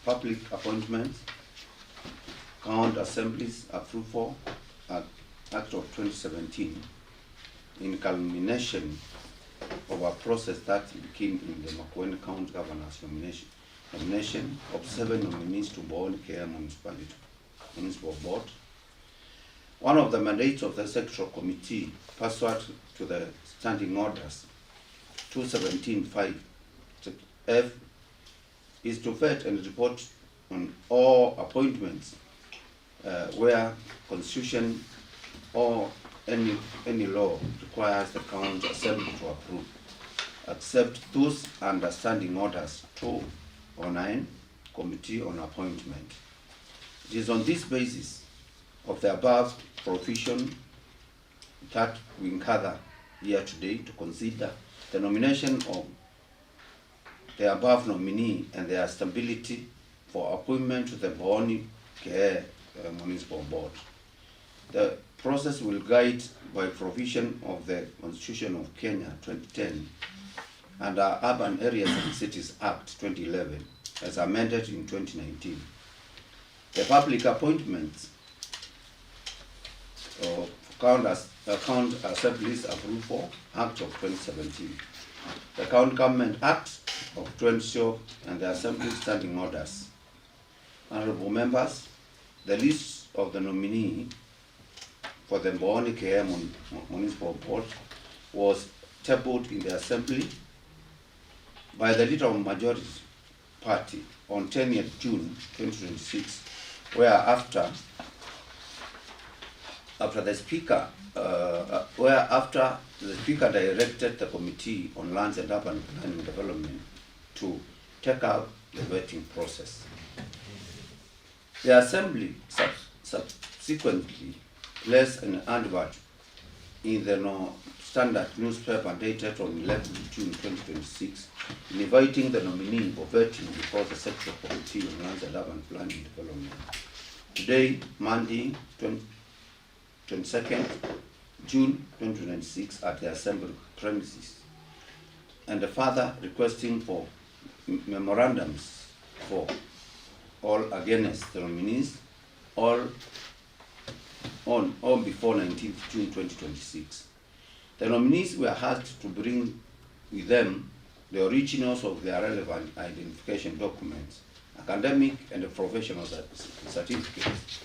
public appointments, count assemblies approved for Act of 2017 in culmination of a process that began in the Mbooni County Governor's nomination of 7 nominees to Mbooni-Kee Municipal Board. One of the mandates of the Sectoral Committee, pursuant to the Standing Orders 217(5)(f), is to vet and report on all appointments where Constitution or any law requires the County Assembly to approve, except those under Standing Orders 209, Committee on Appointment. It is on this basis of the above provision that we gather here today to consider the nomination of the above nominee and their stability for appointment to the Mbooni-Kee Municipal Board. The process will guide by provision of the Constitution of Kenya 2010 and our Urban Areas and Cities Act 2011 as amended in 2019. The public appointments of County Assemblies approved for Act of 2017, the County Government Act of 2012 and the Assembly Standing Orders. Honorable members, the list of the nominee for the Mbooni-Kee Municipal Board was tabled in the Assembly by the Leader of Majority Party on 10th June 2026, where after the Speaker directed the Committee on Lands and Urban Planning Development to take out the vetting process. The Assembly subsequently placed an advert in the Standard newspaper dated on 11th June 2026, inviting the nominee for vetting before the Sectoral Committee on Lands and Urban Planning Development. Today, Monday, 22nd June 2026, at the Assembly premises, and further requesting for memorandums for all against the nominees, all on or before 19th June 2026. The nominees were asked to bring with them the originals of their relevant identification documents, academic and professional certificates,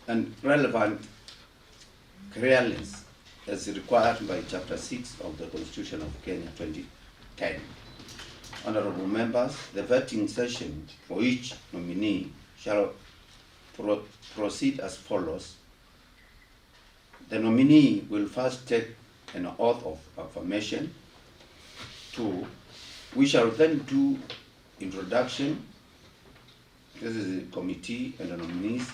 and relevant clearance as required by Chapter 6 of the Constitution of Kenya 2010. Honorable members, the vetting session for each nominee shall proceed as follows. The nominee will first take an oath of affirmation. 2, we shall then do introduction. This is the committee and the nominees.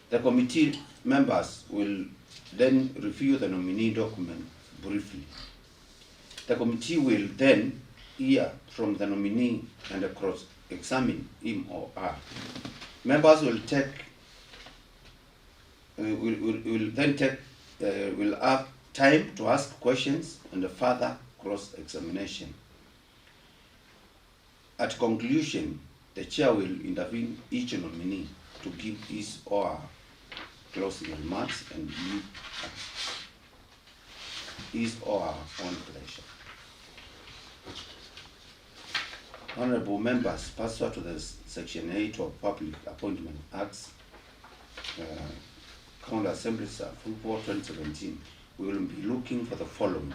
The committee members will then review the nominee document briefly. The committee will then hear from the nominee and cross-examine him or her. Members will have time to ask questions and further cross-examination. At conclusion, the chair will intervene each nominee to give his or her closing remarks and leave his or her own pleasure. Honorable members, pursuant to the Section 8 of Public Appointment Acts, County Assemblies Approved for 2017, we will be looking for the following.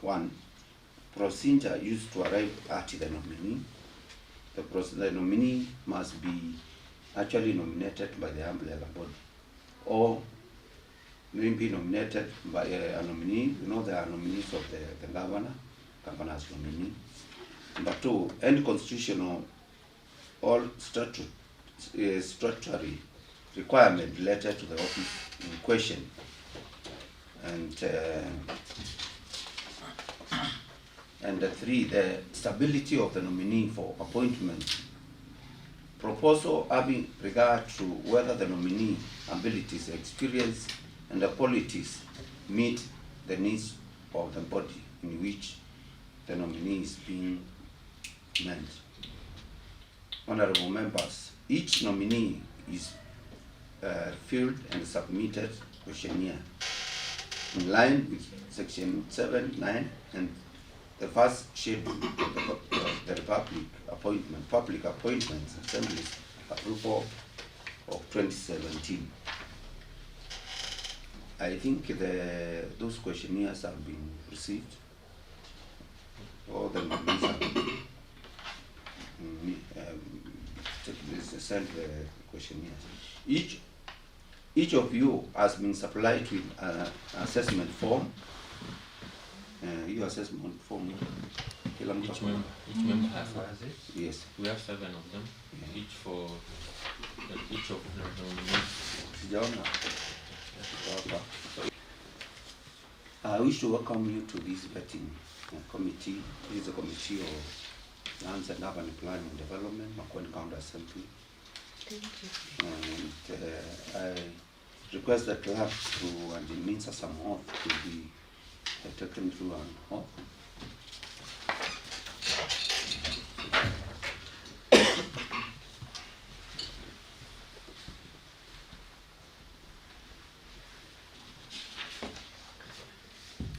1, procedure used to arrive at the nominee. The nominee must be actually nominated by the umbrella body, or maybe nominated by a nominee. You know, there are nominees of the governor's nominee. Number 2, any constitutional or statutory requirement related to the office in question. And 3, the stability of the nominee for appointment. Proposal having regard to whether the nominee abilities, experience, and the qualities meet the needs of the body in which the nominee is being meant. honorable members, each nominee is filled and submitted questionnaire in line with section 7(9) and the first schedule of the Public Appointments Assembly's approval of 2017. I think those questionnaires have been received. All the nominees have sent the questionnaires. Each of you has been supplied with an assessment form. Your assessment form. Each member has it. Yes. We have 7 of them. Yeah. Each of the nominees. I wish to welcome you to this vetting committee. This is a committee of Lands and Urban Planning and Development, Mbooni County Assembly. Thank you. And I request the clerk to, and it means some oath to be taken through an oath.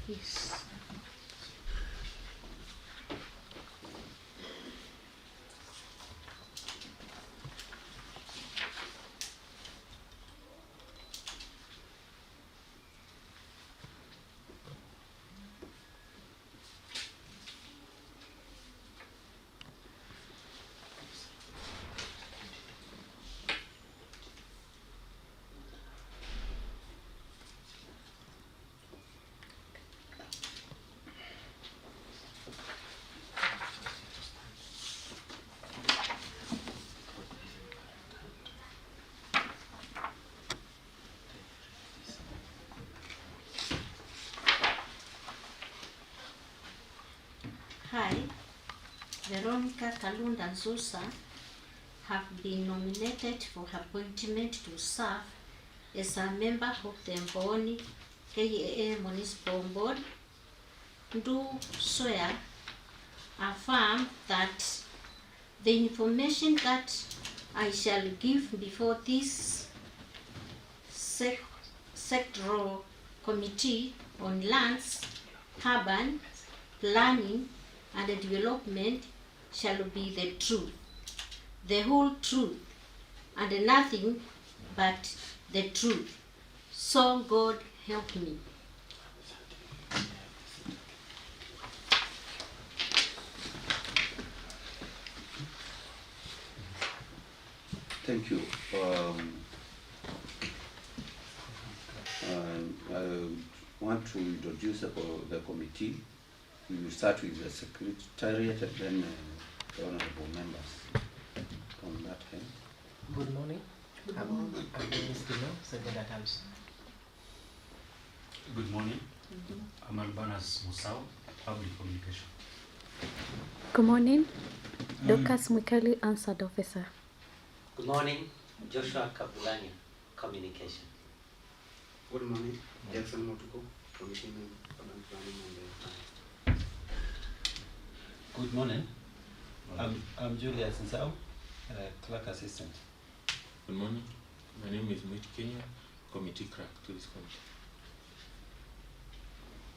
Yes. I, Veronica Kalunda Nzusa, have been nominated for appointment to serve as a member of the Mbooni-Kee Municipal Board. Do swear, affirm that the information that I shall give before this sectoral committee on lands, urban planning and development shall be the truth, the whole truth, and nothing but the truth. So God help me. Thank you. I want to introduce the committee. We will start with the secretariat and then the honorable members from that end. Good morning. I'm Mr. Secretary House. Good morning. I'm Albanas Musau, Public Communication. Good morning. Dorcas Mwikali, Answered Officer. Good morning. Joshua Kabulanya, Communication. Good morning. Jackson Motuko, Commission on Planning and Good morning. I'm Julius Nsau, Clerk Assistant. Good morning. My name is Mbooni-Kee, Committee Clerk to this committee.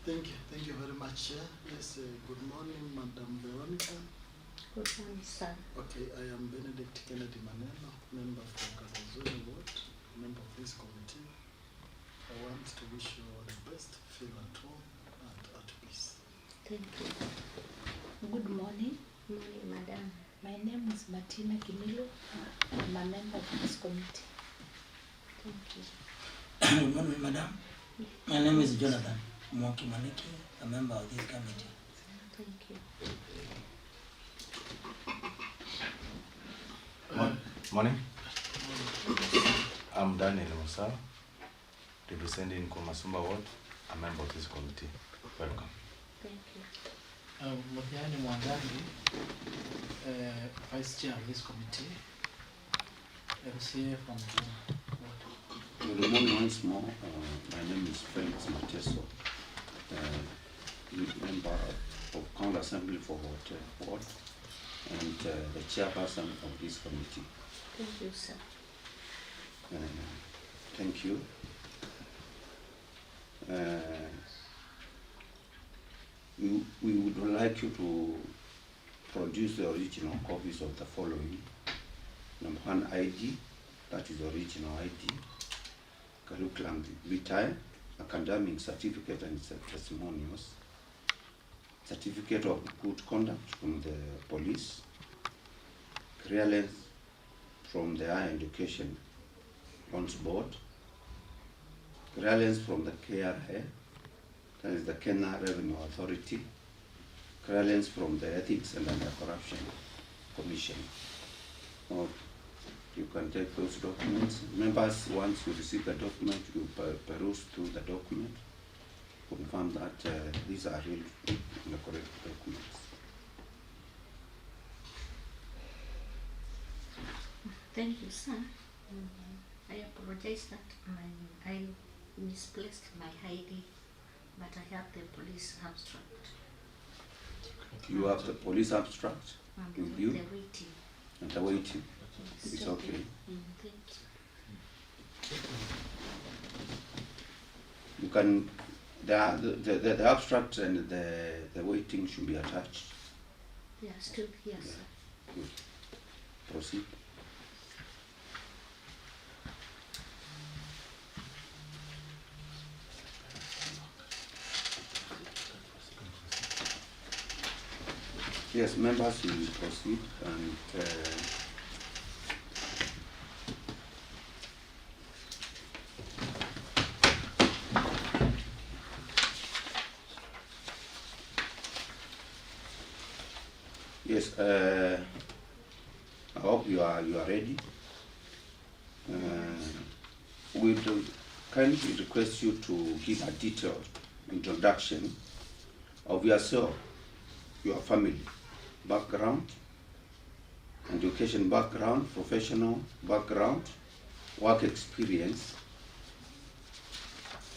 Thank you very much, Chair. Yes, good morning, Madam Veronica. Good morning, sir. Okay, I am Benedict Kennedy Maneno, member from Kazazuni Ward, member of this committee. I want to wish you all the best, feel at home and at peace. Thank you. Good morning. Good morning, Madam. My name is Martina Kimilo. I'm a member of this committee. Thank you. Good morning, Madam. My name is Jonathan Mbooni-Kee, a member of this committee. Thank you. Morning. I'm Daniel Musa, representing Komasumba Ward, a member of this committee. Welcome. Thank you. Muthiani Mwangangi, Vice Chair of this committee. MCA from Good morning once more. My name is Felix Mateso, member of County Assembly for Ward. and the chairperson of this committee. Thank you, sir. Thank you. We would like you to produce the original copies of the following. Number one, ID, that is original ID, curriculum vitae, academic certificate and testimonials, certificate of good conduct from the police, clearance from the Higher Education Loans Board, clearance from the KRA, that is the Kenya Revenue Authority, clearance from the Ethics and Anti-Corruption Commission. Or you can take those documents. Members, once you receive the document, you peruse through the document, confirm that these are real and the correct documents. Thank you, sir. I apologize that I misplaced my ID, but I have the police abstract. You have the police abstract And with you? the waiting. And the waiting. Yes. It's okay. Thank you. You can, the abstract and the waiting should be attached. Yes, too. Yes, sir. Good. Proceed. Yes, members will proceed and yes, I hope you are ready. We'd kindly request you to give a detailed introduction of yourself, your family background, education background, professional background, work experience,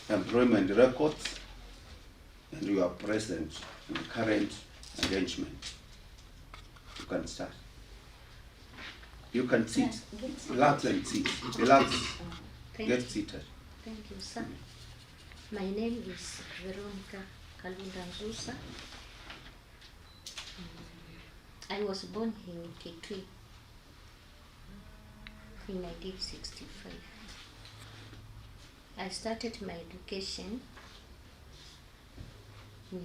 employment records, and your present and current engagement. You can start. You can sit. Yes, get Relax and sit. Relax. Thank Get you. seated. Thank you, sir. My name is Veronica Kalunda-Nzusa. I was born in Kitui in 1965. I started my education in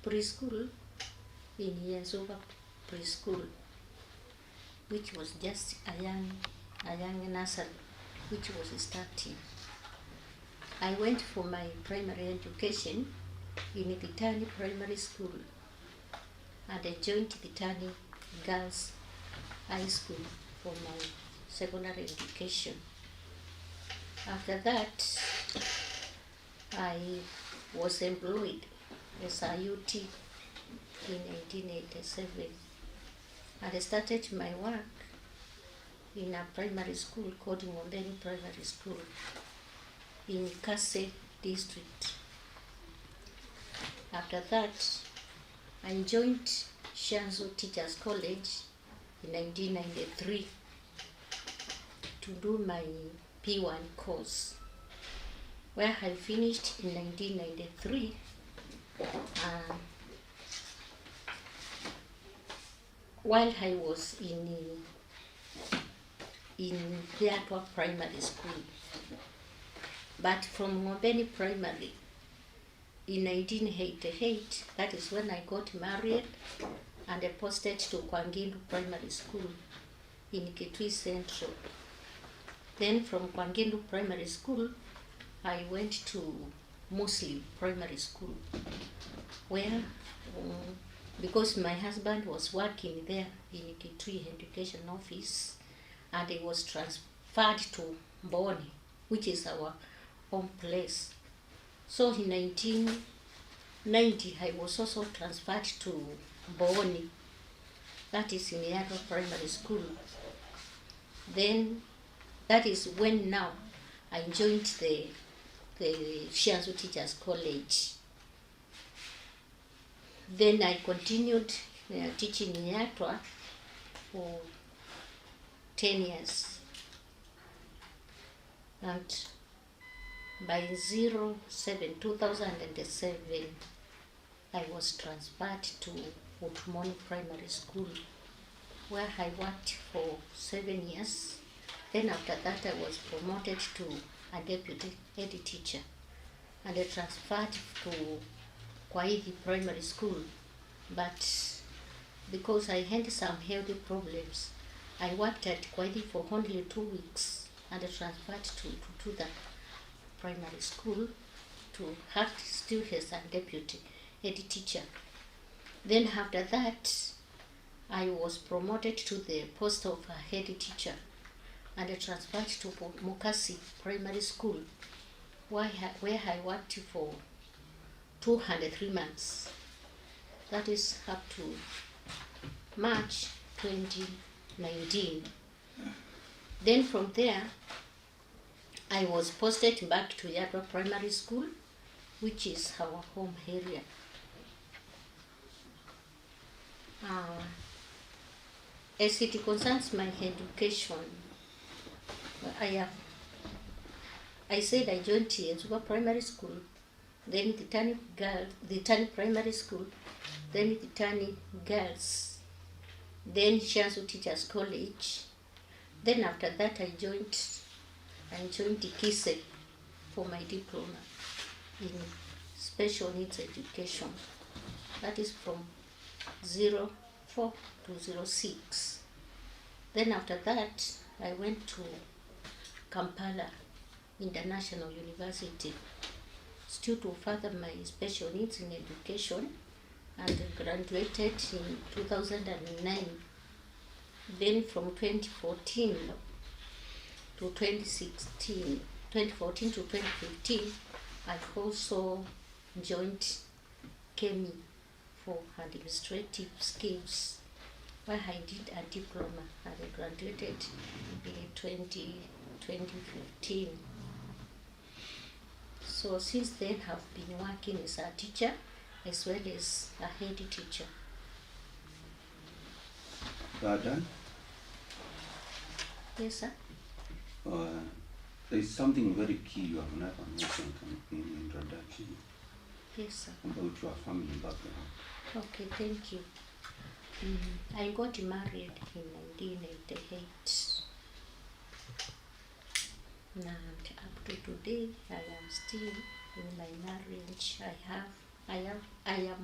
preschool, in Yazoba preschool, which was just a young nursery, which was starting. I went for my primary education in Kitani Primary School, and I joined Kitani Girls High School for my secondary education. After that, I was employed as a UT in 1987, and I started my work in a primary school called Mbooni-Kee Primary School in Kase district. After that, I joined Shanzu Teachers College in 1993 to do my P1 course, where I finished in 1993. While I was in Piatwa Primary School, but from Mbooni Primary in 1988, that is when I got married and I posted to Kwangindu Primary School in Kitui Central. Then from Kwangindu Primary School, I went to Muslim Primary School, where because my husband was working there in Kitui Education Office, and he was transferred to Mbooni, which is our home place. So in 1990, I was also transferred to Mbooni, that is in Yaro Primary School. Then that is when now I joined the Shanzu Teachers College. Then I continued teaching in Yatwa for 10 years. And by 2007, I was transferred to Municipality Primary School, where I worked for 7 years. Then after that, I was promoted to a deputy head teacher, and I transferred to Kwaithi Primary School. But because I had some health problems, I worked at Kwaithi for only 2 weeks, and I transferred to the primary school to act still as a deputy head teacher. Then after that, I was promoted to the post of a head teacher, and I transferred to Mukasi Primary School, where I worked for 203 months. That is up to March 2019. Then from there, I was posted back to Yadwa Primary School, which is our home area. As it concerns my education, I said I joined Yadwa Primary School, then the Tani Primary School, then the Tani Girls, then Shansu Teachers College. Then after that, I joined Kise for my diploma in special needs education. That is from 04 to 06. Then after that, I went to Kampala International University still to further my special needs in education, and graduated in 2009. Then from 2014 to 2016, 2014 to 2015, I've also joined KEMI for administrative skills, where I did a diploma and I graduated in 2015. So since then, I've been working as a teacher as well as a head teacher. You are done? Yes, sir. There is something very key you have never mentioned in introduction. Yes, sir. About your family background. Okay, thank you. I got married in 1988. And up to today, I am still in my marriage. I am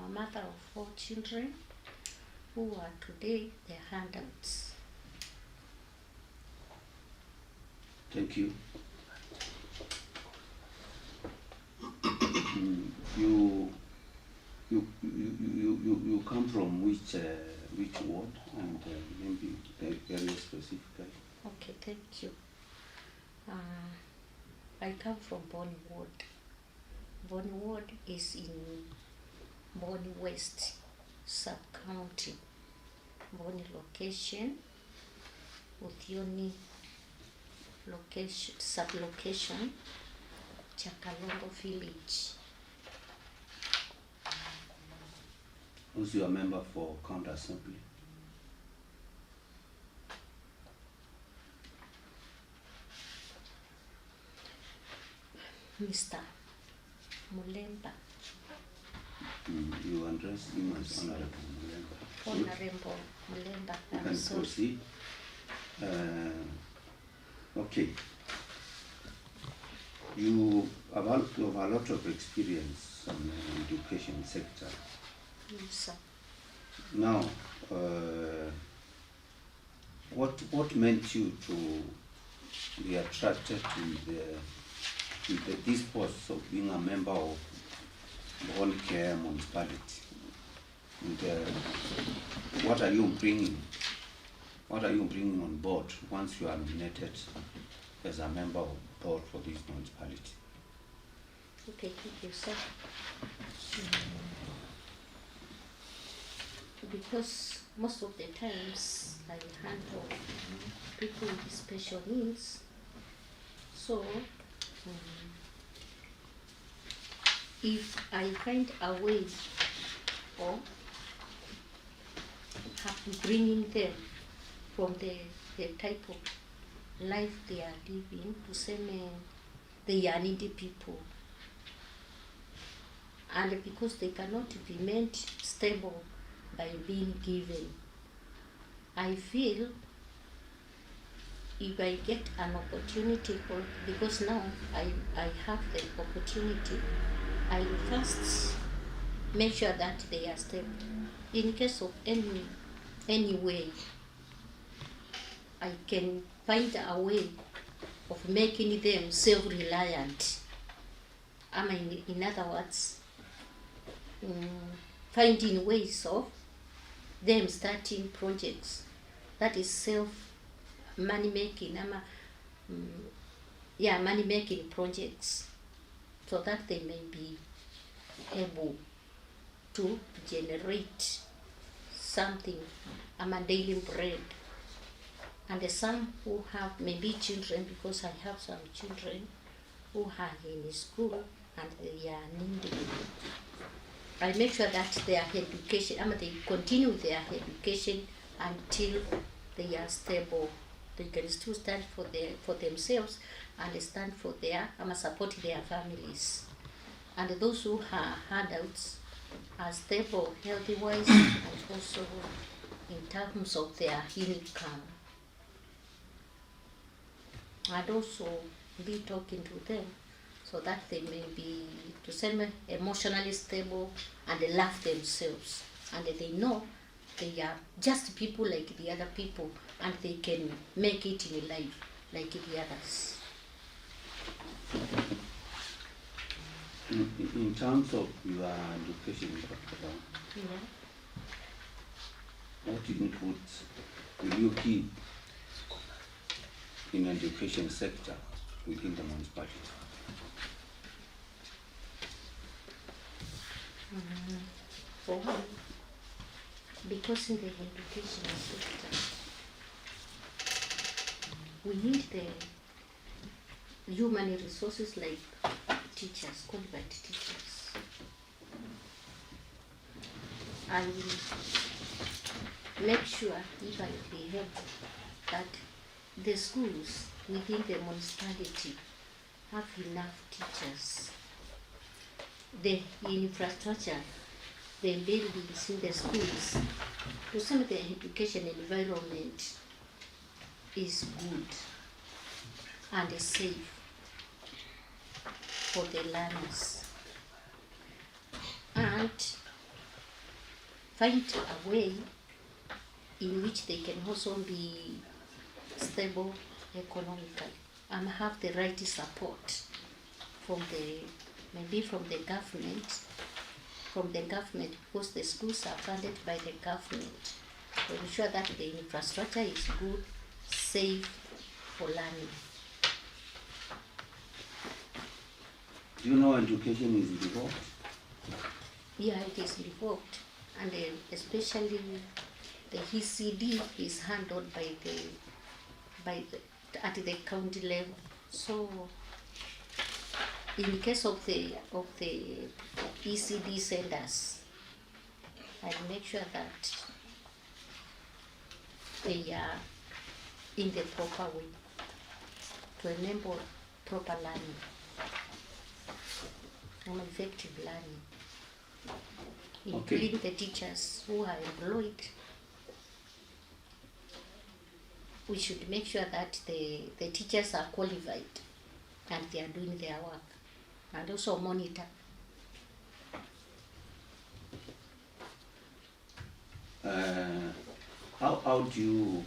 a mother of 4 children who are today the handouts. Thank you. You come from which ward, and maybe the area specifically? Okay, thank you. I come from Mbooni Ward. Mbooni Ward is in Mbooni West sub-county. Mbooni location, Uthioni location, sub-location, Chakalongo village. Who's your member for county assembly? Mr. Mulemba. You address him as Honorable Mulemba. Honorable Mulemba. You can I'm sorry. proceed. Okay. You have a lot of experience in the education sector. Yes, sir. Now, what meant you to be attracted to this post of being a member of Mbooni-Kee Municipality? And what are you bringing? What are you bringing on board once you are nominated as a member of board for this municipality? Okay, thank you, sir. Because most of the times I handle people with special needs, so if I find a way of bringing them from the type of life they are living, tuseme they are needy people. And because they cannot be made stable by being given, I feel if I get an opportunity, because now I have the opportunity, I will first make sure that they are stable. In case of any way, I can find a way of making them self-reliant. I mean, in other words, finding ways of them starting projects that is money making, money making projects, so that they may be able to generate something, daily bread. And some who have maybe children, because I have some children who are in school and they are needy, I make sure that their education, they continue their education until they are stable. They can still stand for themselves and stand for support their families. And those who are handouts are stable healthy-wise and also in terms of their income. And also be talking to them so that they may be, to say, emotionally stable and they love themselves. And they know they are just people like the other people and they can make it in life like the others. In terms of your education, what inputs will you keep in education sector within the municipality? For one, because in the education sector, we need the human resources like teachers, qualified teachers. I will make sure, if I be able, that the schools within the municipality have enough teachers. The infrastructure, the buildings in the schools, to some of the education environment is good and safe for the learners. And find a way in which they can also be stable economically and have the right support from maybe from the government, because the schools are funded by the government, to ensure that the infrastructure is good, safe for learning. Do you know education is involved? Yeah, it is involved, and especially the ECD is handled at the county level. So, in case of the ECD centers, I make sure that they are in the proper way to enable proper learning and effective learning, including the teachers who are employed. We should make sure that the teachers are qualified and they are doing their work, and also monitor. How do you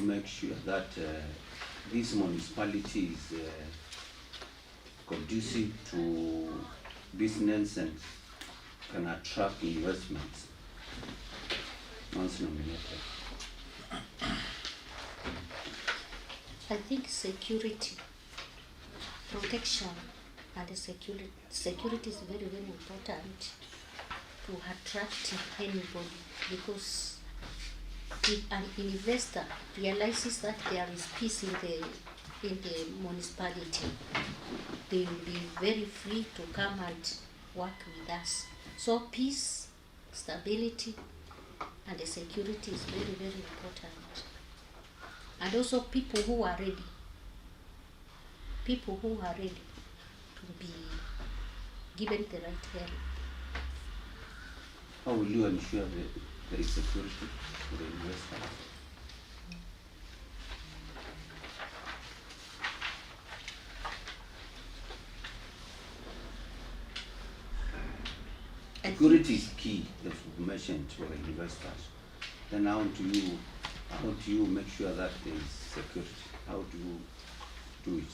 make sure that this municipality is conducive to business and can attract investments once nominated? I think security, protection, and security is very, very important to attract anybody, because if an investor realizes that there is peace in the municipality, they will be very free to come and work with us. So peace, stability, and the security is very, very important. and also people who are ready. People who are ready to be given the right help. How will you ensure that there is security for the investors? Security is key, as you mentioned, for the investors. Then how do you make sure that there is security? How do you do it?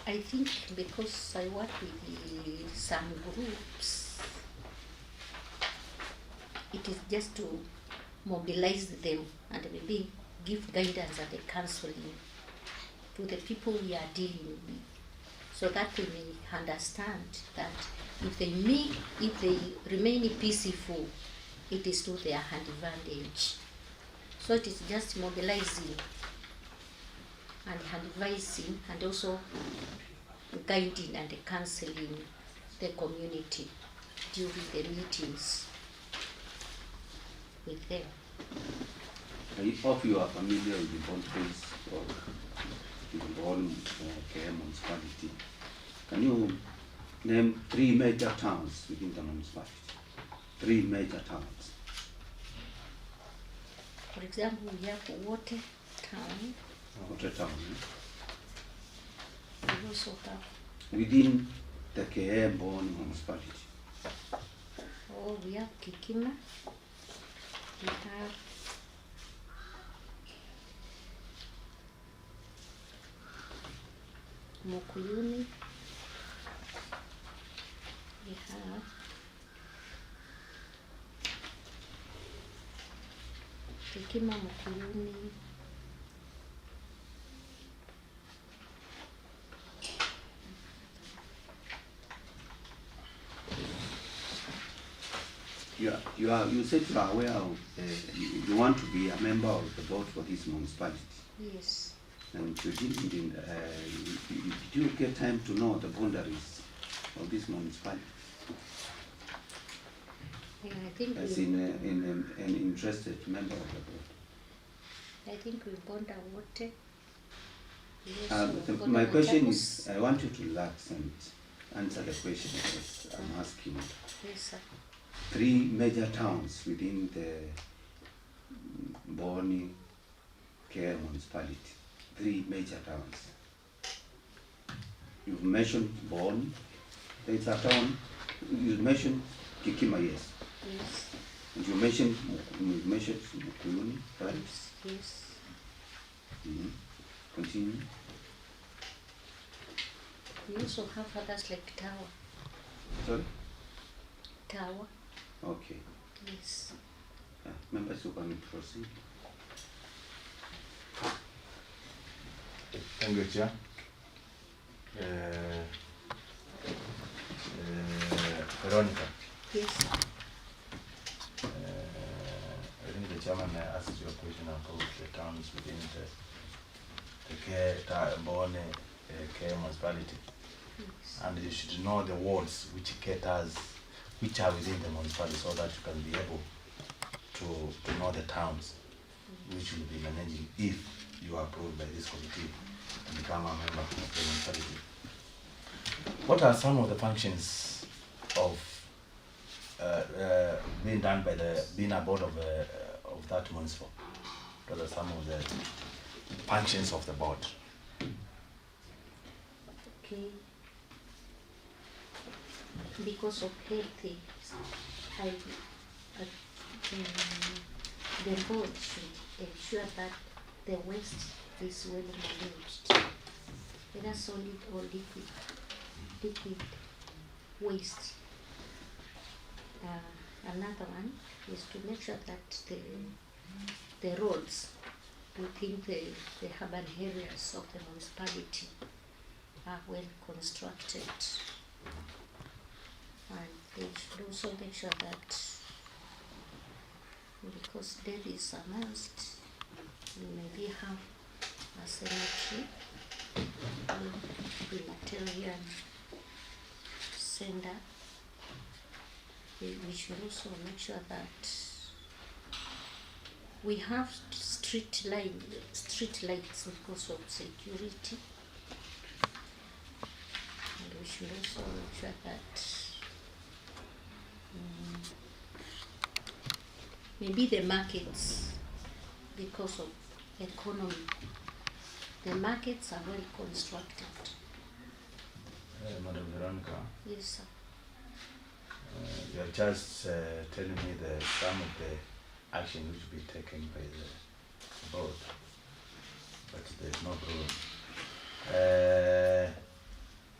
I think because I work with some groups, it is just to mobilize them and maybe give guidance and counseling to the people we are dealing with, so that we may understand that if they remain peaceful, it is to their advantage. So it is just mobilizing and advising and also guiding and counseling the community during the meetings with them. I hope you are familiar with the boundaries of the Mbooni-Kee municipality. Can you name 3 major towns within the municipality? 3 major towns. For example, we have Water Town. Water Town. We also have. Within the Mbooni municipality. Oh, we have Kikima. We have Mukuyuni. We have Kikima, Mukuyuni. You said you are aware of, you want to be a member of the board for this municipality. Yes. And you didn't, did you get time to know the boundaries of this municipality? Yeah, I think as in an interested member of the board. I think we bond our water. My question is, I want you to relax and answer the question that I'm asking. Yes, sir. 3 major towns within the Mbooni-Kee municipality. 3 major towns. You've mentioned Mbooni. It's a town. You mentioned Kikima, yes. Yes. And you mentioned Mukuyuni, right? Yes. Mm-hmm. Continue. We also have others like Tower. Sorry? Tower. Okay. Yes. Members who can proceed. Thank you, Chair. Veronica. Yes. I think the chairman asked you a question about the towns within the Mbooni-Kee municipality. Yes. And you should know the wards which are within the municipality, so that you can be able to know the towns which will be managing if you are approved by this committee to become a member of the municipality. What are some of the functions of being done by being a board of that municipal? What are some of the functions of the board? Okay. Because of health, the board should ensure that the waste is well managed, whether solid or liquid waste. Another one is to make sure that the roads within the urban areas of the municipality are well constructed. And they should also make sure that, because death is announced, we maybe have a cemetery, crematorium center. We should also make sure that We have street lights because of security. And we should also make sure that maybe the markets, because of economy, the markets are well constructed. Madam Veronica, Yes, sir. you are just telling me some of the action which will be taken by the board, but there's no problem.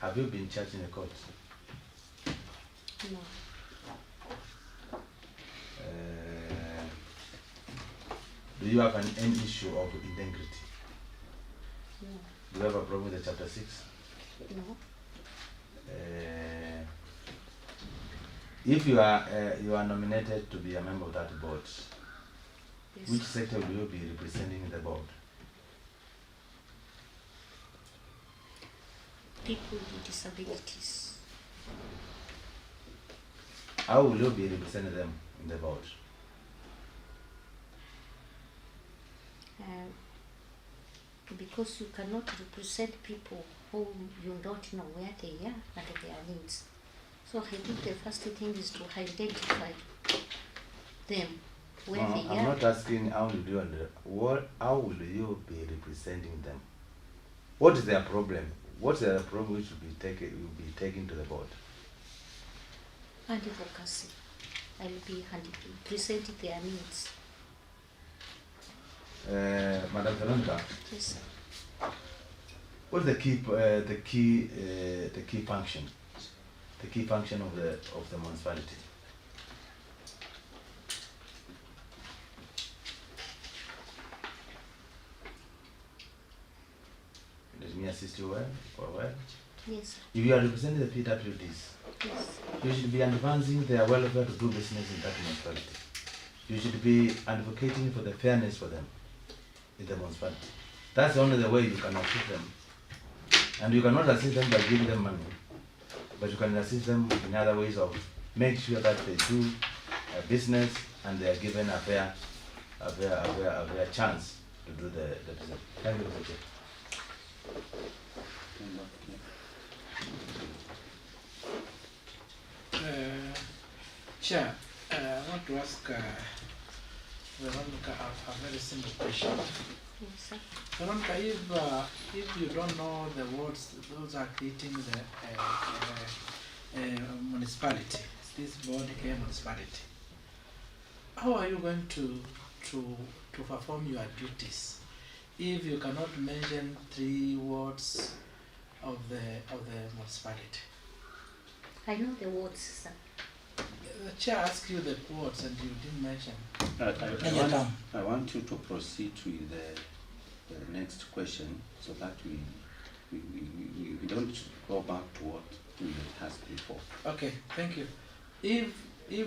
Have you been charged in the court? No. Do you have any issue of integrity? No. Do you have a problem with the chapter 6? No. If you are nominated to be a member of that board, Yes. which sector will you be representing in the board? People with disabilities. How will you be representing them in the board? Because you cannot represent people whom you don't know where they are and their needs. So I think the first thing is to identify them, where No, they I'm are. not asking how will you how will you be representing them? What is their problem? What's their problem which will be taken to the board? Advocacy. I will be presenting their needs. Madam Veronica, Yes, sir. what's the key function? The key function of the municipality? Let me assist you for a while. Yes, sir. If you are representing the PWDs, Yes. you should be advancing their welfare to do business in that municipality. You should be advocating for the fairness for them in the municipality. That's only the way you can assist them. And you cannot assist them by giving them money, but you can assist them in other ways of make sure that they do a business and they are given a fair chance to do the business. Thank you, Mr. Chair. Chair, I want to ask Veronica a very simple question. Yes, sir. Veronica, if you don't know the words, those are creating the municipality, this Mbooni-Kee municipality, how are you going to perform your duties if you cannot mention 3 words of the municipality? I know the words, sir. The chair asked you the words and you didn't mention. I want you to proceed with the next question so that we don't go back to what we asked before. Okay, thank you. If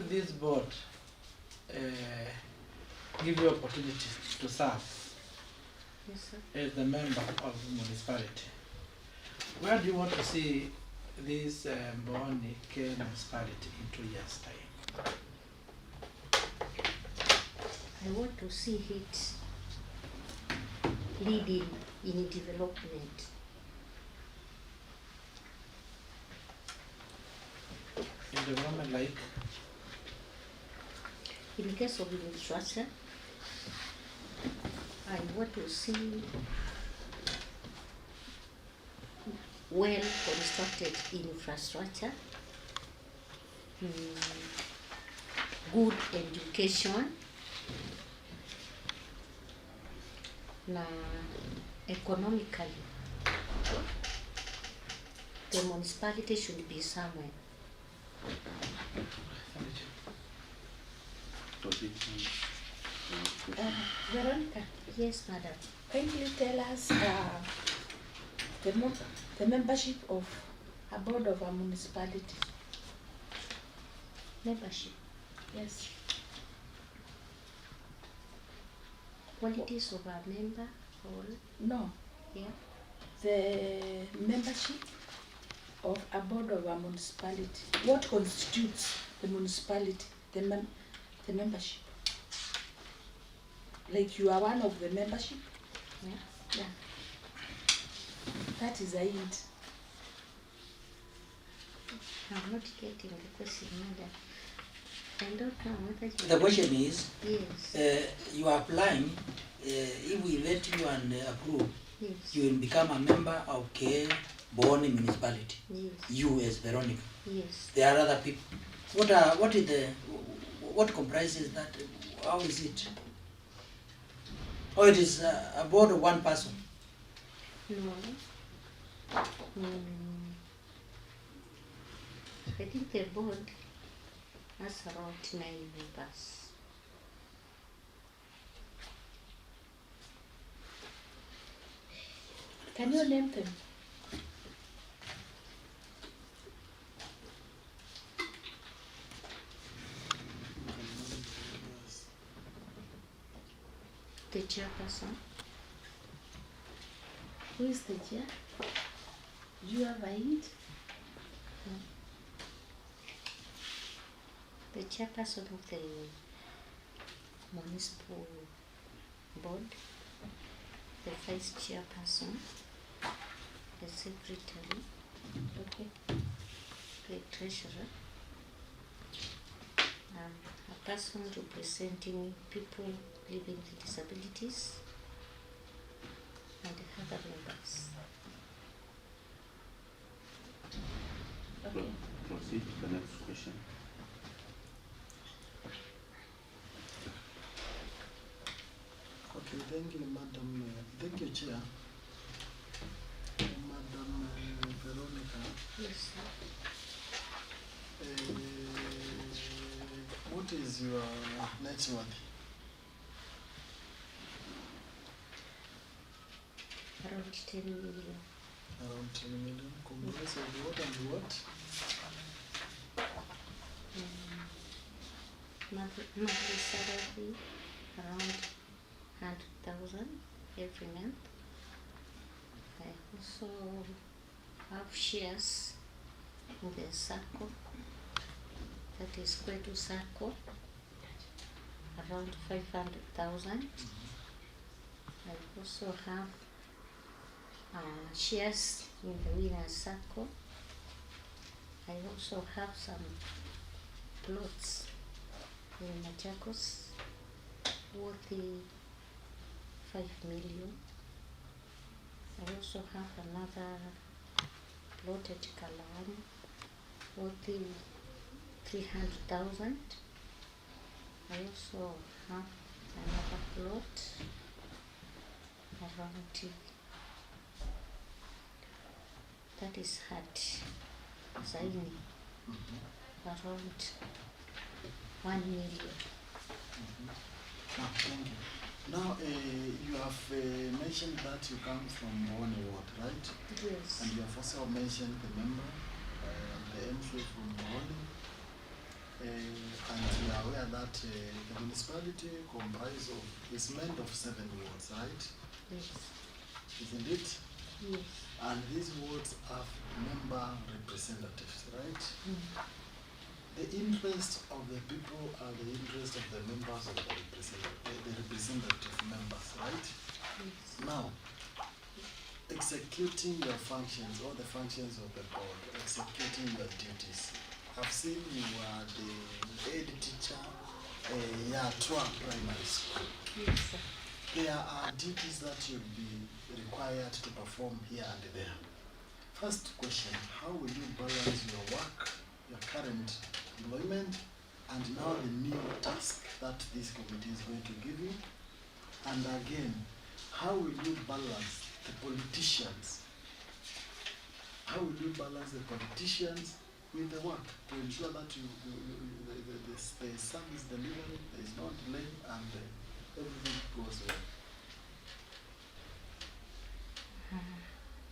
this board give you opportunity to serve Yes, sir. as the member of the municipality, where do you want to see this Mbooni-Kee municipality in 2 years' time? I want to see it leading in development. In development like? In the case of infrastructure, I want to see well constructed infrastructure, good education, na economically the municipality should be somewhere. Veronica, Yes, madam. can you tell us the membership of a board of a municipality? Membership. Yes. Qualities of a member or No. yeah. The membership of a board of a municipality. What constitutes the municipality? The membership. Like you are one of the membership? Yeah. Yeah. That is a hint. I'm not getting the question, madam. I don't know whether you... The question is, Yes. you are applying, if we let you and approve, Yes. you will become a member of Mbooni Municipality. Yes. You as Veronica. Yes. There are other people. What comprises that? How is it? Oh, it is a board of one person. No. I think the board has around 9 members. Can you name them? The chairperson. Who is the chair? Do you have a hint? The chairperson of the municipal board, the vice chairperson, the secretary, Okay. the treasurer, a person representing people living with disabilities, and the other members. Okay. Proceed to the next question. Okay, thank you, Madam. Thank you, Chair. Madam Veronica. Yes, sir. What is your net worth? Around 10 million. Around 10 million. Comprised of what and what? Monthly salary around 100,000 every month. I also have shares in the circle, that is Kwetu Circle, around 500,000. I also have shares in the Winners Circle. I also have some plots in Machakos worth 5 million. I also have another plot at Kalawan worth 300,000. I also have another plot around, that is Hat Zaini, around 1 million. Thank you. Now, you have mentioned that you come from Mbooni Ward, right? Yes. And you have also mentioned the member, the MP from Mbooni. And you are aware that the municipality is made of 7 wards, right? Yes. Isn't it? Yes. And these wards have member representatives, right? The interest of the people are the interest of the members of the representative members, right? Yes. Now, executing your functions, all the functions of the board, executing your duties. I've seen you are the head teacher Yatwa Primary School. Yes, sir. There are duties that you'll be required to perform here and there. First question, how will you balance your work, your current employment, and now the new task that this committee is going to give you? And again, how will you balance the politicians? How will you balance the politicians with the work to ensure that the service delivery, there is no delay, and everything goes well?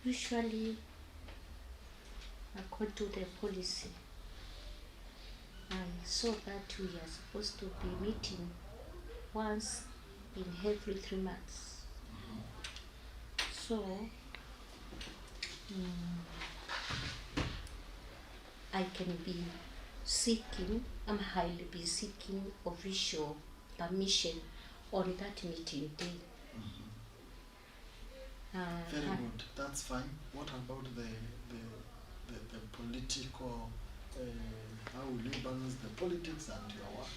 Usually, according to the policy, I saw that we are supposed to be meeting once in every 3 months. So, I can be seeking, I'm highly be seeking official permission on that meeting day. Very good. That's fine. What about the political? How will you balance the politics and your work?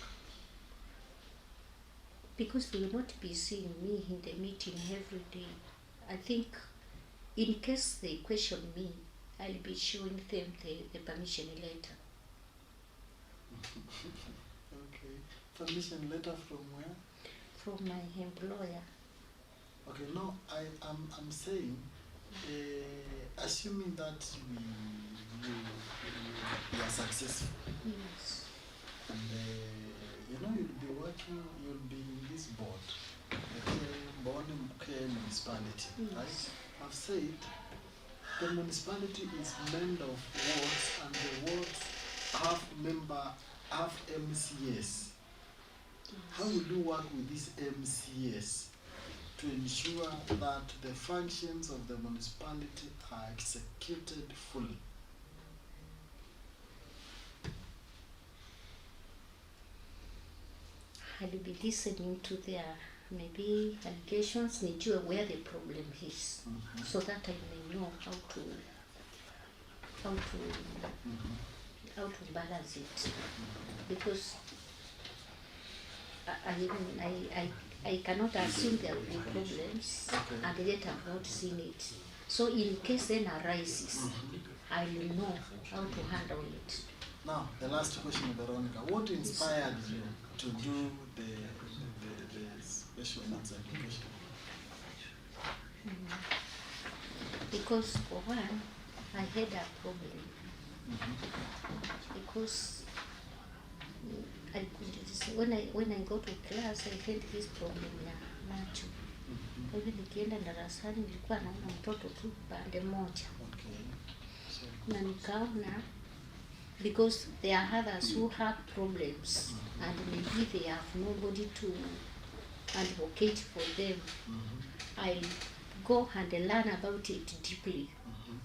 Because they will not be seeing me in the meeting every day. I think in case they question me, I'll be showing them the permission letter. Okay. Permission letter from where? From my employer. Okay, no, I'm saying, assuming that you are successful. Yes. And you'll be working, you'll be in this board, the Mbooni-Kee Municipality, right? I've said the municipality is made of wards, and the wards have MCAs. How will you work with these MCAs to ensure that the functions of the municipality are executed fully? I'll be listening to their maybe allegations, nijue where the problem is, so that I may know how to balance it. Because I cannot assume there will be problems and yet I've not seen it. So in case then arises, I will know how to handle it. Now, the last question, Veronica. What inspired you to do the special needs education? Because for one, I had a problem. Because I could, when I go to class, I had this problem ya macho. Kwa hivyo nikienda darasani nilikuwa naona mtoto tu pande moja. Na nikaona, because there are others who have problems and maybe they have nobody to advocate for them, I go and learn about it deeply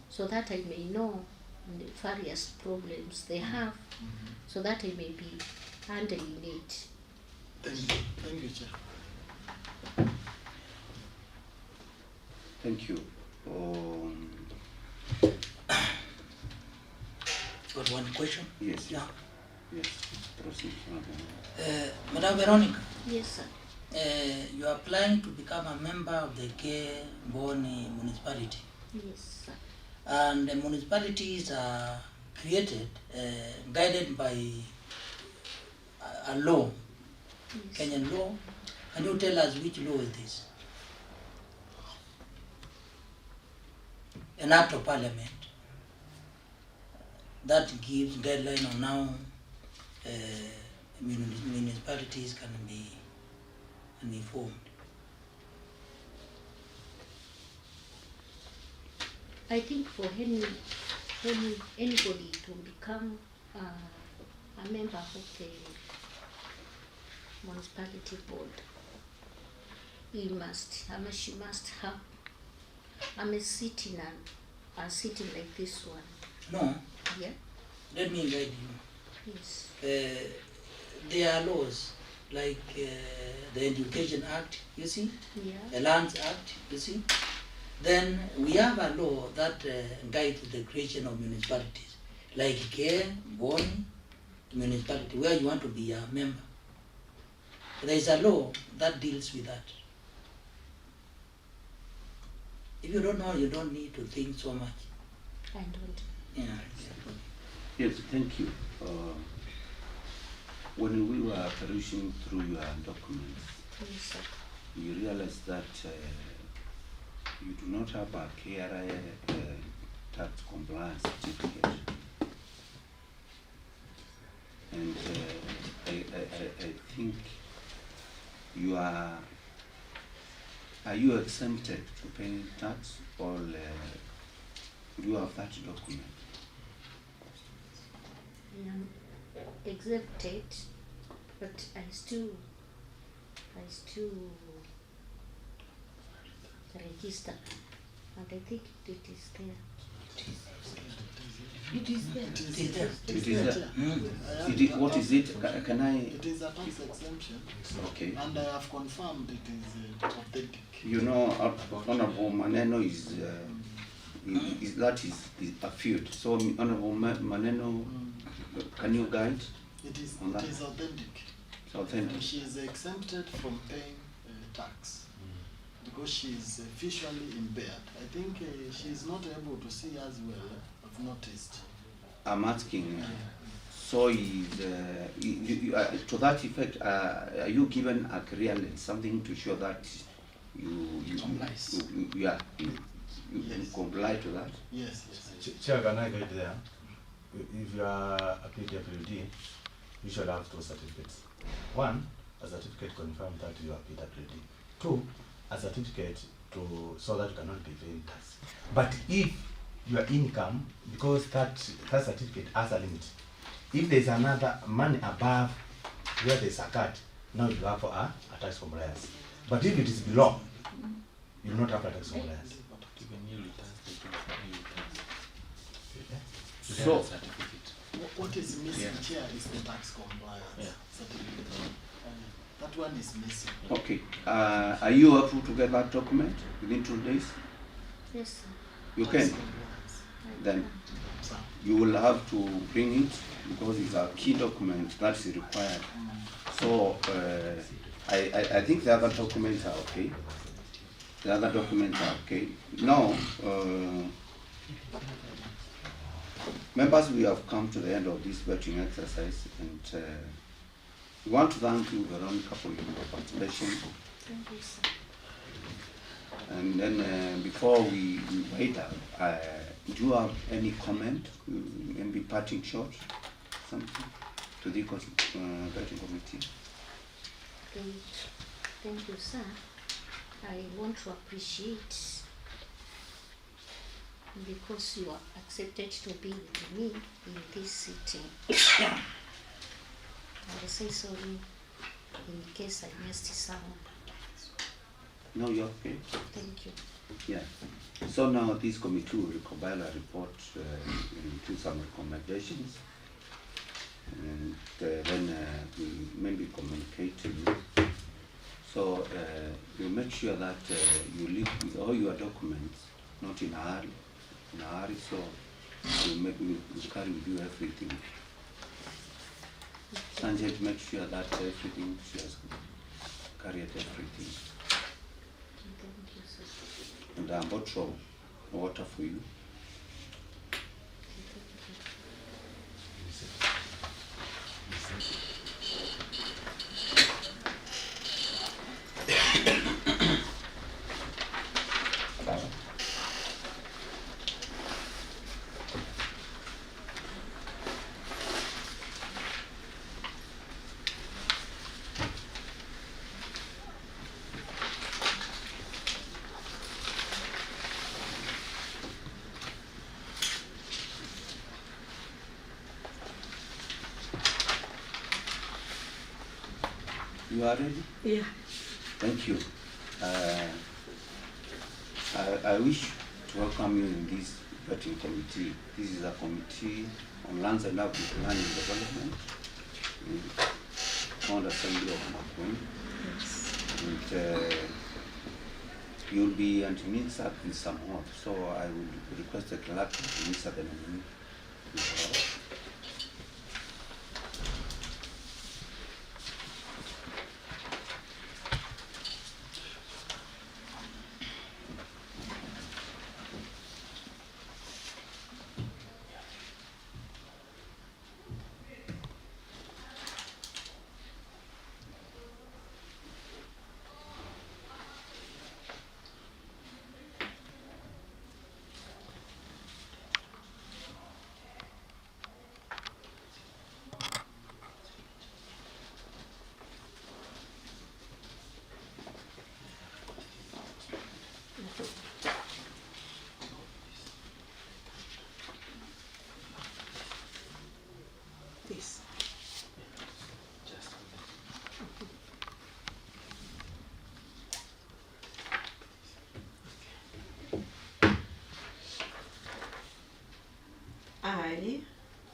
so that I may know the various problems they have, so that I may be handling it. Thank you. Thank you, Chair. Thank you. Got one question? Yes. Yeah. Yes. Proceed. Madam Veronica. Yes, sir. You are applying to become a member of the Mbooni Municipality. Yes, sir. And the municipalities are created, guided by a law, Kenyan law. Can you tell us which law is this? An act of parliament that gives guideline on how municipalities can be informed. I think for anybody to become a member of the municipality board, he must, she must have a sitting like this one. No. Yeah. Let me guide you. Yes. There are laws like the Education Act, you see, Yeah. the Lands Act, you see. Then we have a law that guides the creation of municipalities, like Mbooni municipality, where you want to be a member. There is a law that deals with that. If you don't know, you don't need to think so much. I don't. Yeah. Yes, thank you. When we were perusing through your documents, Yes, sir. you realized that you do not have a KRA tax compliance certificate. And I think you are you exempted to pay tax, or do you have that document? I am exempted, but I still register, and I think it is there. It is there. It is It is there. It is there. Mm. It is, what is it? Can I? It is a tax exemption. Okay. And I have confirmed it is authentic. You know, Honorable Maneno is that is a field. So Honorable Maneno, can you guide? It is on that? authentic. It's authentic. She is exempted from paying tax because she is visually impaired. I think she is not able to see as well. I've noticed. I'm asking. So to that effect, are you given a career something to show that you comply to that? Yes. Chair, can I get there? If you are a PWD, you should have 2 certificates. 1, a certificate confirm that you are PWD. 2, a certificate so that you cannot be paying tax. But if your income, because that certificate has a limit, if there is another money above where there is a cut, now you have a tax compliance. But if it is below, you will not have a tax compliance. So, what is missing here is the tax compliance certificate. That one is missing. Okay. Are you able to get that document within 2 days? Yes, sir. You can. Then you will have to bring it because it's a key document that is required. So I think the other documents are okay. The other documents are okay. Now, members, we have come to the end of this vetting exercise, and we want to thank you, Veronica, for your participation. Thank you, sir. And then before we wait out, do you have any comment, maybe parting shot, something to the vetting committee? Thank you, sir. I want to appreciate because you are accepted to be with me in this sitting. I will say sorry in case I missed someone. No, you're okay. Thank you. Yeah. So now this committee will compile a report into some recommendations, and then we maybe communicate to you. So you make sure that you leave with all your documents, not in a hurry. So we'll carry with you everything. Sanjay, make sure that everything, she has carried everything. Thank you, sir. And a bottle of water for you. You are ready? Yeah. Thank you. I wish to welcome you in this vetting committee. This is a committee on lands and urban planning and development on the Assembly of Mbooni. And you'll be administered with some oath. So I would request the clerk to administer the nominee.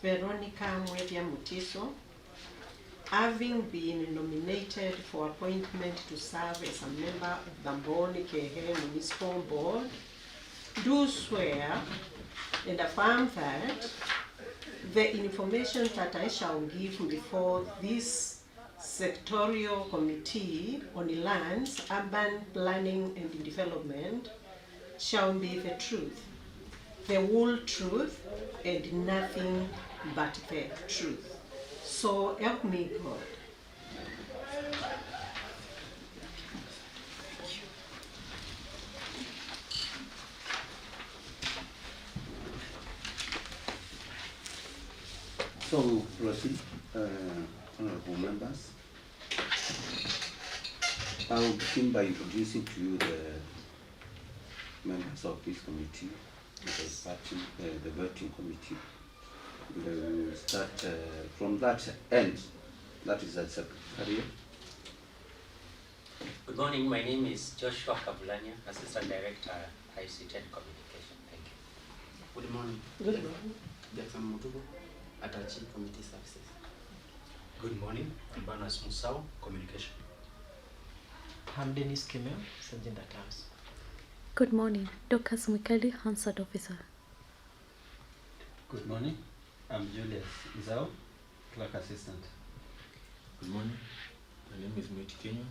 Mbooni-Kee Mutiso, having been nominated for appointment to serve as a member of the Mbooni-Kee Municipal Board, do swear and affirm that the information that I shall give before this sectorial committee on lands, urban planning and development shall be the truth, the whole truth, and nothing but the truth. So help me God. So we'll proceed, honorable members. I will begin by introducing to you the members of this committee, the voting committee. We will start from that end, that is at Secretariat. Good morning, my name is Joshua Kabulania, Assistant Director, ICT and Communication. Thank you. Good morning. Good morning. Jackson Mutuko, Atachi Committee Services. Good morning, I'm Banas Musau, Communication. I'm Dennis Kimel, Sergeant at Arms. Good morning, Dorcas Mwikali, Hansard Officer. Good morning, I'm Julius Izao, Clerk Assistant. Good morning, my name is Mbooni-Kee,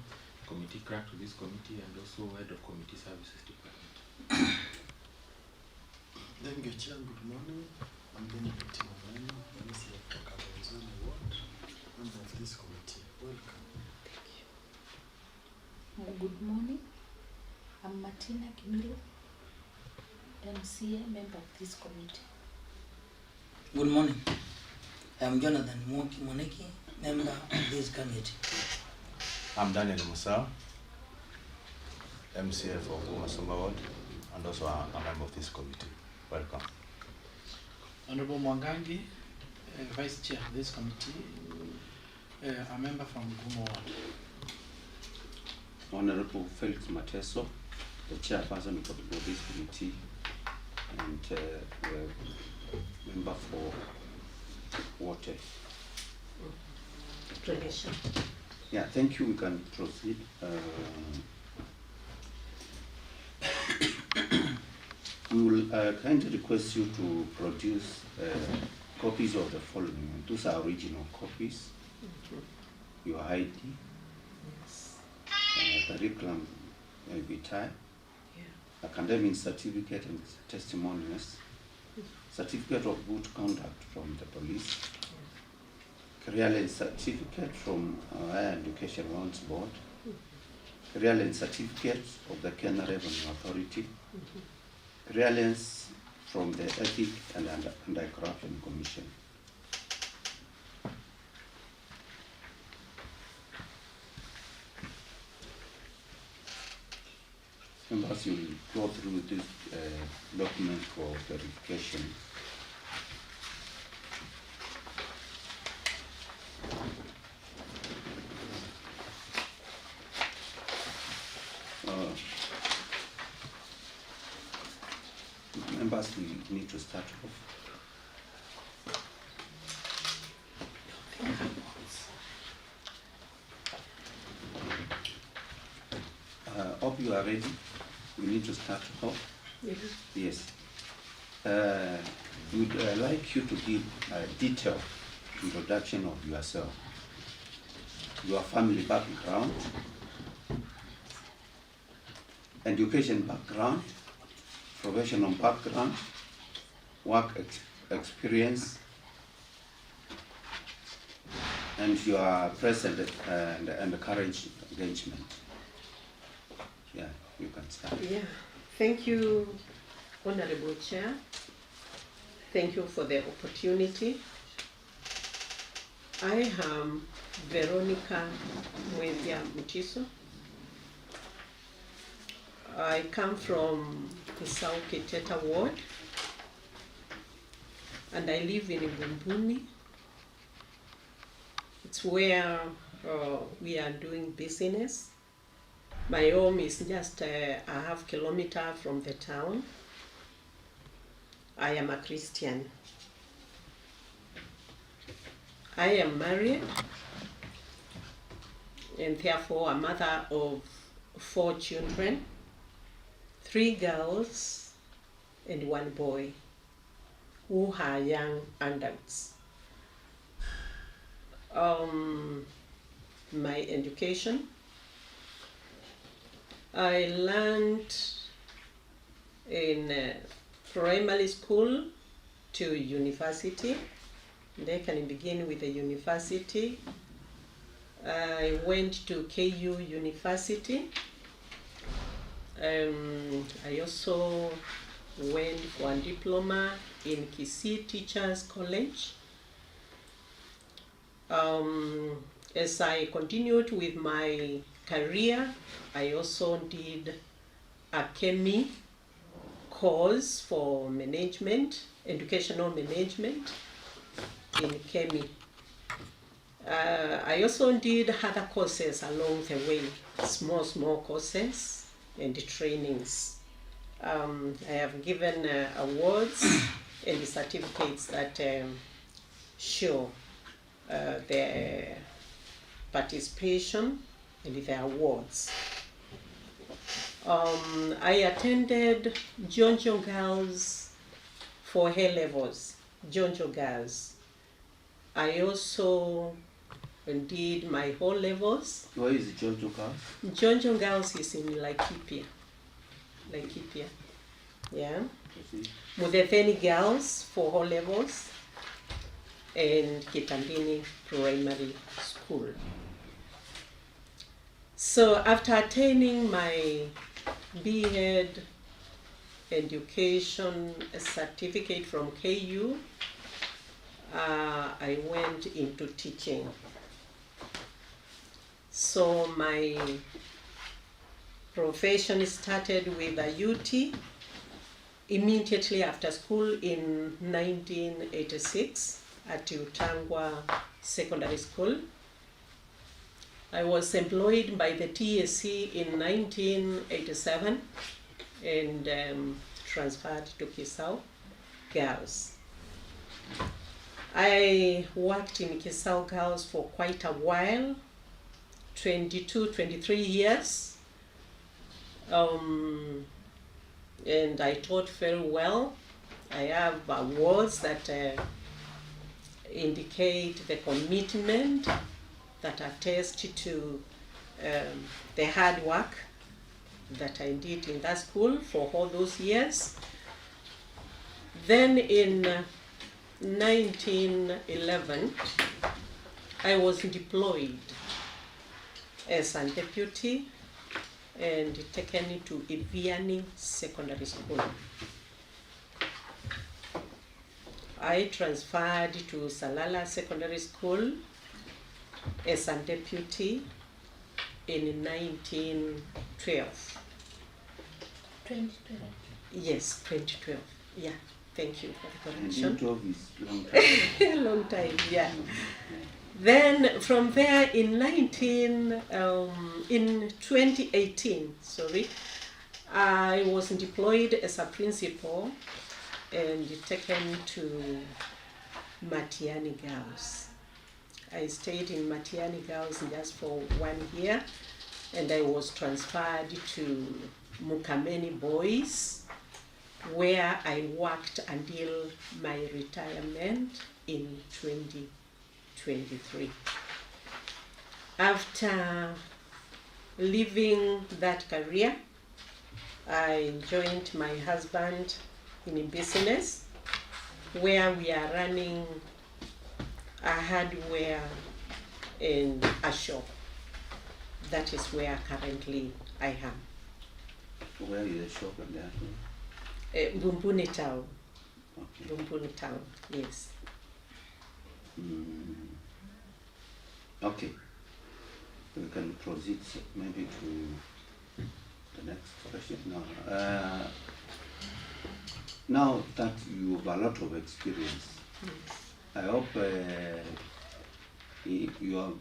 Committee Clerk to this committee and also Head of Committee Services Department. Thank you, Chair. Good morning. I'm Benedict Mavani, MC of Kabanzoni Ward, member of this committee. Welcome. Good morning. I'm Martina Kimilo, MCA, member of this committee. Good morning. I'm Jonathan Mbooni-Kee, member of this committee. I'm Daniel Musau, MCA for Masumba Ward, and also a member of this committee. Welcome. Honorable Mwangangi, Vice Chair of this committee, a member from Gumo Ward. Honorable Felix Mateso, the chairperson of this committee, and member for water. Relation. Yeah, thank you. We can proceed. We will kindly request you to produce copies of the following. Those are original copies. Your ID, curriculum vitae, academic certificate and testimonials, certificate of good conduct from the police, career certificate from Higher Education Loans Board, career certificate of the Kenya Revenue Authority, career from the Ethic and Anti-Corruption Commission. Members, you will go through this document for verification. Members, we need to start off. Hope you are ready. We need to start off. Yes. We'd like you to give a detailed introduction of yourself, your family background, education background, professional background, work experience, and your present and current engagement. Yeah, you can start. Yeah, thank you, Honorable Chair. Thank you for the opportunity. I am Mbooni-Kee Mutiso. I come from the South Kiteta Ward, and I live in Mbooni. It's where we are doing business. My home is just a half kilometer from the town. I am a Christian. I am married and therefore a mother of 4 children, 3 girls and 1 boy who are young adults. My education, I learned in primary school to university. They can begin with the university. I went to KU University. I also went for a diploma in Kisii Teachers College. As I continued with my career, I also did a chemistry course for management, educational management in chemistry. I also did other courses along the way, small courses and trainings. I have given awards and certificates that show their participation and their awards. I attended Jonjo Girls for A-levels, Jonjo Girls. I also did my O-levels. Where is Jonjo Girls? Jonjo Girls is in Laikipia. Yeah. Mudetheni Girls for O-levels and Kitandini Primary School. So after attaining my B.Ed education certificate from KU, I went into teaching. So my profession started with a UT immediately after school in 1986 at Utangwa Secondary School. I was employed by the TSC in 1987 and transferred to Kisau Girls. I worked in Kisau Girls for quite a while, 23 years, and I taught very well. I have awards that indicate the commitment, that attest to the hard work that I did in that school for all those years. Then in 1911, I was deployed as a deputy and taken to Iviani Secondary School. I transferred to Salala Secondary School as a deputy in 1912. 2012. Yes, 2012. Yeah, thank you for the correction. 1912 is long time. Long time, yeah. Then from there in 2018, I was deployed as a principal and taken to Matiani Girls. I stayed in Matiani Girls just for 1 year, and I was transferred to Mukameni Boys, where I worked until my retirement in 2023. After leaving that career, I joined my husband in business, where we are running a hardware and a shop. That is where currently I am. Where is the shop and that? Mbooni Town. Okay. Mbooni Town, yes. Okay. We can proceed maybe to the next question now. Now that you have a lot of experience, I hope your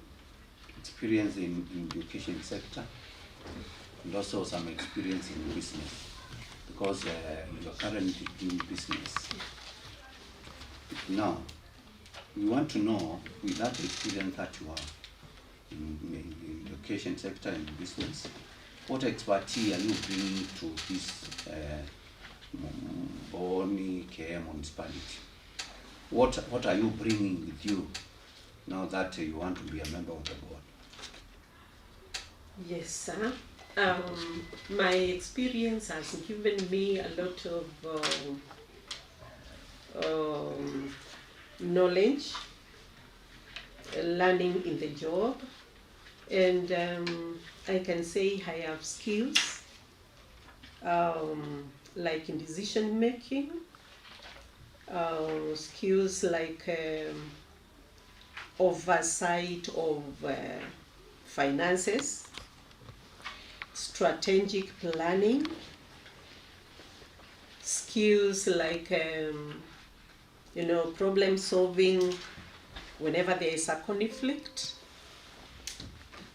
experience in education sector and also some experience in business, because you are currently doing business. Now, we want to know, with that experience that you have in the education sector and business, what expertise are you bringing to this Mbooni-Kee municipality? What are you bringing with you now that you want to be a member of the board? Yes, sir. My experience has given me a lot of knowledge, learning in the job, and I can say I have skills like in decision making, skills like oversight of finances, strategic planning, skills like problem solving whenever there is a conflict.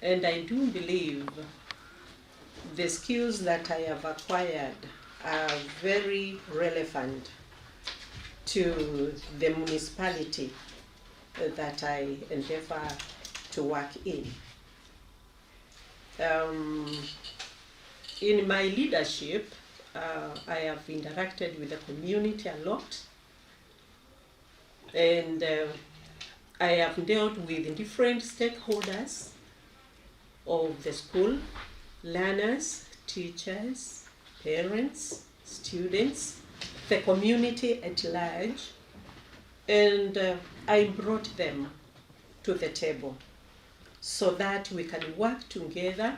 And I do believe the skills that I have acquired are very relevant to the municipality that I endeavor to work in. In my leadership, I have interacted with the community a lot, and I have dealt with different stakeholders of the school, learners, teachers, parents, students, the community at large, and I brought them to the table so that we can work together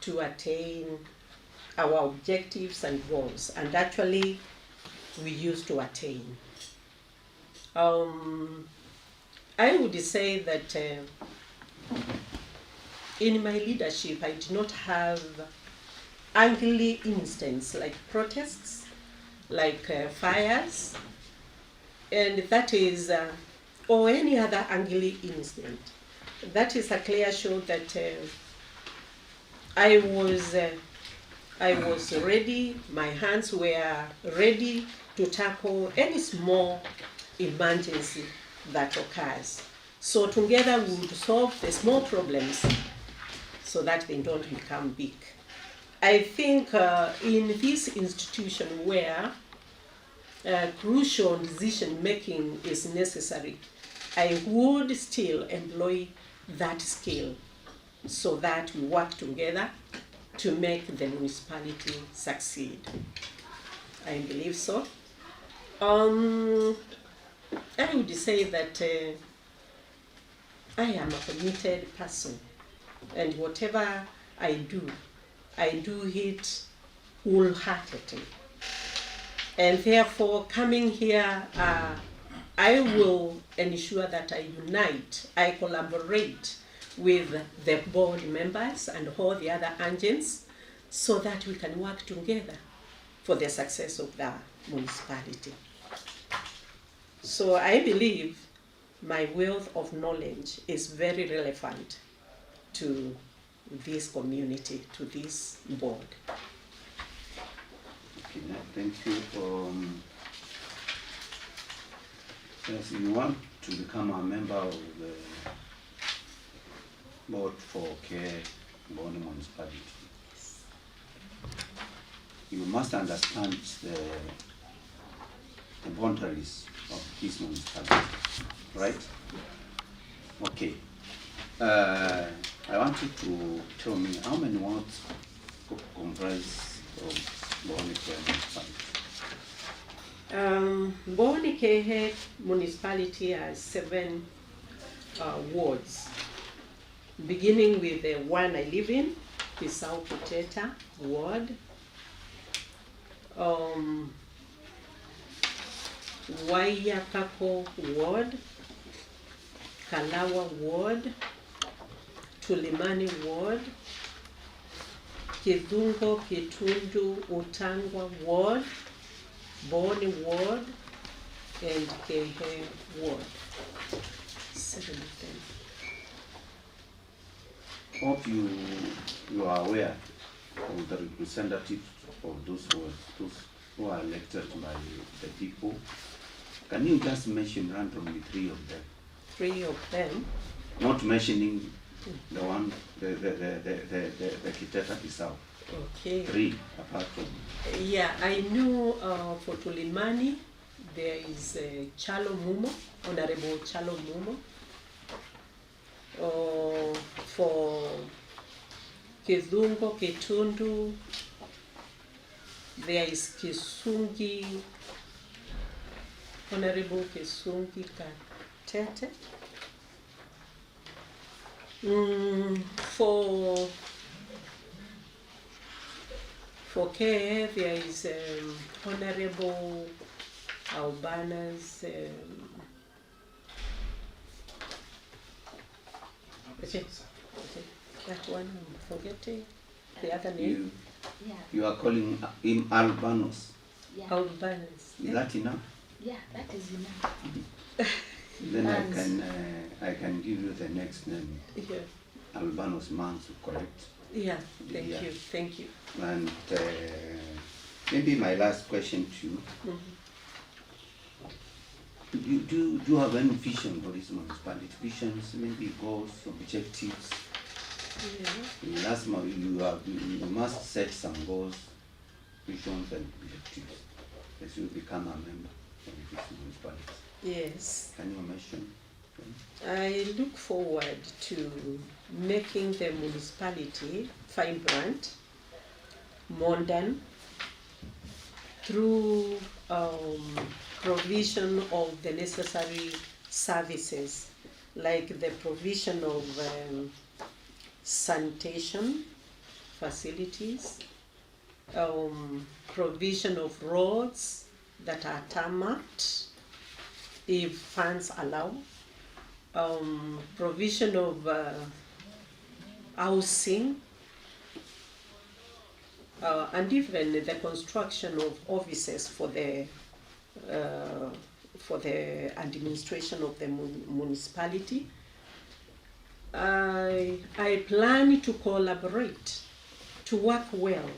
to attain our objectives and goals, and actually we used to attain. I would say that in my leadership I did not have ugly incidents like protests, like fires, and that is, or any other ugly incident. That is a clear show that I was ready, my hands were ready to tackle any small emergency that occurs. So together we would solve the small problems so that they don't become big. I think in this institution where crucial decision making is necessary, I would still employ that skill so that we work together to make the municipality succeed. I believe so. I would say that I am a committed person, and whatever I do it wholeheartedly. And therefore, coming here, I will ensure that I unite, I collaborate with the board members and all the other agents so that we can work together for the success of the municipality. So I believe my wealth of knowledge is very relevant to this community, to this board. Okay, thank you. Yes, you want to become a member of the board for Mbooni Municipality. You must understand the boundaries of this municipality, right? Okay. I want you to tell me how many wards comprise of Mbooni-Kee municipality. Mbooni-Kee municipality has 7 wards, beginning with the one I live in, the South Kuteta ward, Waiyakako ward, Kalawa ward, Tulimani ward, Kidungo Kitundu Utangwa ward, Boni ward, and Kehe ward. 7 of them. Hope you are aware of the representatives of those who are elected by the people. Can you just mention randomly 3 of them? 3 of them. Not mentioning the one, the Kiteta itself. Okay. 3 apart from. Yeah, I know for Tulimani there is Chalo Mumo, Honorable Chalo Mumo. For Kizungo Ketundu, there is Kisungi, Honorable Kisungi Katete. For care, there is Honorable Albana's. Okay. That one I'm forgetting. The other name. You are calling him Albanos. Yeah. Albanos. Is that enough? Yeah, that is enough. Then I can give you the next name. Yeah. Albanos Mansu, correct? Yeah. Thank you. And maybe my last question to you. Do you have any vision for this municipality? Visions, maybe goals, objectives? Yeah. Last month you must set some goals, visions and objectives as you become a member of this municipality. Yes. Can you mention? I look forward to making the municipality vibrant, modern, through provision of the necessary services, like the provision of sanitation facilities, provision of roads that are tarmacked if funds allow, provision of housing, and even the construction of offices for the administration of the municipality. I plan to collaborate, to work well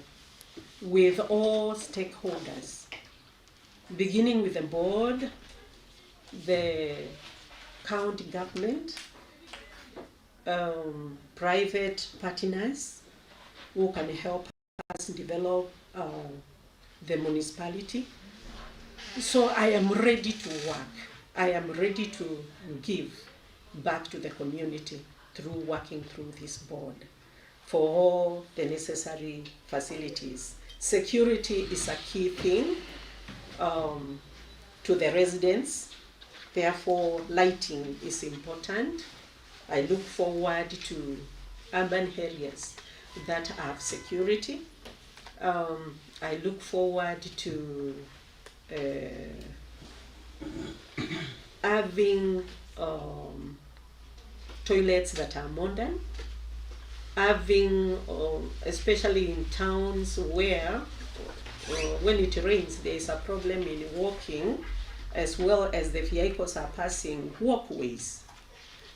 with all stakeholders, beginning with the board, the county government, private partners who can help us develop the municipality. So I am ready to work. I am ready to give back to the community through working through this board for all the necessary facilities. Security is a key thing to the residents. Therefore, lighting is important. I look forward to urban areas that have security. I look forward to having toilets that are modern, having, especially in towns where when it rains there is a problem in walking, as well as the vehicles are passing walkways.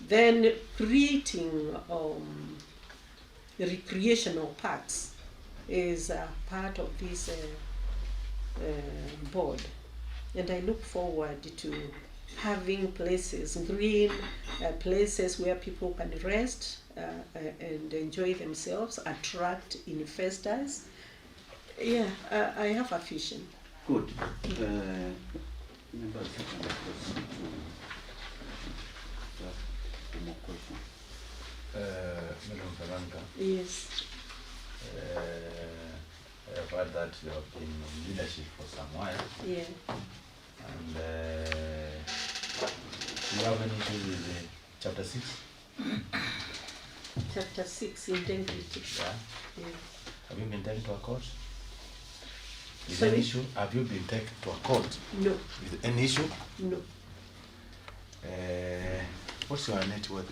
Then creating recreational parks is a part of this board, and I look forward to having places, green places where people can rest and enjoy themselves, attract investors. Yeah, I have a vision. Good. More question. Madam Kalanka. Yes. I've heard that you have been in leadership for some while. Yeah. And do you have any issues with Chapter 6? Chapter 6, integrity. Yeah. Have you been taken to a court? Is Sorry? there an issue? Have you been taken to a court? No. With any issue? No. What's your net worth?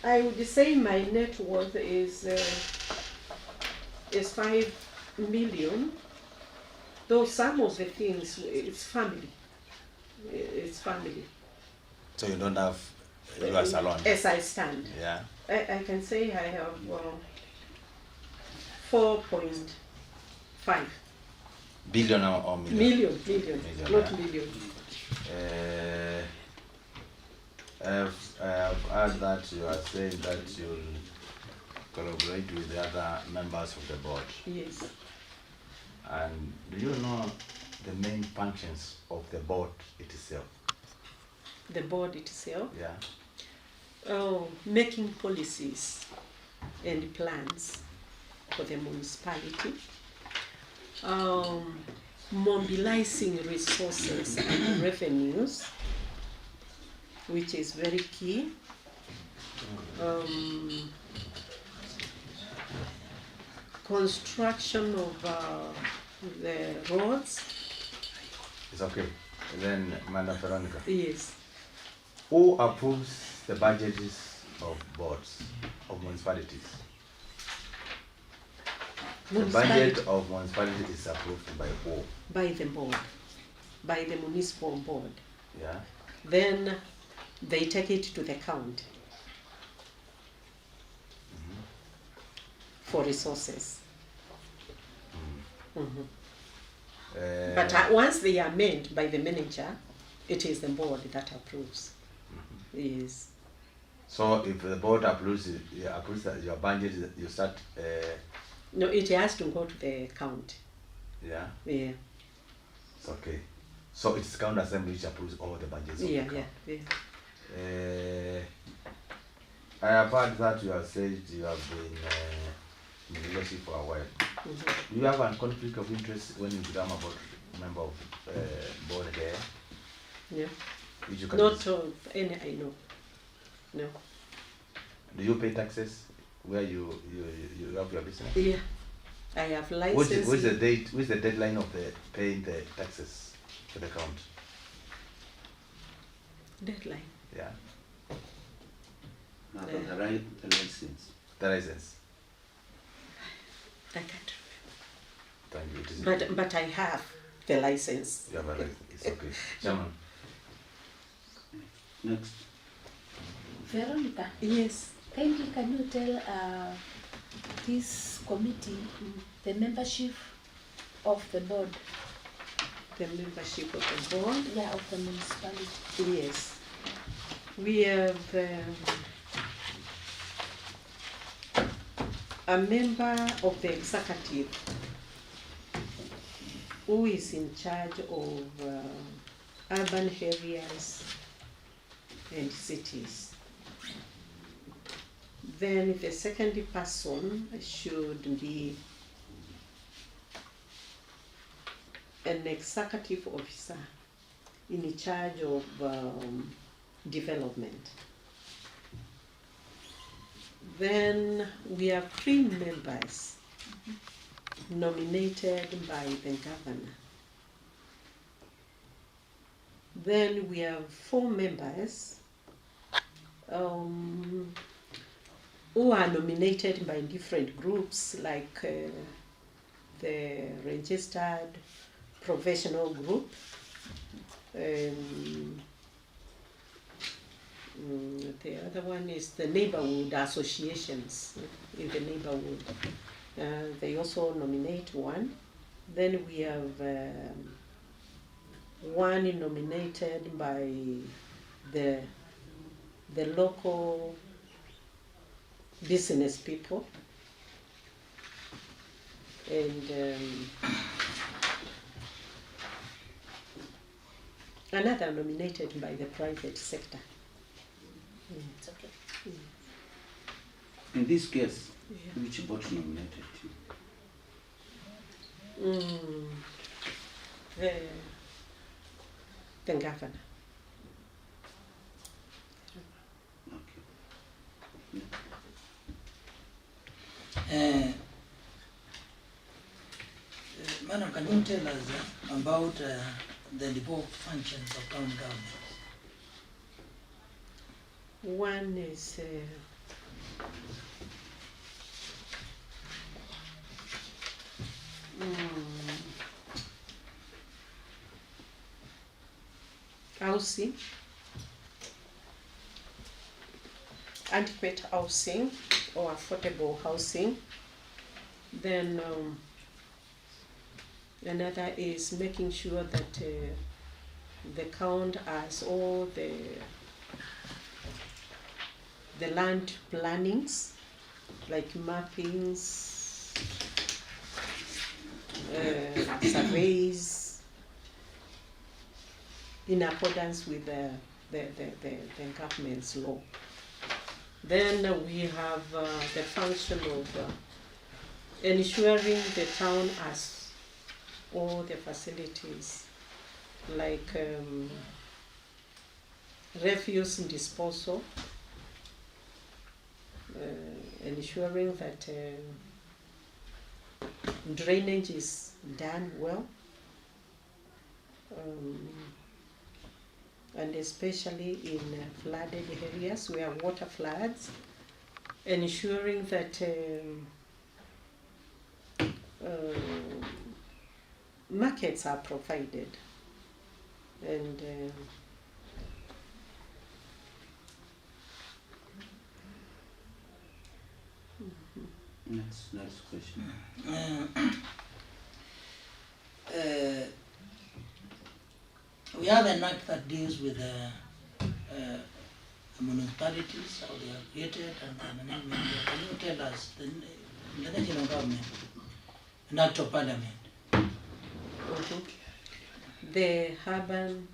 I would say my net worth is 5 million. Though some of the things, it's family. It's family. So you don't have your salon? As I stand. Yeah. I can say I have 4.5. Billion or million? Million, not yeah. million. I've heard that you are saying that you'll collaborate with the other members of the board. Yes. And do you know the main functions of the board itself? The board itself? Yeah. Oh, making policies and plans for the municipality. Mobilizing resources and revenues, which is very key. Construction of the roads. It's okay. Then, Madam Veronica. Yes. Who approves the budgets of boards, of municipalities? The budget of municipality is approved by who? By the board, by the municipal board. Yeah. Then they take it to the county for resources. But once they are made by the manager, it is the board that approves. Yes. So if the board approves your budget, you start. No, it has to go to the county. Yeah. Yeah. Okay. So it's county assembly which approves all the budgets. Of the county. I have heard that you have said you have been in leadership for a while. Do you have a conflict of interest when you become a board member of board there? Yeah. Which you can Not of any I know. No. Do you pay taxes where you have your business? Yeah. I have license. What's the date? What's the deadline of the paying the taxes to the county? Deadline. Yeah. The license. The license. I can't Thank you. It is remember. But I have the license. You have a license. It's okay. Chairman. Next. Veronica. Yes. Kindly, can you tell this committee the membership of the board? The membership of the board? Yeah, of the municipality. Yes. We have a member of the executive who is in charge of urban areas and cities. Then the second person should be an executive officer in charge of development. Then we have 3 members nominated by the governor. Then we have 4 members who are nominated by different groups, like the registered professional group, the other one is the neighborhood associations in the neighborhood. They also nominate one. Then we have one nominated by the local business people, and another nominated by the private sector. It's okay. In this case, which board nominated you? The governor. Madam, can you tell us about the devolved functions of town government? One is housing, adequate housing or affordable housing. Then Another is making sure that the count has all the land plannings, like mappings, surveys, in accordance with the government's law. Then we have the function of ensuring the town has all the facilities, like refuse disposal, ensuring that drainage is done well, and especially in flooded areas where water floods, ensuring that markets are provided, and next question. We have an act that deals with municipalities, how they are created, and the management. Can you tell us the national government, an act of parliament? The Urban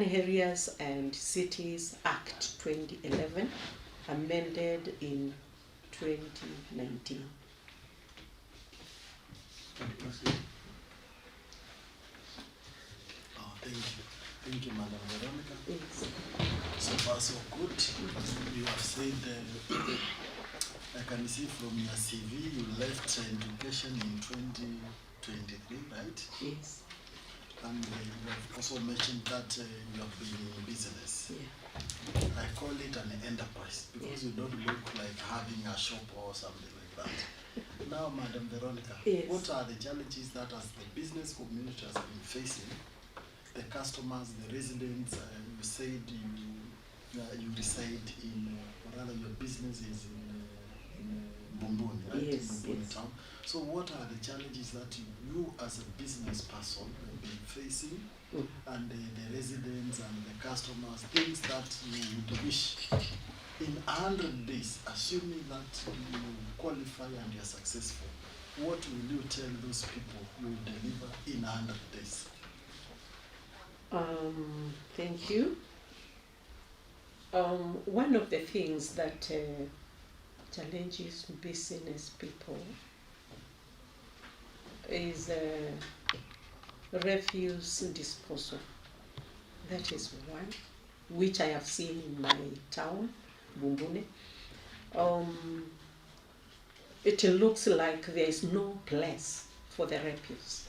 Areas and Cities Act 2011, amended in 2019. Oh, thank you. Thank you, Madam Veronica. Yes. So far, so good. You have said, I can see from your CV, you left education in 2023, right? Yes. And you have also mentioned that you have been in business. Yeah. I call it an enterprise because you don't look like having a shop or something like that. Now, Madam Veronica, yes, what are the challenges that as the business community has been facing? The customers, the residents, you said you reside in, or rather your business is in Mbooni, right? Yes, in Mbooni yes. town. So what are the challenges that you as a business person have been facing, and the residents and the customers, things that you would wish in 100 days, assuming that you qualify and you're successful, what will you tell those people you will deliver in 100 days? Thank you. One of the things that challenges business people is refuse disposal. That is one, which I have seen in my town, Mbooni. It looks like there is no place for the refuse.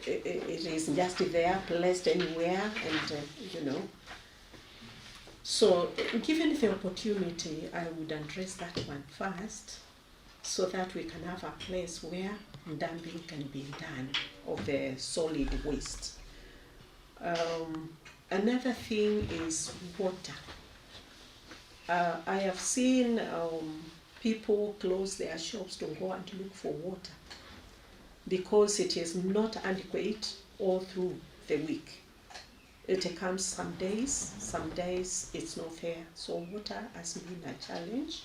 It is just there, placed anywhere, and So, given the opportunity, I would address that one first, so that we can have a place where dumping can be done of the solid waste. Another thing is water. I have seen people close their shops to go and look for water because it is not adequate all through the week. It comes some days it's not there. So water has been a challenge.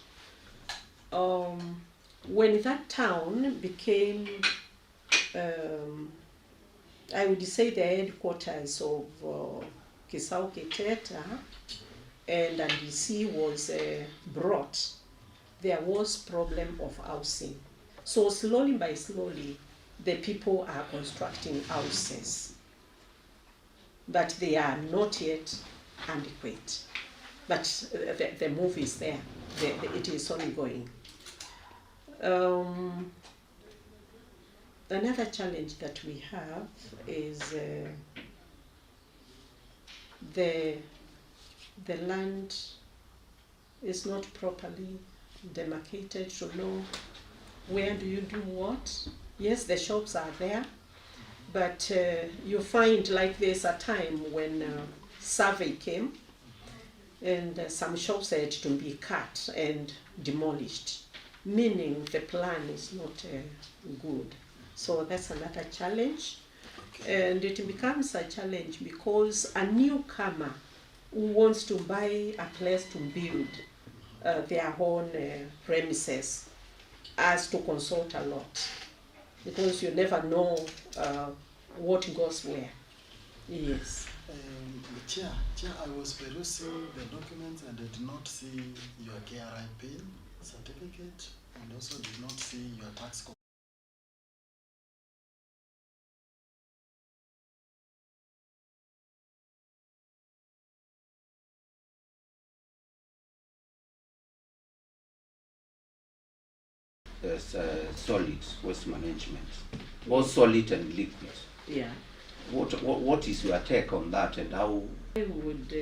When that town became, I would say, the headquarters of Kisau Kiteta, and DC was brought, there was problem of housing. So slowly by slowly, the people are constructing houses, but they are not yet adequate. But the move is there. It is ongoing. Another challenge that we have is the land is not properly demarcated to know where do you do what. Yes, the shops are there, but you find like there's a time when survey came and some shops had to be cut and demolished. meaning the plan is not good. So that's another challenge. And it becomes a challenge because a newcomer who wants to buy a place to build their own premises has to consult a lot, because you never know what goes where. Yes. Chair, I was perusing the documents and I did not see your KRI PIN certificate and also did not see your tax code. Solid waste management, both solid and liquid. Yeah. What is your take on that, and how? I would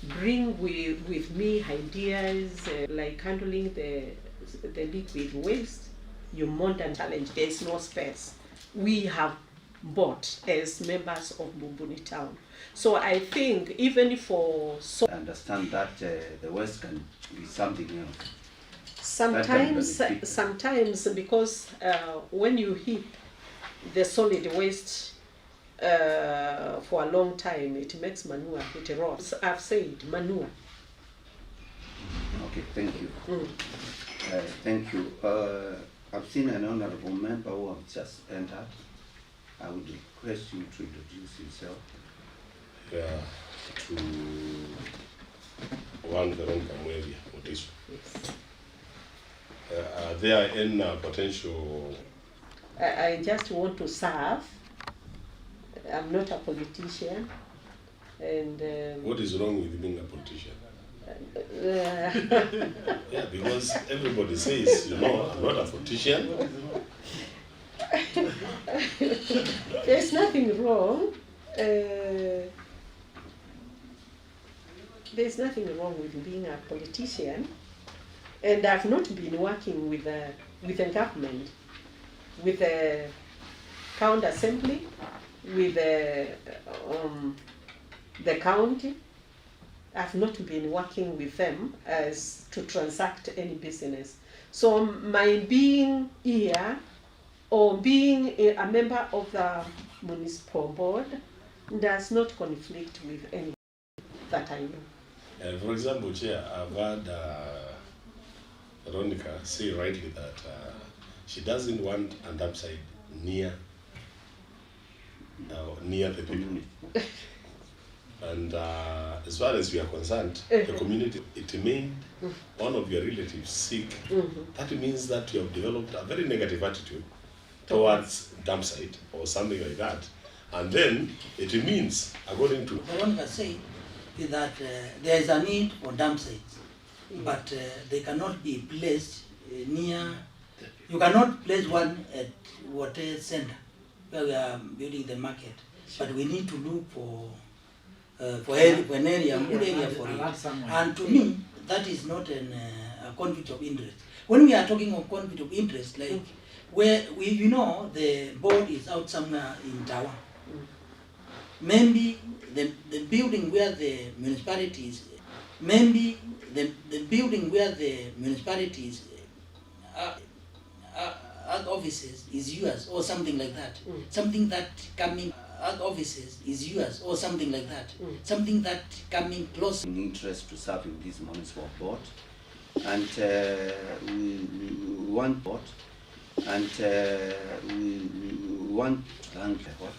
bring with me ideas like handling the liquid waste. You modern challenge, there is no space. We have bought as members of Mbooni town. So I think even for I understand that the waste can be something else. Sometimes because when you heap the solid waste for a long time, it makes manure, it rots. I've said manure. Okay, thank you. Thank you. I've seen an honorable member who have just entered. I would request you to introduce yourself. Yeah, to one Veronica Mwevia Motiso. Yes. Are there any potential? I just want to serve. I'm not a politician. And what is wrong with being a politician? Yeah, because everybody says, you know, I'm not a politician. There's nothing wrong. There's nothing wrong with being a politician. And I've not been working with the government, with the county assembly, with the county. I've not been working with them as to transact any business. So my being here or being a member of the municipal board does not conflict with any that I know. For example, Chair, I've heard Veronica say rightly that she doesn't want a dump site near the people. And as far as we are concerned, the community, it made one of your relatives sick. That means that you have developed a very negative attitude towards dump site or something like that. And then it means, according to Veronica said, is that there is a need for dump sites, but they cannot be placed near. You cannot place one at water center where we are building the market, but we need to look for an area, a good area for it. And to me, that is not a conflict of interest. When we are talking of conflict of interest, like where you know, the board is out somewhere in Tawa. Maybe the building where the municipalities, offices is yours or something like that. Something that coming offices is yours or something like that. Something that coming close. In interest to serve in this municipal board, and we want board, and we want to thank the board.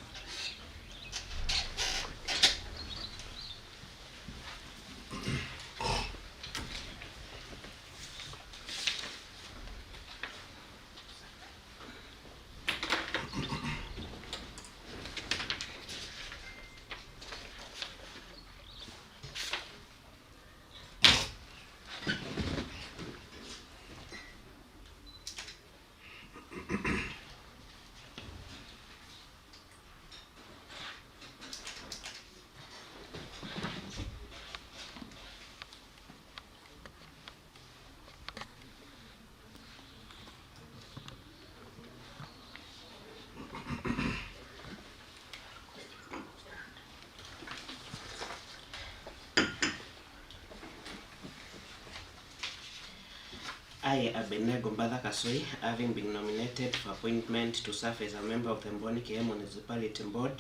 I, Abenego Mbadha Kasoi, having been nominated for appointment to serve as a member of the Mbooni-Kee Municipality Board,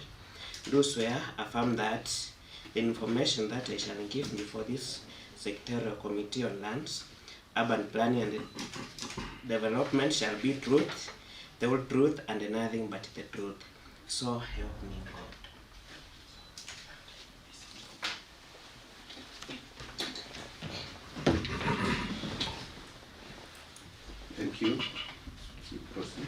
do swear affirm that the information that I shall give before this secretarial committee on lands, urban planning and development shall be truth, the whole truth and nothing but the truth. So help me God. Thank you. You proceed.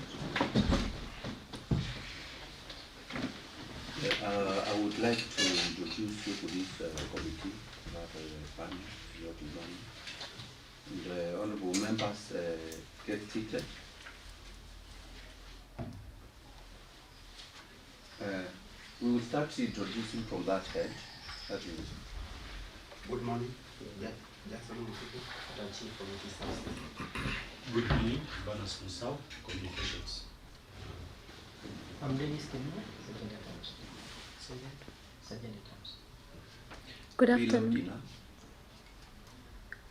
I would like to introduce you to this committee about planning, your design. And honorable members get seated. We will start introducing from that head. That is. Good morning. Yeah. Good morning, Mbooni Musau, Communications. I'm Dennis Kemura, Sergeant at Arms. Sergeant at Arms. Good afternoon.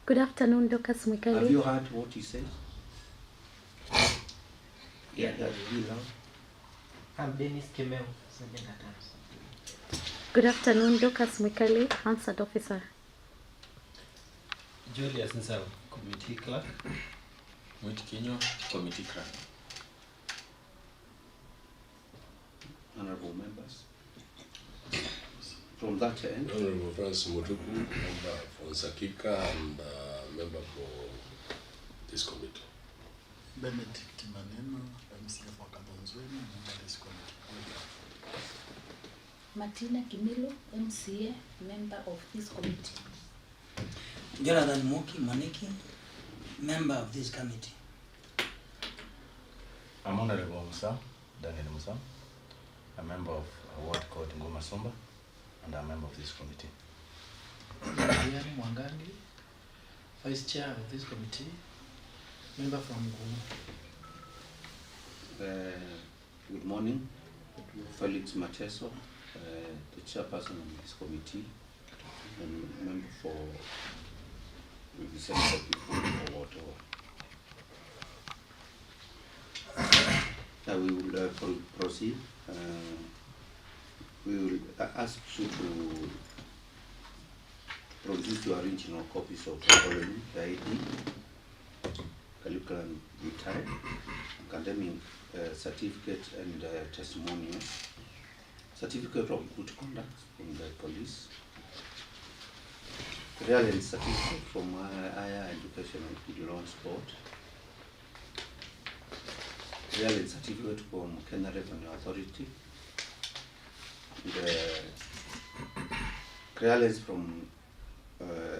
Good afternoon, Dorcas Mwikali. Have you heard what he said? Yeah, that's really loud. I'm Dennis Kemura, Sergeant at Arms. Good afternoon, Dorcas Mwikali, Answered Officer. Julius Nsau, Committee Clerk. Mbooni-Kee, Committee Clerk. Honorable members. From that end. Honorable Francis Mutuku, member for Sakika and member for this committee. Benedict Maneno, MCA for Kabonzweni, member of this committee. Martina Kimilo, MCA, member of this committee. Jonathan Mbooni-Kee, member of this committee. I'm Honorable Musau, Daniel Musau, a member of a ward called Ngoma Somba, and a member of this committee. Diane Mwangangi, Vice Chair of this committee, member from Ngoma. Good morning, Felix Mateso, the chairperson of this committee, and member for representative for whatever. Now we will proceed. We will ask you to produce your original copies of the following: the ID, curriculum vitae, academic certificate and testimonial, certificate of good conduct from the police, reality certificate from Higher Education and Good Loans Board, reality certificate from Kenya Revenue Authority, the clearance from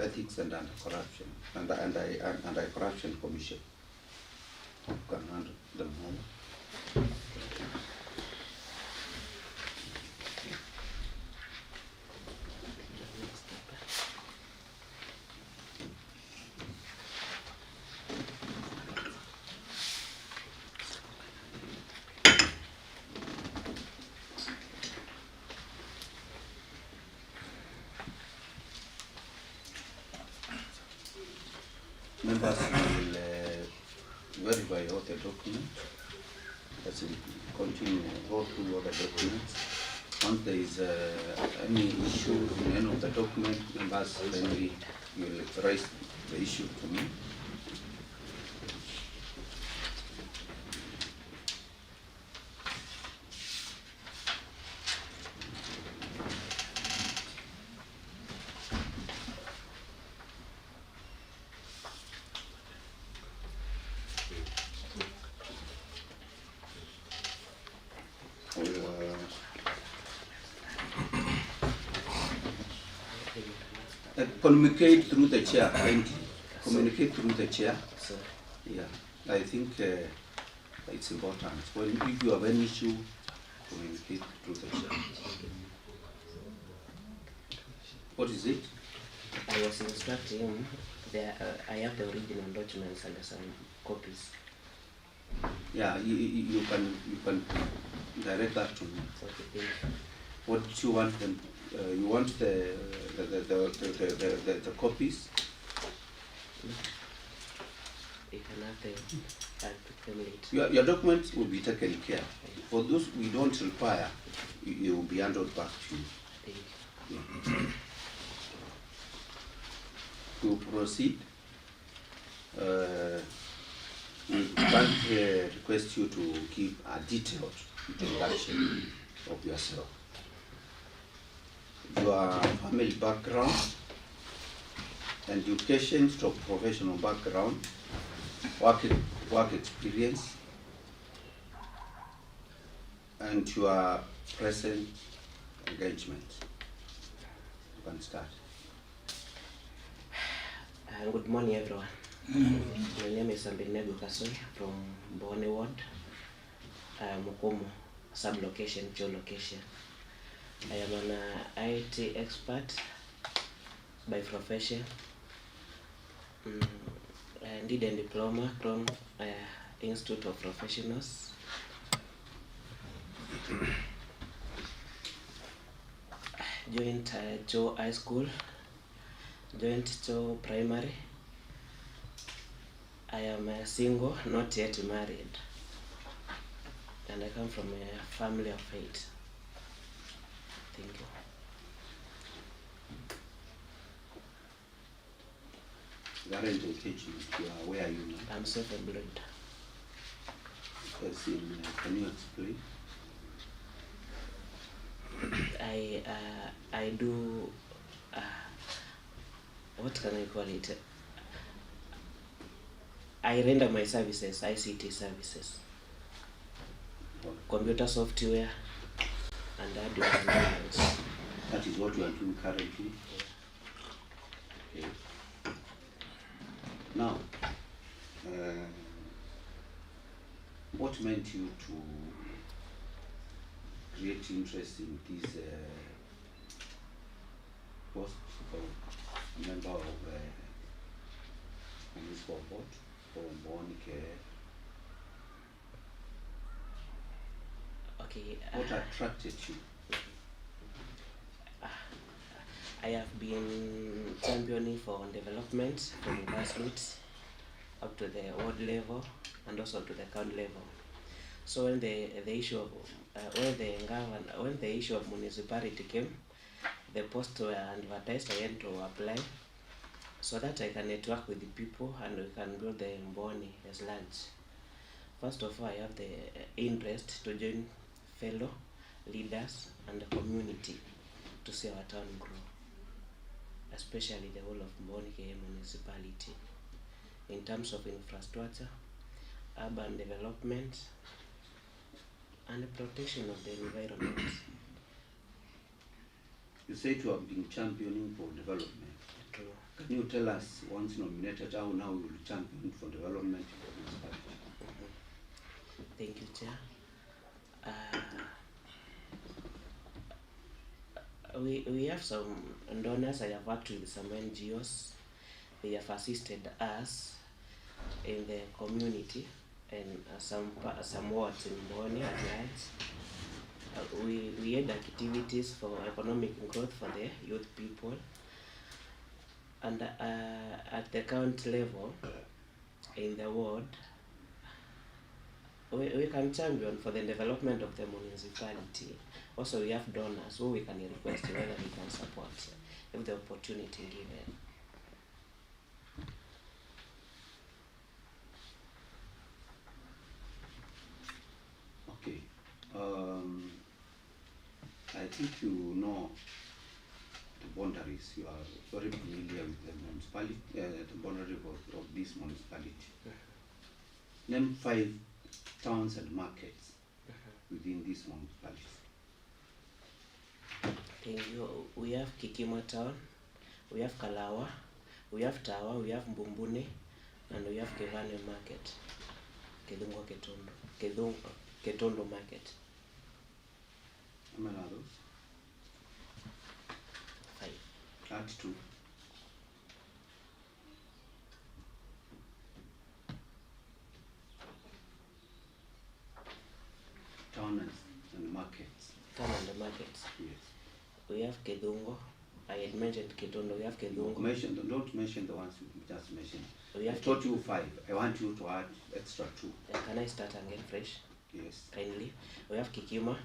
Ethics and Anti-Corruption and Anti-Corruption Commission. You can handle them all. Members will verify all the documents as we continue go through all the documents. Once there is any issue in any of the document, members then we will raise the issue to me. Communicate through the chair. Communicate through the chair. Yeah, I think it's important. When if you have any issue, communicate through the chair. What is it? I was instructing him. There, I have the original documents and some copies. Yeah, you can direct that to me. Okay, what you want them? You want the copies? you can have them and put them late. Your documents will be taken care. For those we don't require, you will be handed back to you. Thank you. To proceed, we can request you to give a detailed introduction of yourself, your family background, education to professional background, work experience, and your present engagement. You can start. Good morning, everyone. My name is Mbooni-Kee from Mbooni Ward, Mukumu, sub-location, geolocation. I am an IT expert by profession. I did a diploma from Institute of Professionals. Joined Joe High School, joined Joe Primary. I am single, not yet married, and I come from a family of 8. Thank you. Current engagement, where are you now? I'm self-employed. Yes, can you explain? I do, what can I call it? I render my services, ICT services, computer software, and hardware maintenance. That is what you are doing currently? Yeah. Okay. Now, what meant you to create interest in this post of a member of municipal board for Mbooni-Kee? Okay. What attracted you? I have been championing for development from grassroots up to the ward level and also to the county level. So when the issue of when the issue of municipality came, the posts were advertised. I went to apply so that I can network with the people and we can build the Mbooni as large. First of all, I have the interest to join fellow leaders and the community to see our town grow, especially the whole of Mbooni-Kee municipality, in terms of infrastructure, urban development, and the protection of the environment. You said you have been championing for development. True. Can you tell us, once nominated, how now you will champion for development in the municipality? Thank you, Chair. We have some donors. I have worked with some NGOs. They have assisted us in the community and some wards in Mbooni at large. We had activities for economic growth for the youth people. And at the county level, in the ward, we can champion for the development of the municipality. Also, we have donors who we can request whether we can support if the opportunity given. Okay. I think you know the boundaries. You are very familiar with the municipality, the boundary of this municipality. Name 5 towns and markets within this municipality. Thank you. We have Kikima town, we have Kalawa, we have Tawa, we have Mbumbuni, and we have Kevane market. Kedungo Ketondo market. How many are those? 5. Add 2. Town and markets. Town and the markets. Yes. We have Kedungo, I had mentioned Kitondo, we have Kedungo. Don't mention the ones you just mentioned. We I have told you 5. I want you to add extra 2. Can I start again fresh? Yes. Kindly. We have Kikima,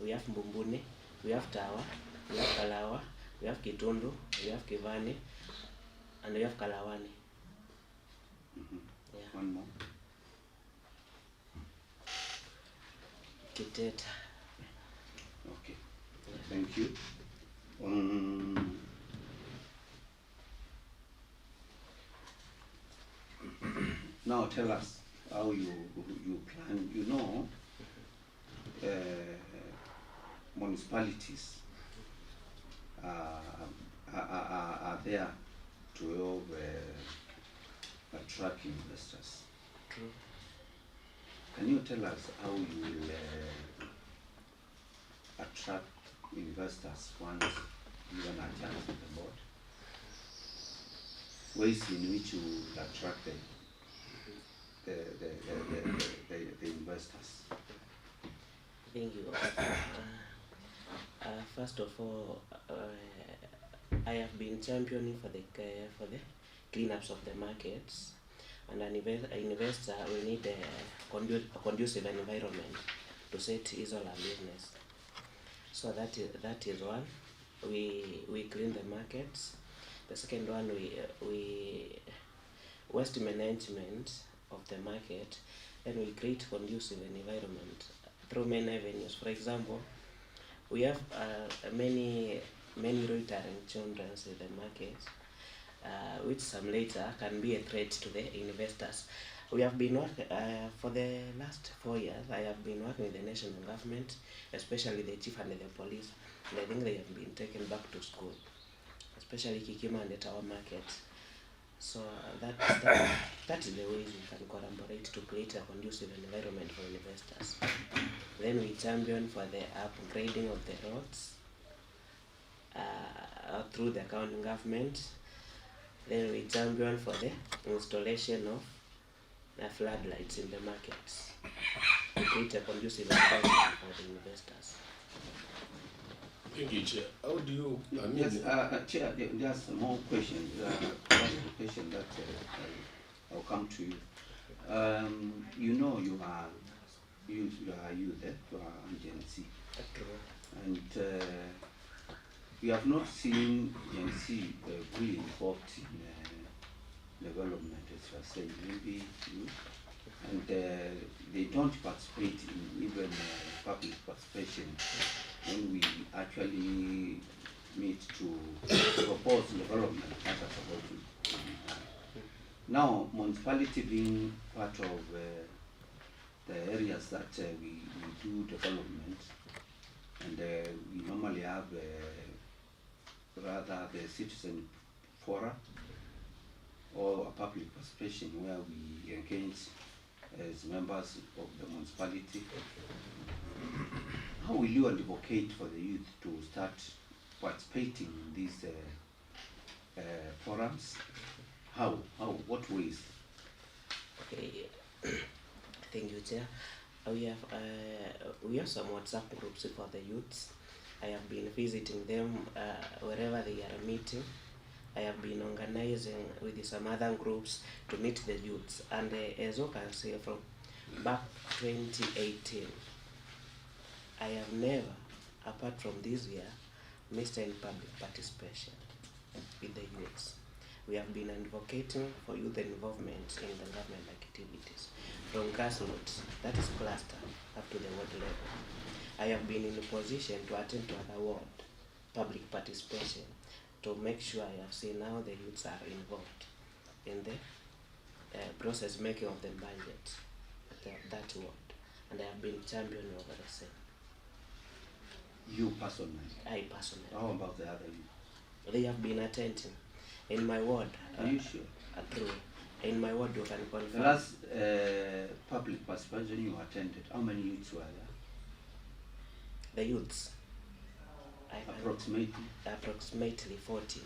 we have Mbumbuni, we have Tawa, we have Kalawa, we have Kitundu, we have Kivani, and we have Kalawani. Yeah. One more. Kiteta. Okay. Thank you. Now tell us how you plan. You know, municipalities are there to help attract investors. True. Can you tell us how you will attract investors once given a chance on the board? Ways in which you will attract the investors? Thank you. First of all, I have been championing for the cleanups of the markets, and an investor will need a conducive environment to set his or her business. So that is one. We clean the markets. The second one, we waste management of the market, and we create conducive environment through many avenues. For example, we have many loitering children in the market, which some later can be a threat to the investors. We have been working for the last 4 years. I have been working with the national government, especially the chief and the police, and I think they have been taken back to school, especially Kikima and the Tower market. So that is the ways we can collaborate to create a conducive environment for investors. Then we champion for the upgrading of the roads through the county government. Then we champion for the installation of floodlights in the markets to create a conducive environment for the investors. Thank you, Chair. How do you? Yes, Chair, there's more questions. Question that I'll come to you. You know, you are youth, you are Gen Z, and we have not seen Gen Z really involved in development, as you are saying, maybe youth, and they don't participate in even public participation when we actually meet to propose development that are supposed to be done. Now, municipality being part of the areas that we do development, and we normally have rather the citizen forum or a public participation where we engage as members of the municipality. How will you advocate for the youth to start participating in these forums? How? What ways? Okay. Thank you, Chair. We have some WhatsApp groups for the youths. I have been visiting them wherever they are meeting. I have been organizing with some other groups to meet the youths. And as you can see, from back 2018, I have never, apart from this year, missed any public participation with the youths. We have been advocating for youth involvement in the government activities, from grassroots, that is cluster, up to the ward level. I have been in a position to attend to other ward public participation to make sure I have seen how the youths are involved in the process making of the budget at that ward, and I have been championing over the same. You personally? I personally. How about the other youth? They have been attending. In my ward. Are you sure? True. In my ward, you can confirm. The last public participation you attended, how many youths were there? The youths? Approximately? Approximately 40.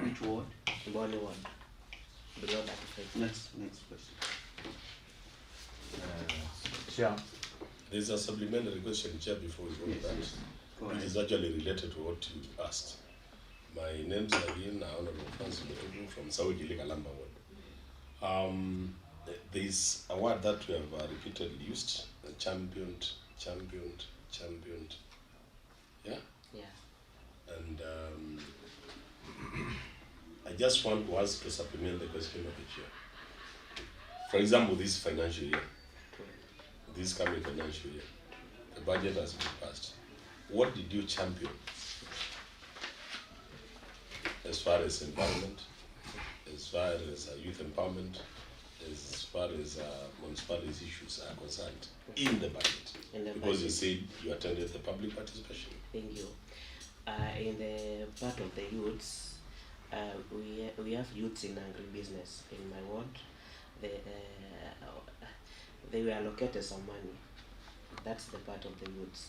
Which ward? Mbooni ward. Below that. Next question. Chair. There's a supplementary question, Chair, before we go to that. It is actually related to what you asked. My name's again Honorable Francis Mutuku from Saudi Kalamba Ward. There's a word that we have repeatedly used, championed. Yeah? Yeah. And I just want to ask to supplement the question of the chair. For example, this financial year, this coming financial year, the budget has been passed. What did you champion as far as environment, as far as youth empowerment, as far as municipalities issues are concerned in the budget? Because you said you attended the public participation. Thank you. In the part of the youths, we have youths in agribusiness in my ward. They were allocated some money. That's the part of the youths.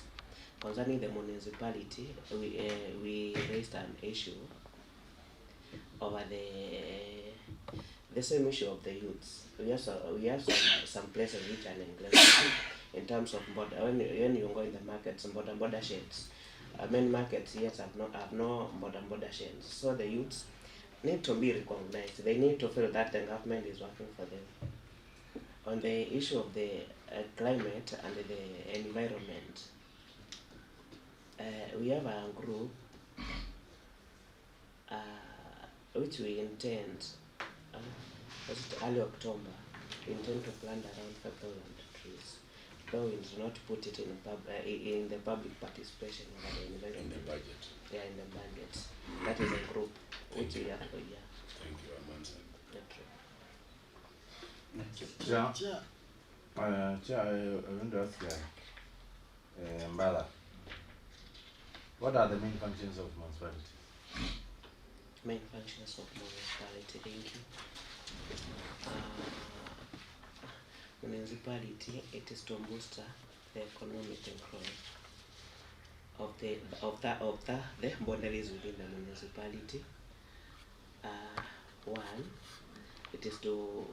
Concerning the municipality, we raised an issue over the same issue of the youths. We have some places which are neglected in terms of when you go in the markets, border sheds. Many markets here have no border sheds. So the youths need to be recognized. They need to feel that the government is working for them. On the issue of the climate and the environment, we have a group which we intend, early October, intend to plant around 5,000 trees. Though we do not put it in the public participation of the environment. In the budget. Yeah, in the budget. That is a group which we have. Yeah. Thank you, Amansa. Chair, I want to ask Mbala, what are the main functions of municipality? Main functions of municipality, thank you. Municipality, it is to boost the economic growth of the boundaries within the municipality. One, it is to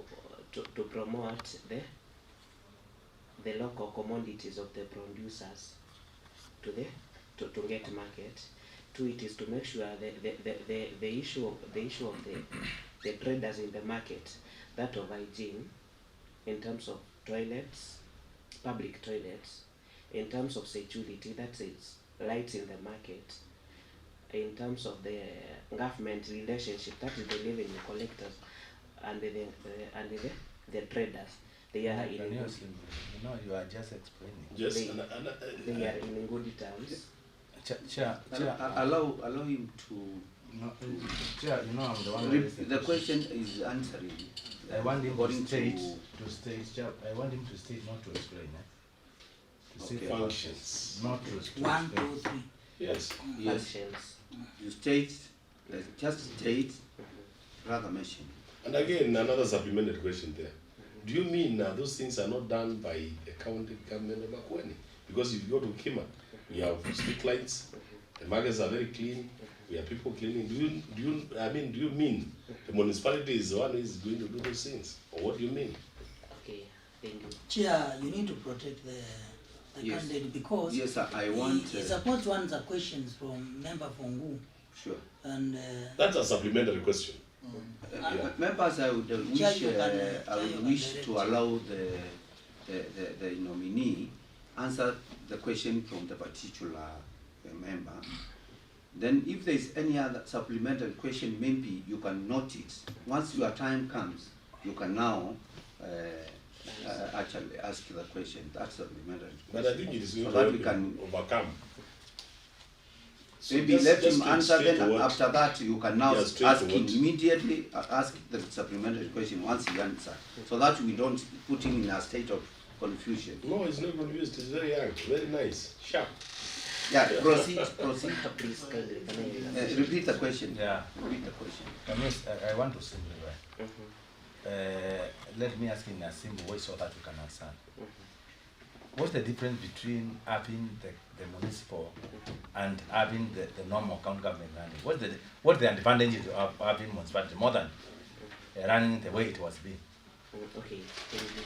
promote the local commodities of the producers to get market. Two, it is to make sure the issue of the traders in the market, that of hygiene, in terms of toilets, public toilets, in terms of security, that is lights in the market, in terms of the government relationship, that is the revenue collectors and the traders. They are you are just explaining. Yes, they are in good terms. Allow him to. Chair, I'm the one. The question is answering. I want him to state. I want him to state, not to explain. To say functions, not to explain. 1, 2, 3. Yes. Functions. You state, just state, rather mention. And again, another supplementary question there. Do you mean those things are not done by the county government of Makueni? Because if you go to Kima, we have street lights, the markets are very clean, we have people cleaning. Do you mean the municipality is the one who is going to do those things? Or what do you mean? Okay, thank you. Chair, you need to protect the candidate because yes, I want. He supposed to answer questions from member Fongu. Sure. And that's a supplementary question. Members, I would wish to allow the nominee answer the question from the particular member. Then if there is any other supplementary question, maybe you can note it. Once your time comes, you can now actually ask the question. That's supplementary question. But I think it is so not that we can overcome. So maybe let him to answer, then after that you can now ask him immediately, ask the supplementary question once he answers, so that we don't put him in a state of confusion. No, it's not confused, it's very young, very nice, sharp. Yeah, proceed. Please, repeat the question. Yeah. Repeat the question. I want to simplify. Let me ask in a simple way so that you can understand. What's the difference between having the municipal and having the normal county government running? What's the advantages of having municipality more than running the way it was being? Okay, thank you.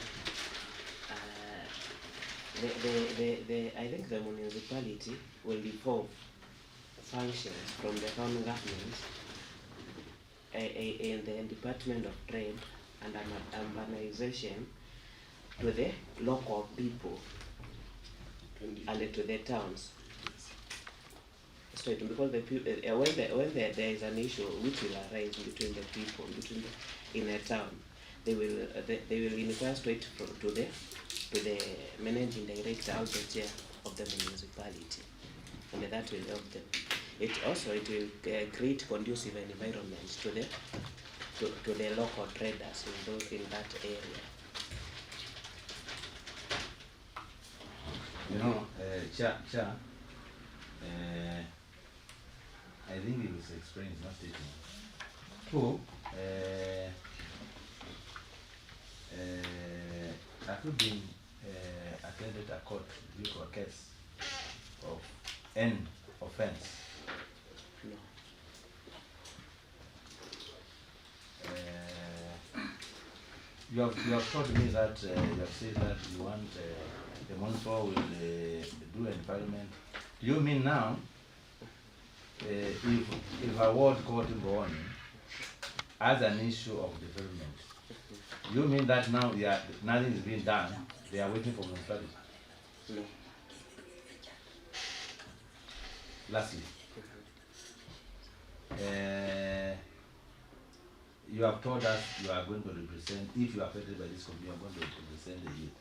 I think the municipality will evolve functions from the county government in the Department of Trade and Urbanization to the local people and to the towns. Straight, because the people, when there is an issue which will arise between the people in a town, they will inquire straight to the managing director or the chair of the municipality, and that will help them. It will create conducive environment to the local traders in that area. You know, Chair, I think it was experience, not teaching. Two, have you been attended a court due to a case of any offense? No. You have told me that you have said that you want the municipal will do environment. Do you mean now if a ward court in Mbooni has an issue of development, you mean that now nothing is being done, they are waiting for municipality? No. Lastly, you have told us you are going to represent, if you are affected by this committee, you are going to represent the youth.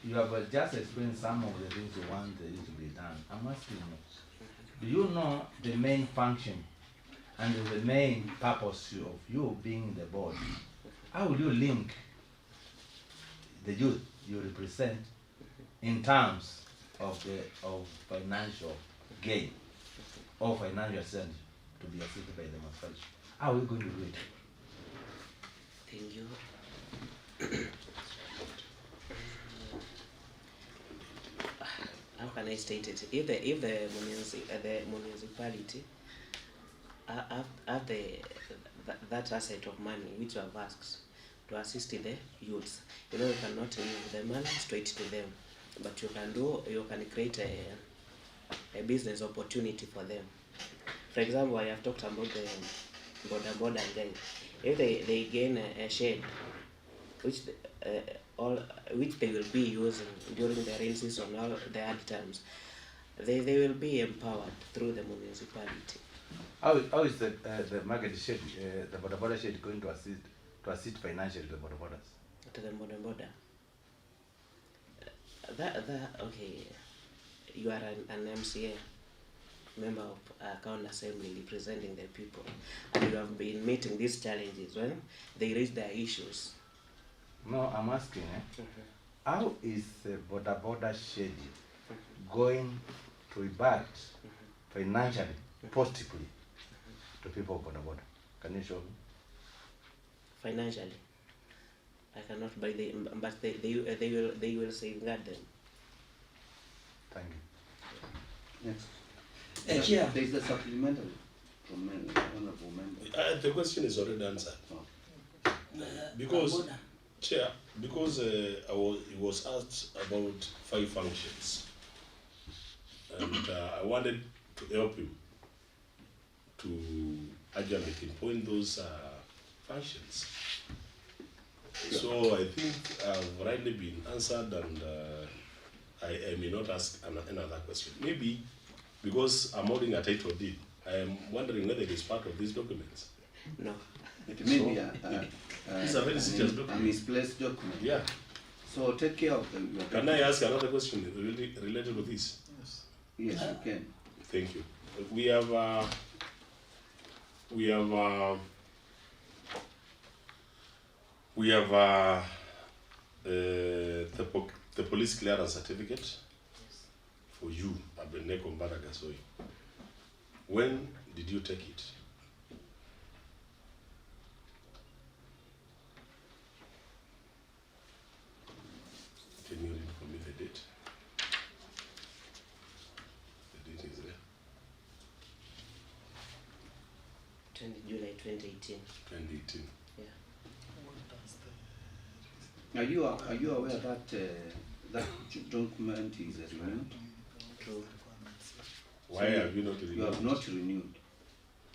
You have just explained some of the things you want it to be done. I'm asking you, do you know the main function and the main purpose of you being the board? How will you link the youth you represent in terms of financial gain or financial sense to be assisted by the municipality? How are we going to do it? Thank you. How can I state it? If the municipality have that asset of money which you have asked to assist the youths, you cannot give the money straight to them, but you can create a business opportunity for them. For example, I have talked about the border guys. If they gain a shed, which they will be using during the rain season or the hard times, they will be empowered through the municipality. How is the market shed, the border shed going to assist financially to the borders? To the border. Okay. You are an MCA, member of county assembly representing the people, and you have been meeting these challenges when they raise their issues. No, I'm asking, how is the border shed going to impact financially, positively to people of border? Can you show me? Financially, I cannot buy them, but they will safeguard them. Thank you. Next. There is a supplementary from honorable member. The question is already answered. Because, Chair, because it was asked about 5 functions, and I wanted to help him to actually pinpoint those functions. So I think I've already been answered, and I may not ask another question. Maybe because I'm holding a title deed, I am wondering whether it is part of these documents. No. It may be it's a very serious document. A misplaced document. Yeah. So take care of them. Can I ask another question related to this? Yes. Yes, you can. Thank you. We have the police clearance certificate for you, Abeneko Mbaragasoi. When did you take it? Can you read for me the date? The date is there. 20 July 2018. 2018. Yeah. Are you aware that that document is renewed? True. Why have you not renewed? You have not renewed.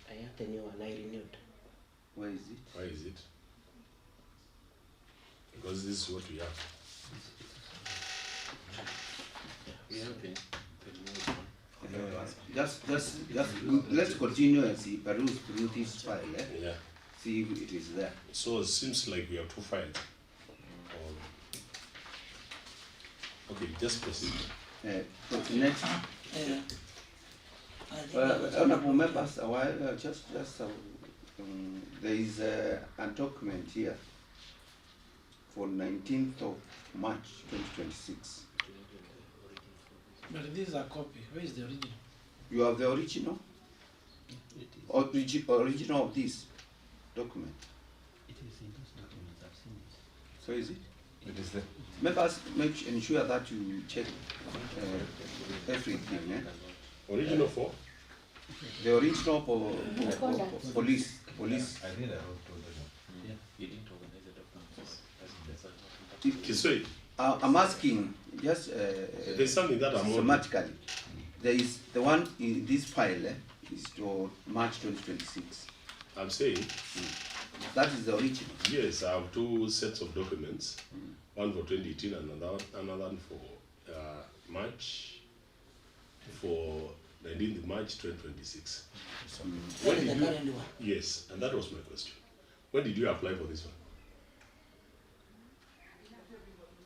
I have the new one, I renewed. Where is it? Why is it? Because this is what we have. We have the new one. Just let's continue and see peruse through this file. Yeah. See if it is there. So it seems like we have two files. Okay, just proceed. Next. Honorable members, there is a document here for 19th of March 2026. But this is a copy. Where is the original? You have the original? Original of this document? It is in those documents, I've seen it. So is it? It is there. Members, ensure that you check everything. Original for? The original for police. I did a whole document. Yeah. You didn't organize the documents. Kiswahili. I'm asking just there's something that I'm systematically. There is the one in this file is to March 2026. I'm saying that is the original. Yes, I have two sets of documents. One for 2018 and another one for March, for 19th March 2026. What is the current one? Yes, and that was my question. When did you apply for this one?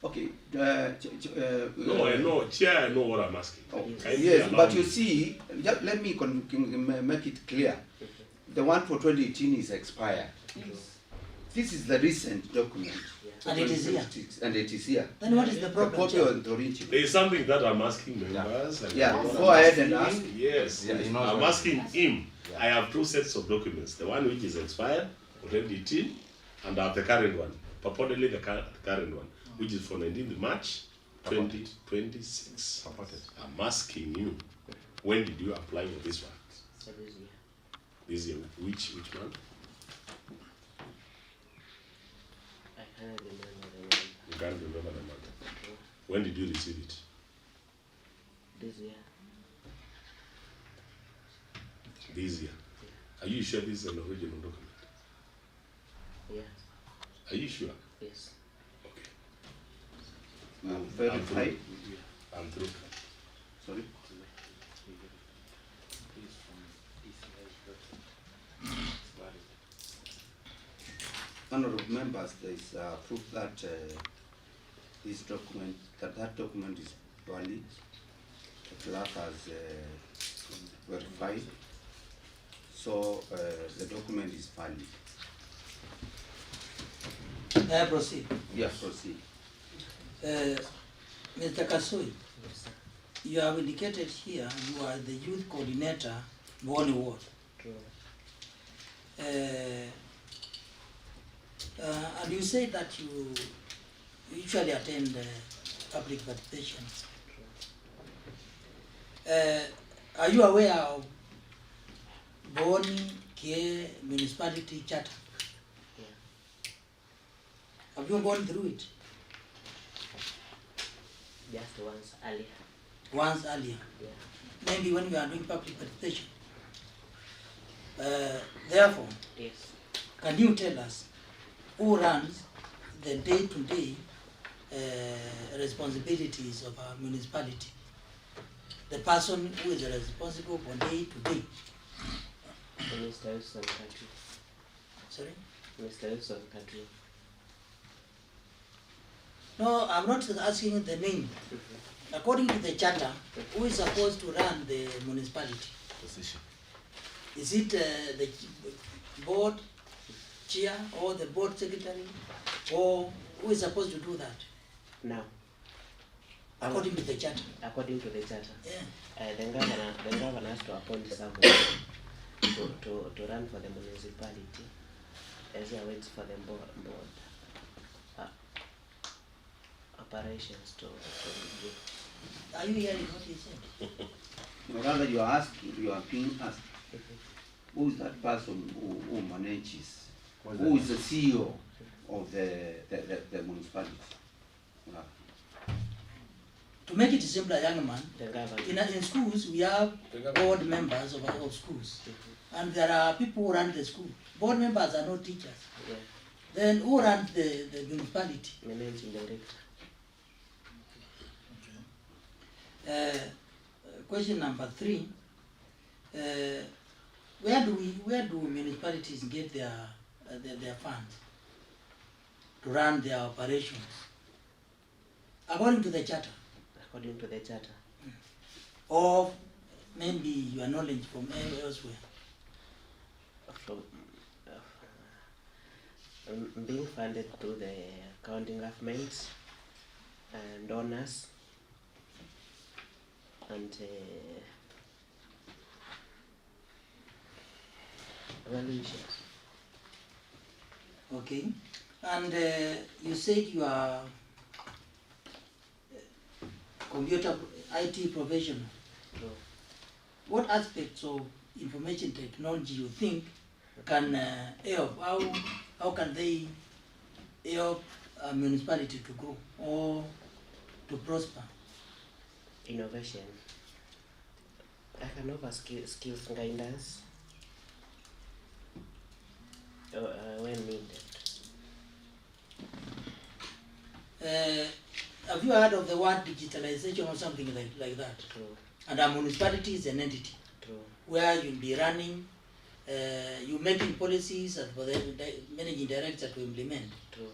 Okay. No, I know, Chair, I know what I'm asking. Oh, yes, but you see, just let me make it clear. The one for 2018 is expired. This is the recent document. And it is here. And it is here. Then what is the problem? The copy of the original. There is something that I'm asking members. Yeah, go ahead and ask. Yes, Yeah, I'm asking him. I have two sets of documents. The one which is expired for 2018 and I have the current one. Purportedly the current one, which is for 19th March 2026. I'm asking you, when did you apply for this one? This year. Which month? I can't remember the month. You can't remember the month. When did you receive it? This year. This year. Are you sure this is an original document? Yeah. Are you sure? Yes. Okay. Verified. I'm through. Sorry? Honorable members, there is proof that this document, that document is valid. The clerk has verified. So the document is valid. May I proceed? Yeah, proceed. Mr. Kasui, you have indicated here you are the youth coordinator, Mbooni Ward. True. And you say that you usually attend public participation. Are you aware of Mbooni-Kee Municipality Charter? Yeah. Have you gone through it? Just once earlier. Once earlier? Yeah. Maybe when you are doing public participation. Therefore, yes. Can you tell us who runs the day-to-day responsibilities of our municipality? The person who is responsible for day-to-day. Mr. Wilson Country. Sorry? Mr. Wilson Country. No, I'm not asking the name. According to the charter, who is supposed to run the municipality? Position. Is it the board chair or the board secretary, or who is supposed to do that? No. According to the charter. According to the charter. Yeah. The governor has to appoint someone to run for the municipality as he waits for the board operations to begin. Are you hearing what he said? No, rather you are asking, you are being asked, who is that person who manages, who is the CEO of the municipality? To make it simpler, young man, The government. in schools we have board members of schools, and there are people who run the school. Board members are not teachers. Yeah. Then who runs the municipality? Managing director. Question number 3. Where do municipalities get their funds to run their operations? According to the charter. According to the charter. Or maybe your knowledge from elsewhere. From being funded through the county government and donors and evaluations. Okay. And you said you are computer IT professional. True. What aspects of information technology you think can help? How can they help a municipality to grow or to prosper? Innovation. I can offer skills guidance when needed. Have you heard of the word digitalization or something like that? True. And a municipality is an entity. True. Where you'll be running, you're making policies and for the managing director to implement. True.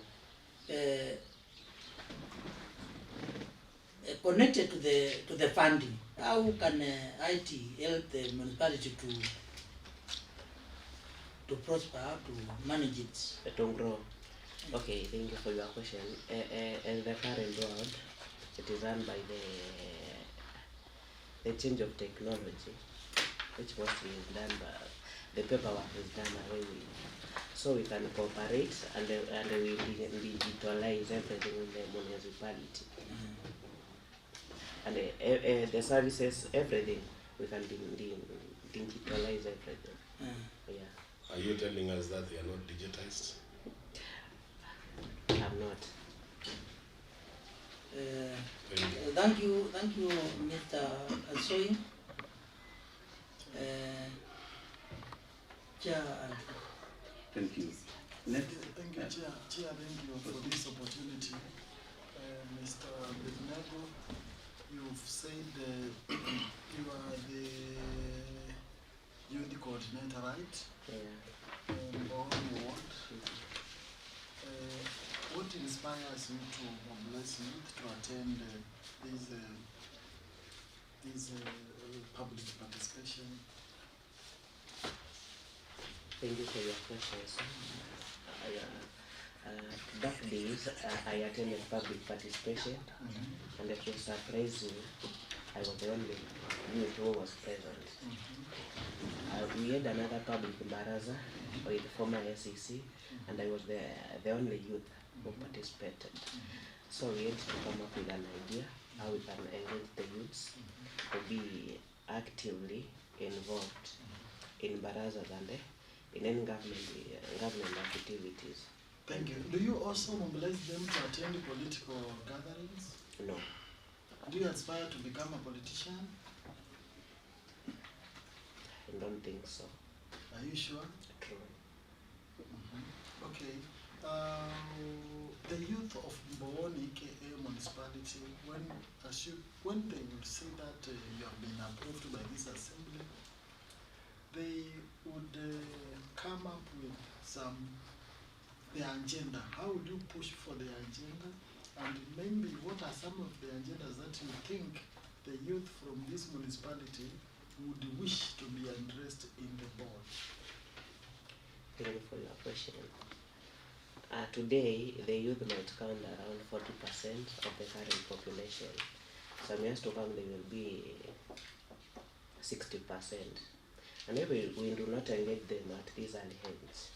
Connected to the funding, how can IT help the municipality to prosper, to manage it? To grow. Okay, thank you for your question. In the current world, it is run by the change of technology, which mostly is done by the paperwork is done away with. So we can cooperate and we digitalize everything in the municipality. And the services, everything, we can digitalize everything. Yeah. Are you telling us that they are not digitized? I'm not. Thank you, Mr. Asoi. Thank you. Next. Thank you, Chair, thank you for this opportunity. Mr. Bednego, you've said you are the youth coordinator, right? Yeah. Mbooni ward. What inspires you to mobilize youth to attend these public participation? Thank you for your questions. Back days, I attended public participation, and it was surprising. I was the only youth who was present. We had another public baraza with the former SEC, and I was the only youth who participated. So we had to come up with an idea how we can engage the youths to be actively involved in barazas and in any government activities. Thank you. Do you also mobilize them to attend political gatherings? No. Do you aspire to become a politician? I don't think so. Are you sure? True. Okay. The youth of Mbooni-Kee municipality, when they will see that you have been approved by this assembly, they would come up with their agenda. How would you push for their agenda? And maybe what are some of the agendas that you think the youth from this municipality would wish to be addressed in the board? Thank you for your question. Today, the youth might count around 40% of the current population. Some years to come, they will be 60%. And if we do not engage them at these early ages,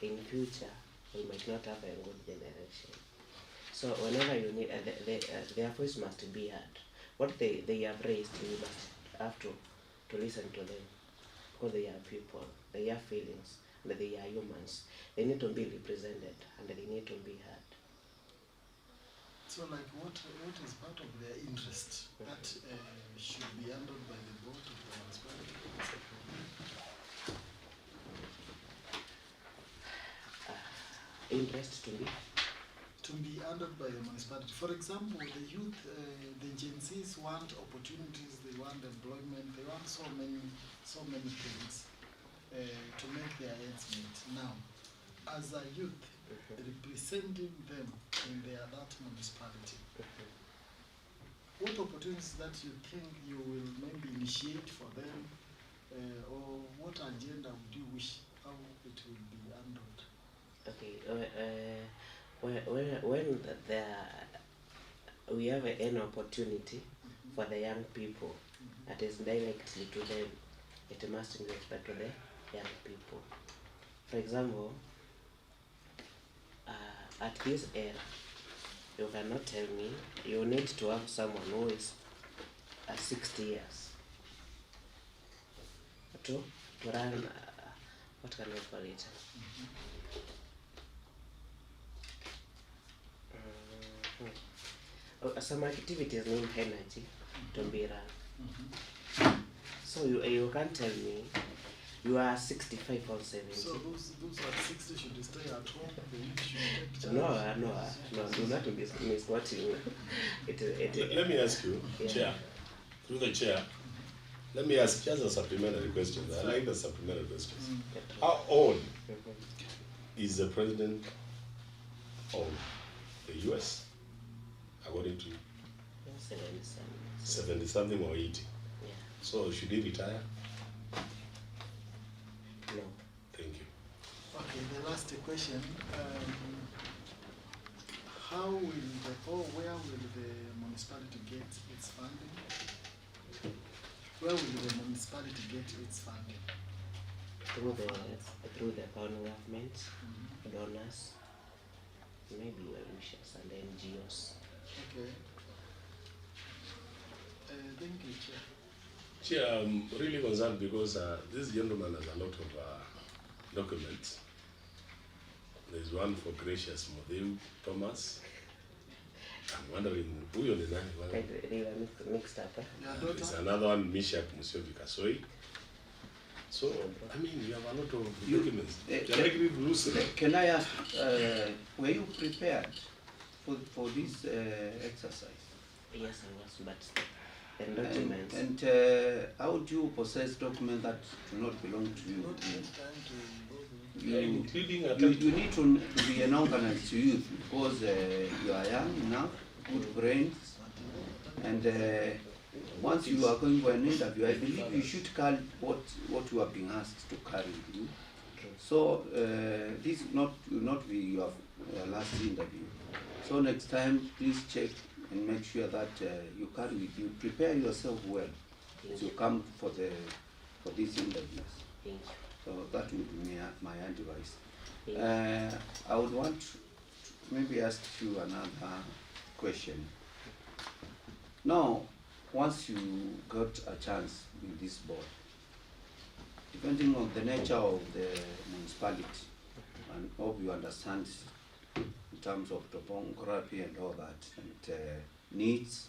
in future, we might not have a good generation. So whenever you need, their voice must be heard. What they have raised, we must have to listen to them. Because they are people, they have feelings, and they are humans. They need to be represented, and they need to be heard. So like what is part of their interest that should be handled by the board of the municipality? Interest to be handled by the municipality. For example, the youth, the Gen Zs want opportunities, they want employment, they want so many things to make their ends meet. Now, as a youth, representing them in that municipality, what opportunities that you think you will maybe initiate for them, or what agenda would you wish how it will be handled? Okay, when we have an opportunity for the young people that is directly to them, it must be respect to the young people. For example, at this era, you cannot tell me you need to have someone who is 60 years to run, what can I call it? Some activities need energy to be run. So you can't tell me you are 65 or 70. So those at 60 should stay at home? No, do not miss what you... Let me ask you, Chair, through the Chair, let me ask just a supplementary question. I like the supplementary questions. How old is the President of the US? According to you? 70 something or 80? Yeah. So should he retire? No. Thank you. Okay, the last question. Where will the municipality get its funding? Where will the municipality get its funding? Through the county government, donors, maybe well-wishers and NGOs. Okay. Thank you, Chair. Chair, I'm really concerned because this gentleman has a lot of documents. There's one for Gracious Modeu Thomas. I'm wondering who you're the name. They were mixed up. There's another one, Mishak Musyovi Kasoi. So, I mean, you have a lot of documents. You're making it loose. Can I ask, were you prepared for this exercise? Yes, I was, but the documents. And how do you possess documents that do not belong to you? You need to be an organized youth because you are young enough, good brains, and once you are going for an interview, I believe you should carry what you are being asked to carry with you. So this will not be your last interview. So next time, please check and make sure that you carry with you. Prepare yourself well as you come for these interviews. Thank you. So that would be my advice. I would want to maybe ask you another question. Now, once you got a chance with this board, depending on the nature of the municipality, and hope you understand in terms of topography and all that, and needs,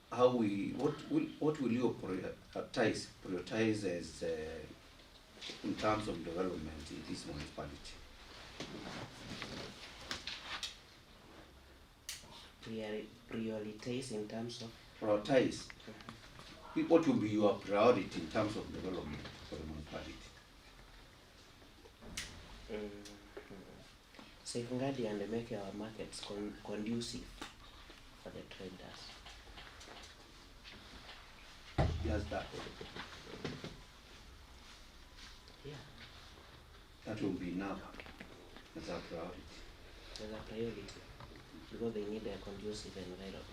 what will you prioritize as in terms of development in this municipality? Prioritize in terms of? Prioritize. What will be your priority in terms of development for the municipality? Safeguarding and make our markets conducive for the traders. Just that. Yeah. That will be enough as a priority. As a priority, because they need a conducive environment.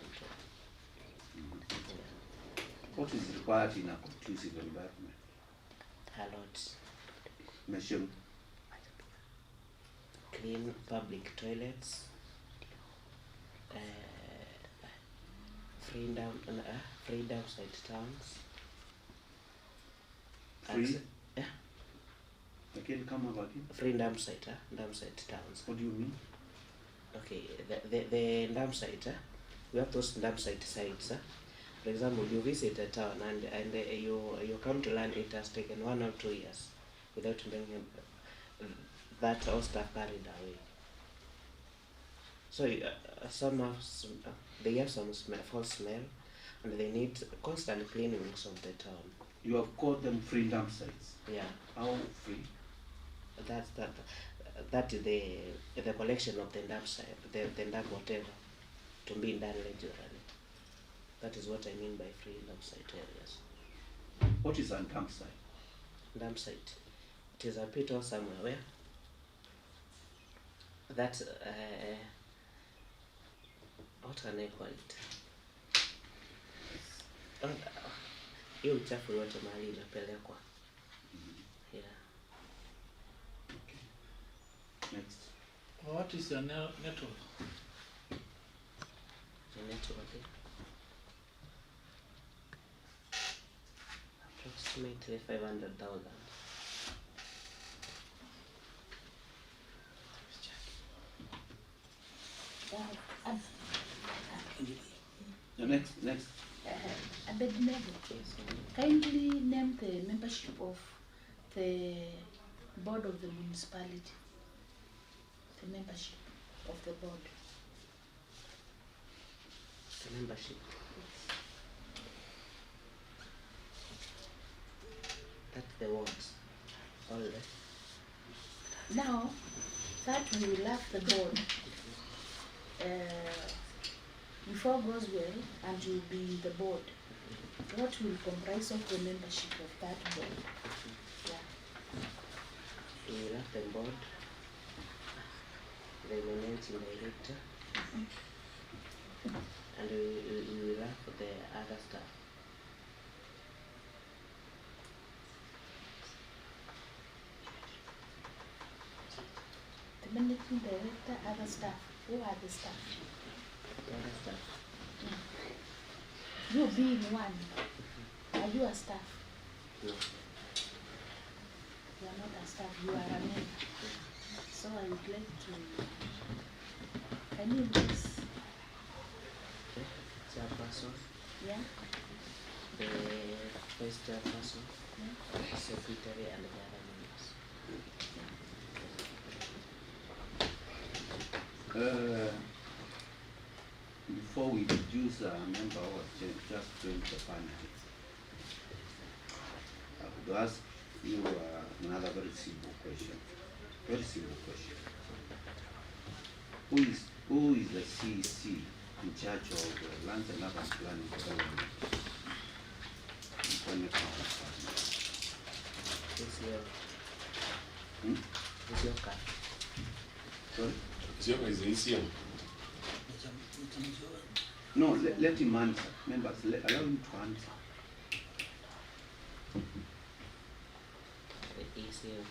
Yeah. What is required in a conducive environment? A lot. Mention. Clean public toilets, free downside towns. Free? Again, come up again. Free downside towns. What do you mean? Okay, the dump site, we have those dump site sites. For example, you visit a town and you come to learn it has taken 1 or 2 years without bringing that all stuff carried away. So some they have some false smell, and they need constant cleanings of the town. You have called them free dump sites. Yeah. How free? That is the collection of the dump site, the dump whatever, to be done regularly. That is what I mean by free dump site areas. What is a dump site? Dump site. It is a pit or somewhere where that what can I call it? Hiyo uchafu yote mahali inapelekwa. Yeah. Next. What is your network? The network. Approximately 500,000. Next. Abednego, kindly name the membership of the board of the municipality. The membership of the board. The membership. That's the words. All the. Now that we will have the board, before goes well and you'll be in the board, what will comprise of the membership of that board? Yeah. We will have the board, the managing director, and we will have the other staff. The managing director, other staff. Who are the staff? The other staff. You being one, are you a staff? No. You are not a staff, you are a member. So I would like to, can you please? Okay. Chairperson. Yeah. The vice chairperson, Yeah. secretary, and the other members. Before we introduce a member who has just joined the panel, I would ask you another very simple question. Very simple question. Who is the CEC in charge of the land and urban planning development in Mbooni County? Is your card? Sorry? Is the ECM? No, let him answer. Members, allow him to answer. The ECM.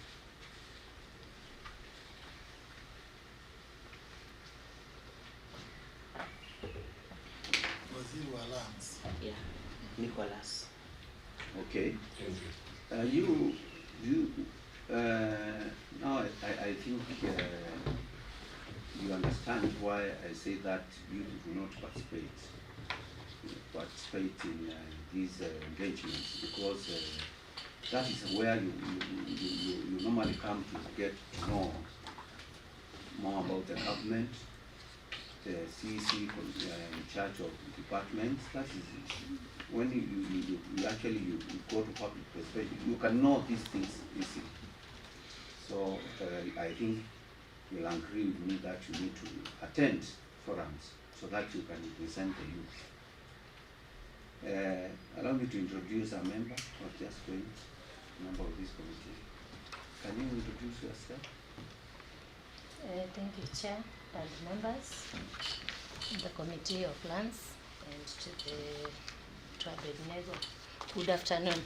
Waziri wa lands. Yeah, Nicholas. Okay. Thank you. Now I think you understand why I say that you do not participate in these engagements, because that is where you normally come to get to know more about the government, the CEC in charge of departments. That is when you actually go to public participation, you can know these things easily. So I think you'll agree with me that you need to attend forums so that you can represent the youth. Allow me to introduce a member who has just joined, member of this committee. Can you introduce yourself? Thank you, Chair and members, the Committee of Lands, and to Abednego. Good afternoon.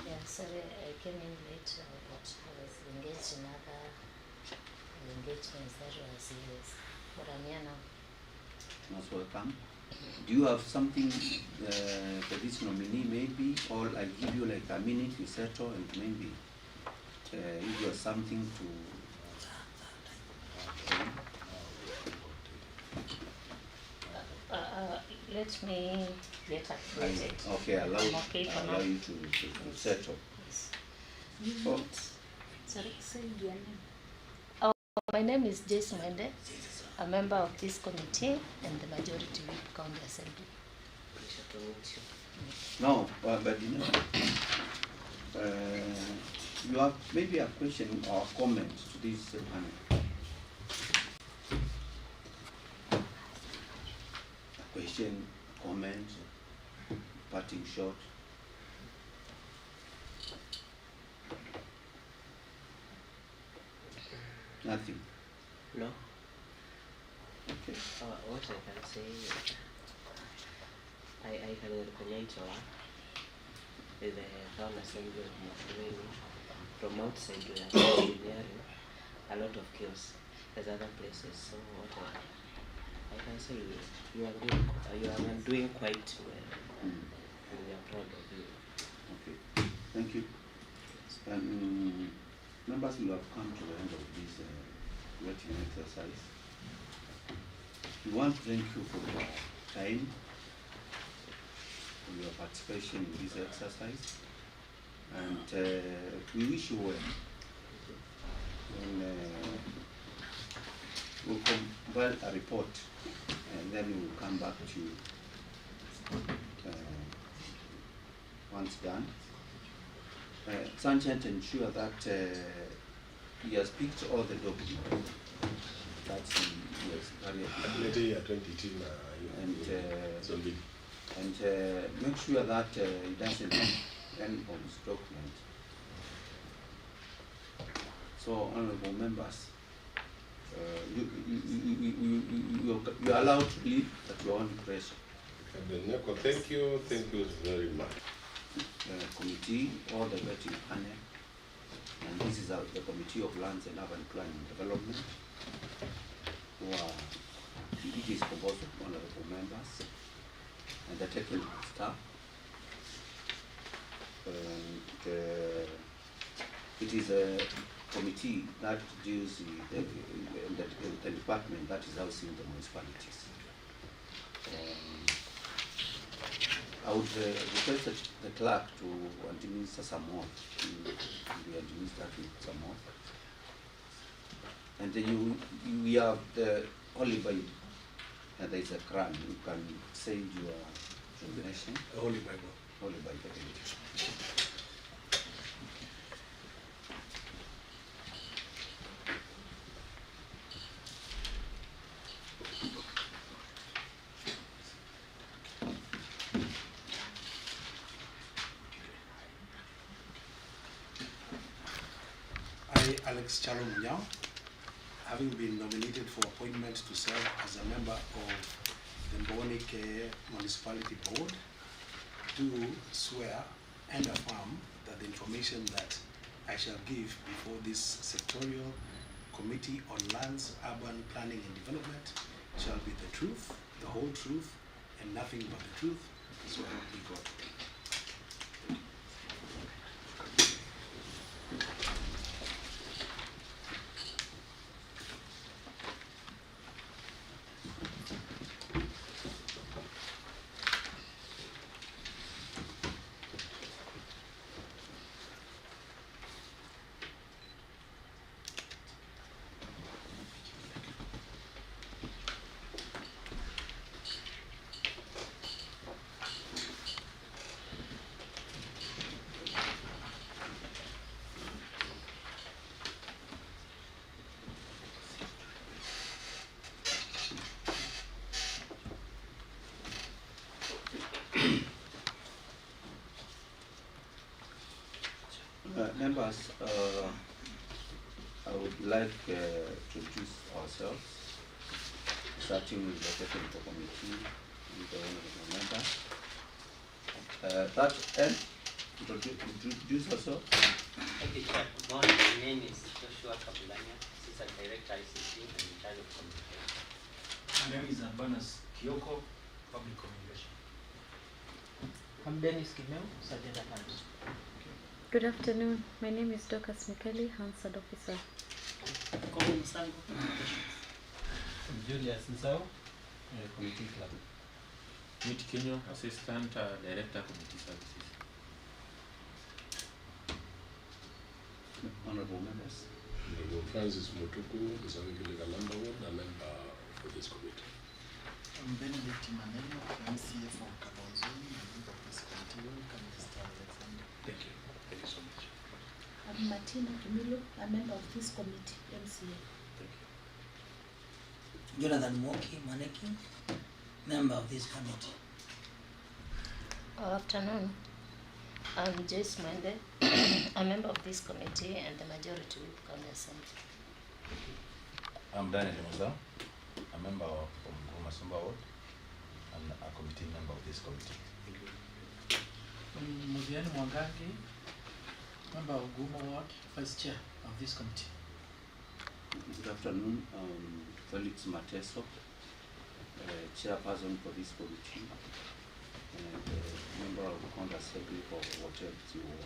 Yeah, sorry, I came in late, but I was engaged in other engagements that was serious. But I'm here now. Most welcome. Do you have something for this nominee maybe, or I give you like a minute you settle and maybe if you have something to Let me get acquainted. Okay, I'm okay for allow now. you to settle. Oh, Sorry, say your name. Oh, my name is Jace Mwende, a member of this committee and the Majority Whip County Assembly. Pleasure to meet you. no, but you know, you have maybe a question or comment to this panel. A question, comment, parting shot. Nothing. No. Okay. What I can say, I can recommend your work with the town assembly of Municipality. From outside we are engineering a lot of kills as other places. So what I can say, you are doing quite well, and we are proud of you. Okay. Thank you. Members will have come to the end of this voting exercise. We want to thank you for your time, for your participation in this exercise, and we wish you well. We'll compile a report, and then we'll come back to you once done. Sergeant ensure that he has picked all the documents that he has carried. And make sure that he doesn't end on his document. So, honorable members, you are allowed to leave at your own discretion. Thank you very much. Committee or the vetting panel, and this is the Committee of Lands and Urban Planning and Development, it is composed of honorable members and the technical staff. And it is a committee that deals with the department that is housing the municipalities. I would request the clerk to administer some more. We administer some more. And then we have the Holy Bible, and there is a Quran. You can say your translation. Holy Bible. Holy Bible. Alex Chalo Munyao, having been nominated for appointment to serve as a member of the Mbooni-Kee Municipality Board, do swear and affirm that the information that I shall give before this sectorial committee on lands, urban planning and development shall be the truth, the whole truth, and nothing but the truth, so help me God. Members, I would like to introduce ourselves, starting with the technical committee and the honorable member. Introduce yourself. Thank you, Chair. Good morning. My name is Joshua Kabulania, Assistant Director ICT and in charge of communication. My name is Abanas Kioko, Public Communication. I'm Dennis Kimeu, Sergeant at Arms. Good afternoon. My name is Dorcas Mikeli, Hansard Officer. Julius Nsao, Committee Club. Mbooni-Kee, Assistant Director, Community Services. Honorable members. Honorable Francis Mutuku, Msawiki Kalamba Ward, a member for this committee. I'm Benedict Maneno, MCA for Kalonzoni, a member of this committee. Welcome, Mr. Alexander. Thank you. Thank you so much. I'm Martina Kimilo, a member of this committee, MCA. Thank you. Jonathan Moki Maneki, member of this committee. Good afternoon. I'm Joyce Mwende, a member of this committee and the Majority Whip County Assembly. I'm Daniel Musau, a member of Masumba Ward and a committee member of this committee. Muziani Mwangangi, member of Guma Ward, Vice Chair of this committee. Good afternoon. Felix Mateso, Chairperson for this committee and member of the County Assembly for Water Ward.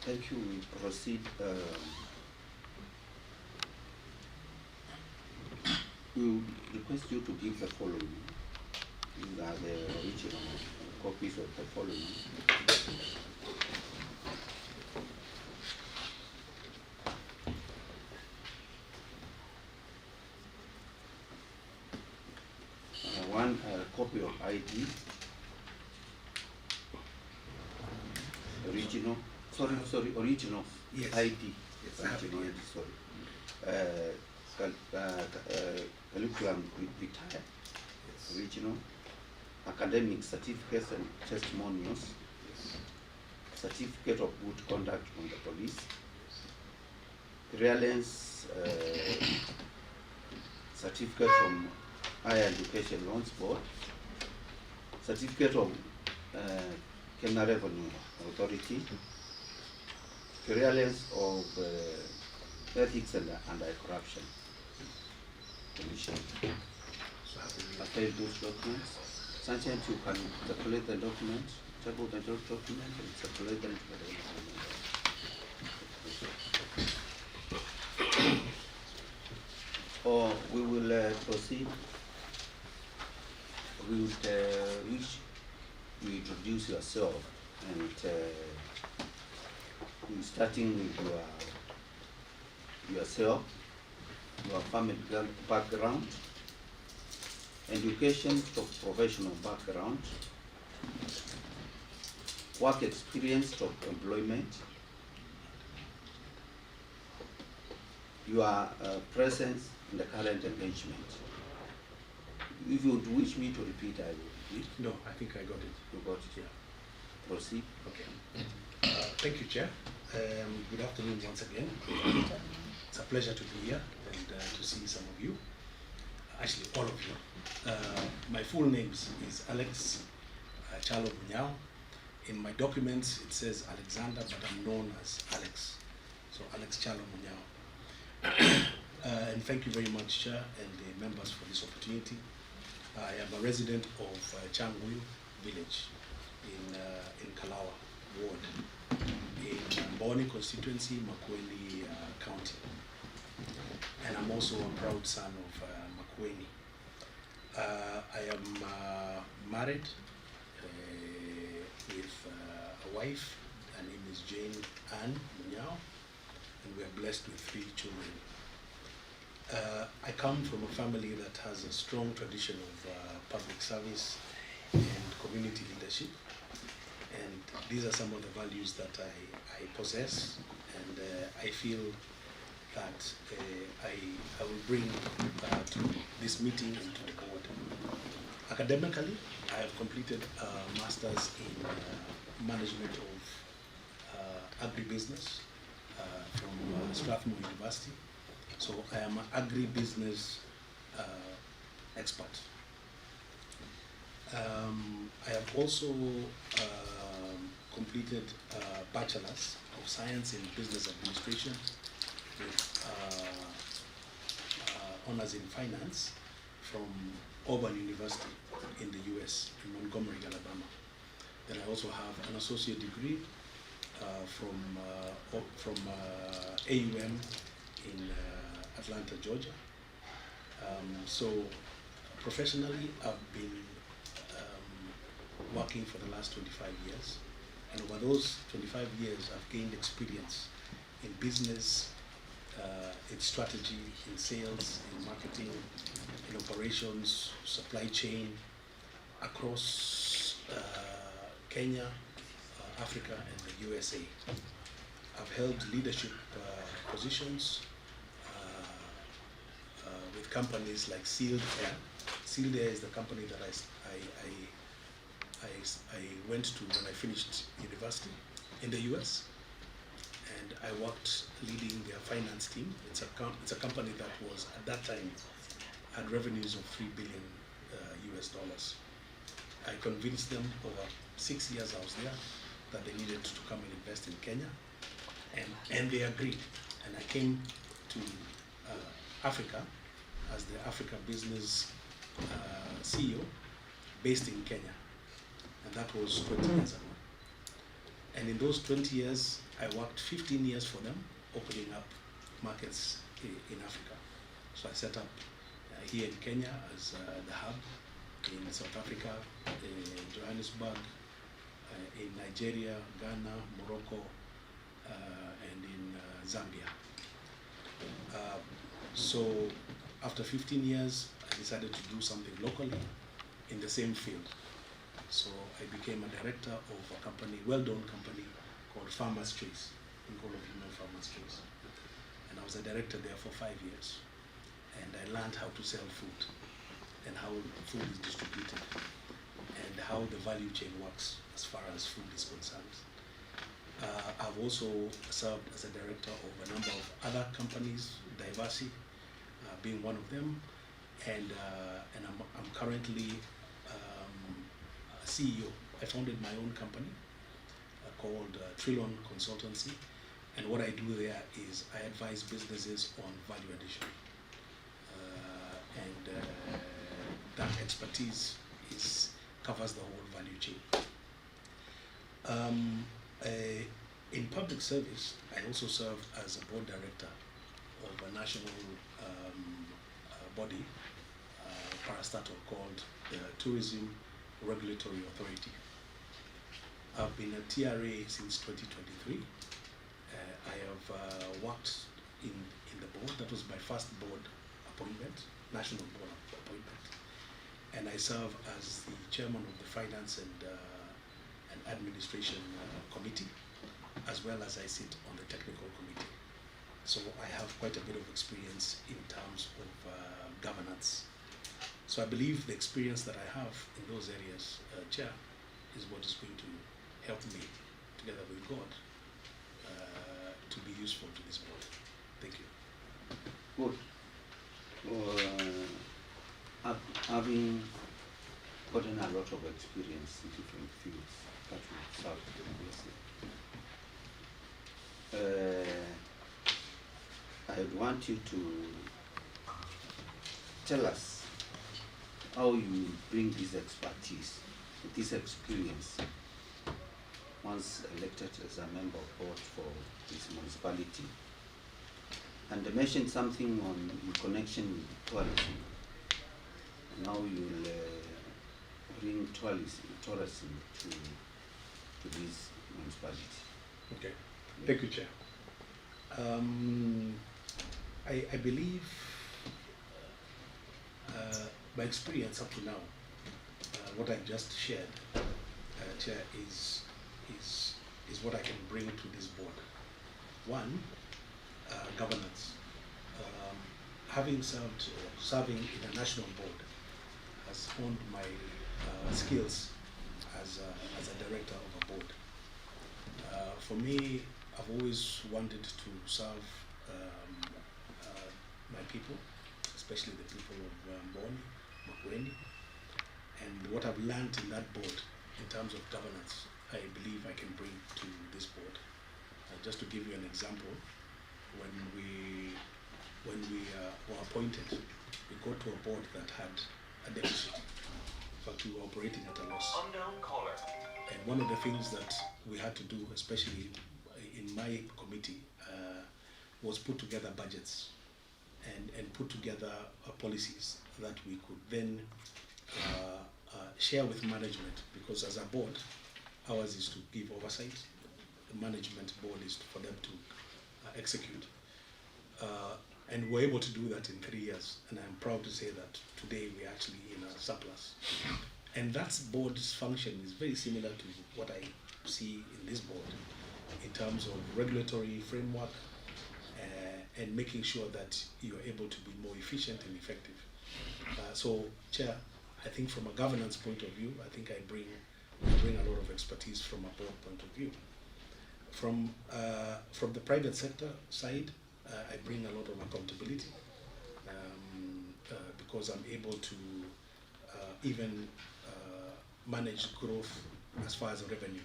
Thank you. We proceed. We request you to give the following. These are the original copies of the following. One copy of ID, original, original Yes. ID, Yes, I have original ID, curriculum vitae, original, academic certificates and testimonials, certificate of good conduct from the police, reliance certificate from Higher Education Loans Board, certificate of Kenya Revenue Authority, clearance of Ethics and Anti-Corruption Commission. Attach those documents. Sometimes you can circulate the document, table the document, and circulate them to the or we will proceed. We would wish you introduce yourself and starting with yourself, your family background, education to professional background, work experience to employment, your presence in the current engagement. If you would wish me to repeat, I will repeat. No, I think I got it. You got it? Yeah. Proceed. Okay. Thank you, Chair. Good afternoon once again. It's a pleasure to be here and to see some of you. Actually, all of you. My full name is Alex Chalo Munyao. In my documents, it says Alexander, but I'm known as Alex. So Alex Chalo Munyao. And thank you very much, Chair, and the members for this opportunity. I am a resident of Changuyu village in Kalawa Ward, in Mbooni constituency, Makueni County. And I'm also a proud son of Makueni. I am married with a wife. Her name is Jane Ann Munyao, and we are blessed with 3 children. I come from a family that has a strong tradition of public service and community leadership, and these are some of the values that I possess, and I feel that I will bring to this meeting and to the board. Academically, I have completed a master's in management of agribusiness from Strathmore University. So I am an agribusiness expert. I have also completed a Bachelor's of Science in Business Administration with honors in finance from Auburn University in the US, in Montgomery, Alabama. Then I also have an associate degree from AUM in Atlanta, Georgia. So Professionally, I've been working for the last 25 years. And over those 25 years, I've gained experience in business, in strategy, in sales, in marketing, in operations, supply chain, across Kenya, Africa, and the USA. I've held leadership positions with companies like Sealed Air. Sealed Air is the company that I went to when I finished university in the US, and I worked leading their finance team. It's a company that was at that time had revenues of $3 billion US dollars. I convinced them over 6 years I was there that they needed to come and invest in Kenya, and they agreed. And I came to Africa as the Africa Business CEO based in Kenya. And that was 20 years ago. And in those 20 years, I worked 15 years for them, opening up markets in Africa. So I set up here in Kenya as the hub, in South Africa, in Johannesburg, in Nigeria, Ghana, Morocco, and in Zambia. So after 15 years, I decided to do something locally in the same field. So I became a director of a company, well-known company called Farmers Choice, in Call of Human Farmers Choice. And I was a director there for 5 years. And I learned how to sell food and how food is distributed and how the value chain works as far as food is concerned. I've also served as a director of a number of other companies, Diversi being one of them, and I'm currently CEO. I founded my own company called Trilon Consultancy, and what I do there is I advise businesses on value addition, and that expertise covers the whole value chain. In public service, I also serve as a board director of a national body, parastatal, called the Tourism Regulatory Authority. I've been a TRA since 2023. I have worked in the board. That was my first board appointment, national board appointment. And I serve as the chairman of the Finance and Administration Committee, as well as I sit on the technical committee. So I have quite a bit of experience in terms of governance. So I believe the experience that I have in those areas, Chair, is what is going to help me, together with God, to be useful to this board. Thank you. Good. Having gotten a lot of experience in different fields that will serve democracy, I would want you to tell us how you bring this expertise, this experience, once elected as a member of board for this municipality. And mention something in connection with tourism. Now you'll bring tourism to this municipality. Okay, thank you, Chair. I believe my experience up to now, what I've just shared, Chair, is what I can bring to this board. One, governance. Having serving in a national board has honed my skills as a director of a board. For me, I've always wanted to serve my people, especially the people of Mbooni-Kee, and what I've learned in that board in terms of governance, I believe I can bring to this board. Just to give you an example, when we were appointed, we got to a board that had a deficit. In fact, we were operating at a loss. Unknown caller. And one of the things that we had to do, especially in my committee, was put together budgets and put together policies that we could then share with management, because as a board, ours is to give oversight. The management board is for them to execute. And we're able to do that in 3 years. And I'm proud to say that today we're actually in a surplus. And that board's function is very similar to what I see in this board in terms of regulatory framework and making sure that you're able to be more efficient and effective. So, Chair, I think from a governance point of view, I think I bring a lot of expertise from a board point of view. From the private sector side, I bring a lot of accountability because I'm able to even manage growth as far as revenue.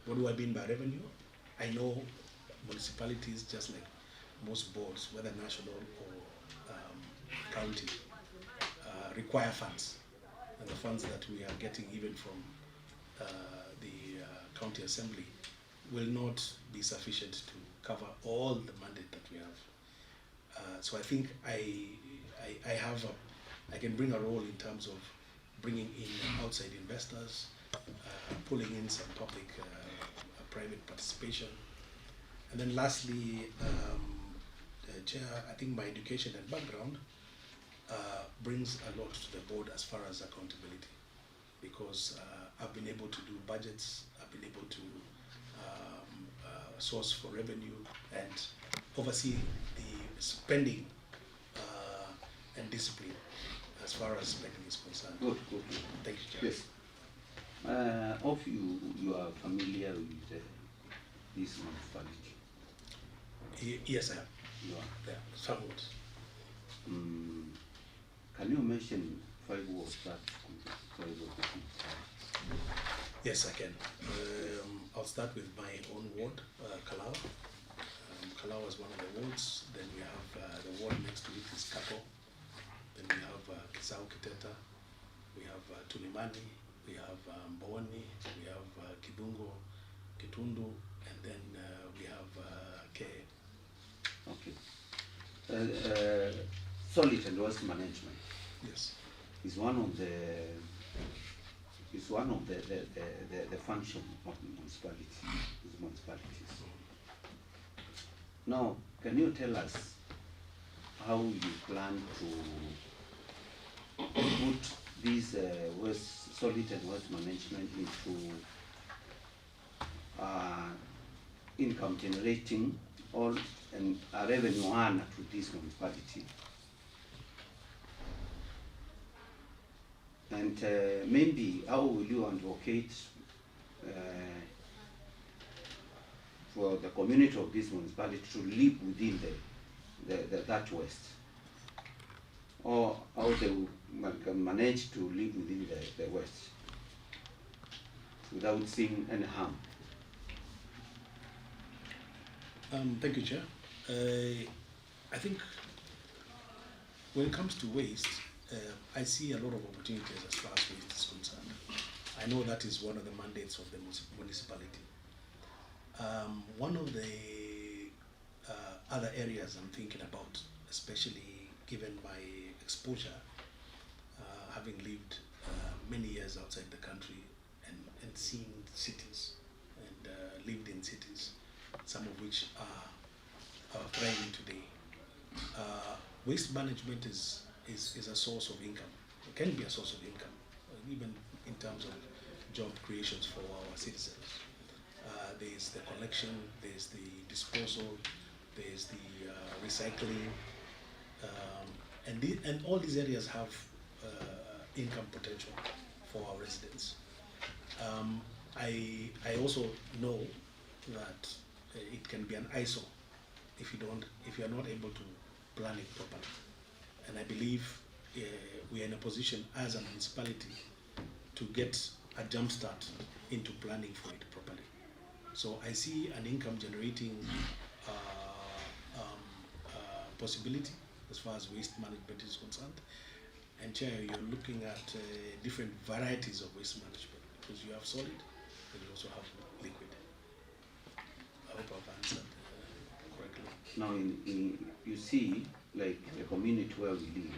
What do I mean by revenue? I know municipalities, just like most boards, whether national or county, require funds. And the funds that we are getting even from the county assembly will not be sufficient to cover all the mandate that we have. So I think I can bring a role in terms of bringing in outside investors, pulling in some public private participation. And then lastly, Chair, I think my education and background brings a lot to the board as far as accountability, because I've been able to do budgets, I've been able to source for revenue and oversee the spending and discipline as far as spending is concerned. Good, good. Thank you, Chair. Yes. Of you are familiar with this municipality? Yes, I am. You are? Yeah, somewhat. Can you mention 5 words that comprise of this municipality? Yes, I can. I'll start with my own ward, Kalau. Kalau is one of the wards. Then we have the ward next to it is Kako. Then we have Kisau Kiteta. We have Tulimani. We have Mbooni. We have Kibungo, Kitundu, and then we have Ke. Okay. Solid and waste management. Yes. Is one of the function of municipalities. Now, can you tell us how you plan to put this solid and waste management into income generating or a revenue earner to this municipality? And maybe how will you advocate for the community of this municipality to live within that waste? Or how they can manage to live within the waste without seeing any harm? Thank you, Chair. I think when it comes to waste, I see a lot of opportunities as far as waste is concerned. I know that is one of the mandates of the municipality. One of the other areas I'm thinking about, especially given my exposure, having lived many years outside the country and seen cities and lived in cities, some of which are thriving today. Waste management is a source of income. It can be a source of income, even in terms of job creations for our citizens. There's the collection, there's the disposal, there's the recycling, and all these areas have income potential for our residents. I also know that it can be an eyesore if you are not able to plan it properly. And I believe we are in a position as a municipality to get a jump start into planning for it properly. So I see an income generating possibility as far as waste management is concerned. And Chair, you're looking at different varieties of waste management, because you have solid and you also have liquid. I hope I've answered correctly. Now, you see, like the community where we live,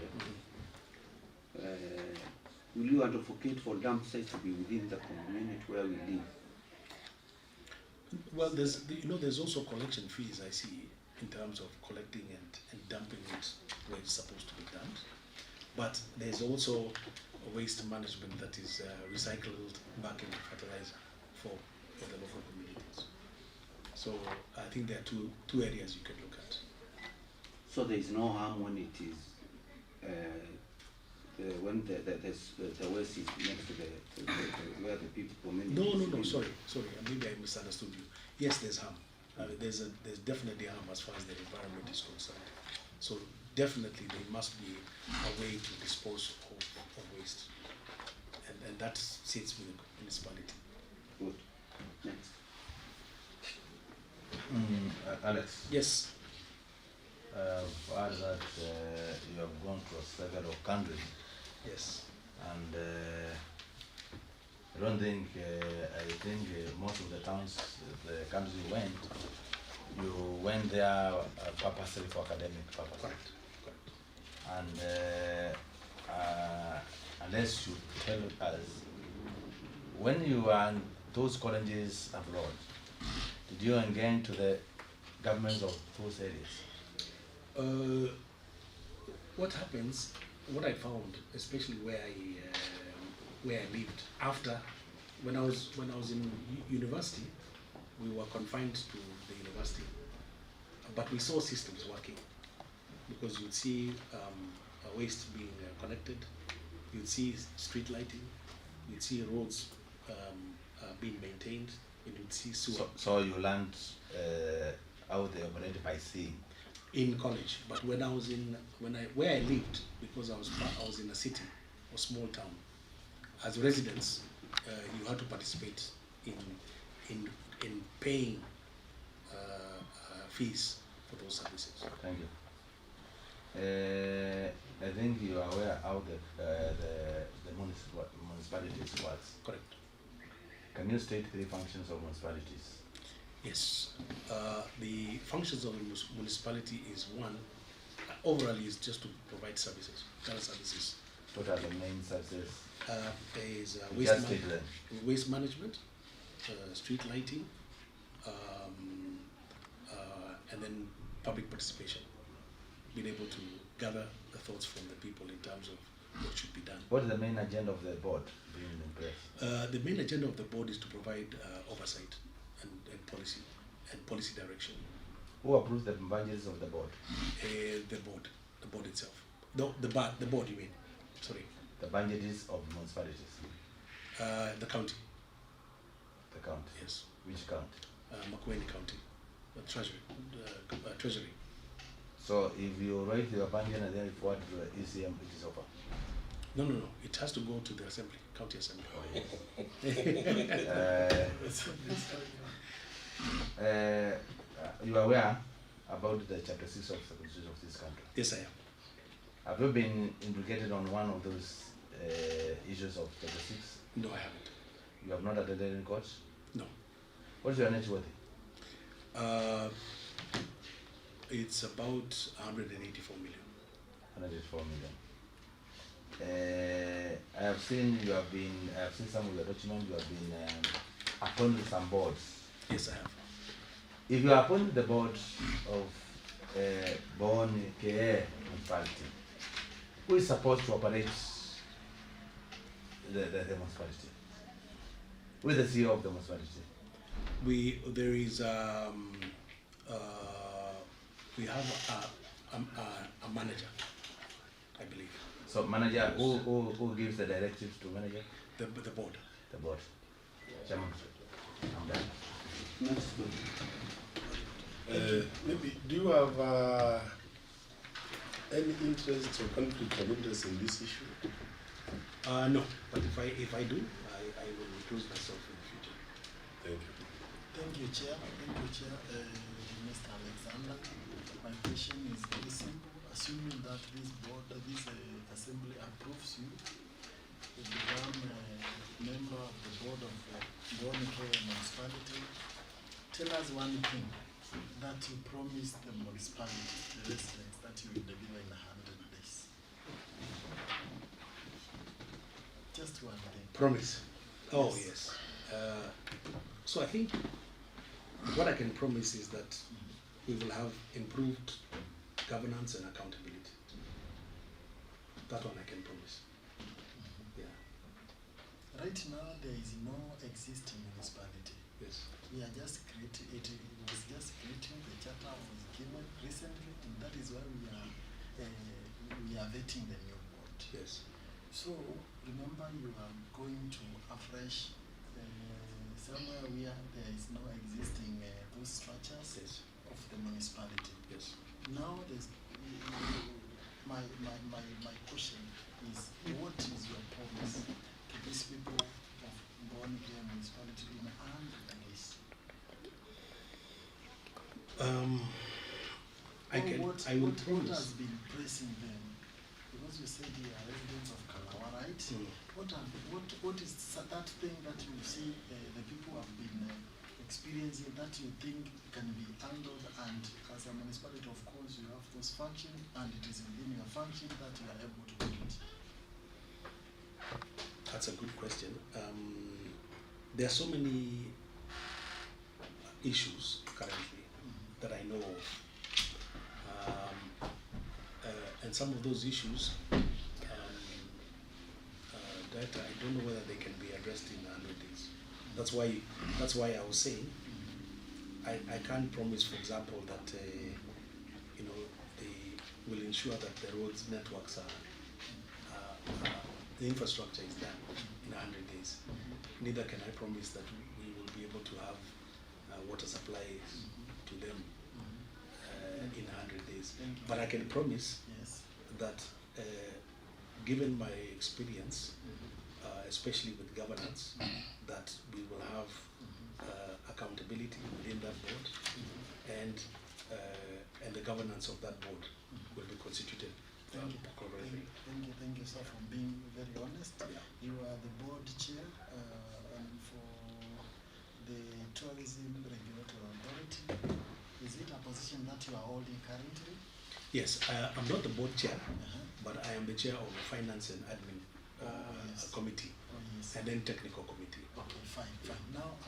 will you advocate for dump sites to be within the community where we live? Well, there's also collection fees I see in terms of collecting and dumping it where it's supposed to be dumped. But there's also a waste management that is recycled back into fertilizer for the local communities. So I think there are two areas you can look at. So there is no harm when it is when the waste is next to where the people community. No. Sorry. Maybe I misunderstood you. Yes, there's harm. There's definitely harm as far as the environment is concerned. So definitely there must be a way to dispose of waste, and that sits with the municipality. Good. Next. Alex. Yes. For that you have gone to several countries. Yes. And I don't think, I think most of the towns, the countries you went there purposely for academic purposes. Correct. And unless you tell us, when you were in those colleges abroad, did you engage to the governments of those areas? What happens, what I found, especially where I lived after, when I was in university, we were confined to the university, but we saw systems working, because you'd see waste being collected, you'd see street lighting, you'd see roads being maintained, and you'd see sewer. So you learned how they operate by seeing? In college, but when I was where I lived, because I was in a city or small town, as residents, you had to participate in paying fees for those services. Thank you. I think you are aware how the municipalities works. Correct. Can you state 3 functions of municipalities? Yes. The functions of the municipality is one, overall is just to provide services, services. What are the main services? There is waste management, street lighting, and then public participation. Being able to gather the thoughts from the people in terms of what should be done. What is the main agenda of the board being in place? The main agenda of the board is to provide oversight and policy direction. Who approves the budgets of the board? The board itself. The board, you mean? Sorry. The budgets of municipalities. The county. The county. Yes. Which county? Mbooni County. Treasury. Treasury. So if you write your budget and then report to the ECM, it is over. No. It has to go to the assembly, county assembly. You are aware about the chapter 6 of the constitution of this country? Yes, I am. Have you been implicated on one of those issues of chapter 6? No, I haven't. You have not attended any court? No. What's your net worth? It's about 184 million. 184 million. I have seen some of your documents, you have been appointed some boards. Yes, I have. If you are appointed the board of Mbooni-Kee Municipality, who is supposed to operate the municipality? Who is the CEO of the municipality? We have a manager, I believe. So manager, who gives the directives to manager? The board. The board. Chairman, I'm done. Next one. Maybe, do you have any interest or conflict of interest in this issue? No, but if I do, I will recluse myself in the future. Thank you. Thank you, Chair. Mr. Alexander. My question is very simple. Assuming that this assembly approves you to become a member of the board of Mbooni-Kee Municipality, tell us one thing that that you promised the municipality, the residents, that you will deliver in 100 days? Just one thing. Promise. Oh, yes. So I think what I can promise is that we will have improved governance and accountability. That one I can promise. Yeah. Right now, there is no existing municipality. Yes. We are just creating it. It was just creating. The charter was given recently, and that is why we are vetting the new board. Yes. So remember, you are going to afresh somewhere where there is no existing those structures of the municipality. Yes. Now there's my question is, what is your promise to these people of Mbooni-Kee municipality in 100 days? What has been pressing them? Because you said they are residents of Kalawa, right? What is that thing that you see the people have been experiencing that you think can be handled, and as a municipality, of course, you have those functions, and it is within your function that you are able to do it? That's a good question. There are so many issues currently that I know of. And some of those issues that I don't know whether they can be addressed in 100 days. That's why I was saying I can't promise, for example, that they will ensure that the roads networks the infrastructure is done in 100 days. Neither can I promise that we will be able to have water supplies to them in 100 days. But I can promise that given my experience, especially with governance, that we will have accountability within that board, and the governance of that board will be constituted. Thank you, sir, for being very honest. Yeah. You are the board chair and for the Tourism Regulatory Authority. Is it a position that you are holding currently? Yes, I'm not the board chair, but I am the chair of the Finance and Admin Committee, and then Technical Committee. Okay, fine. Now,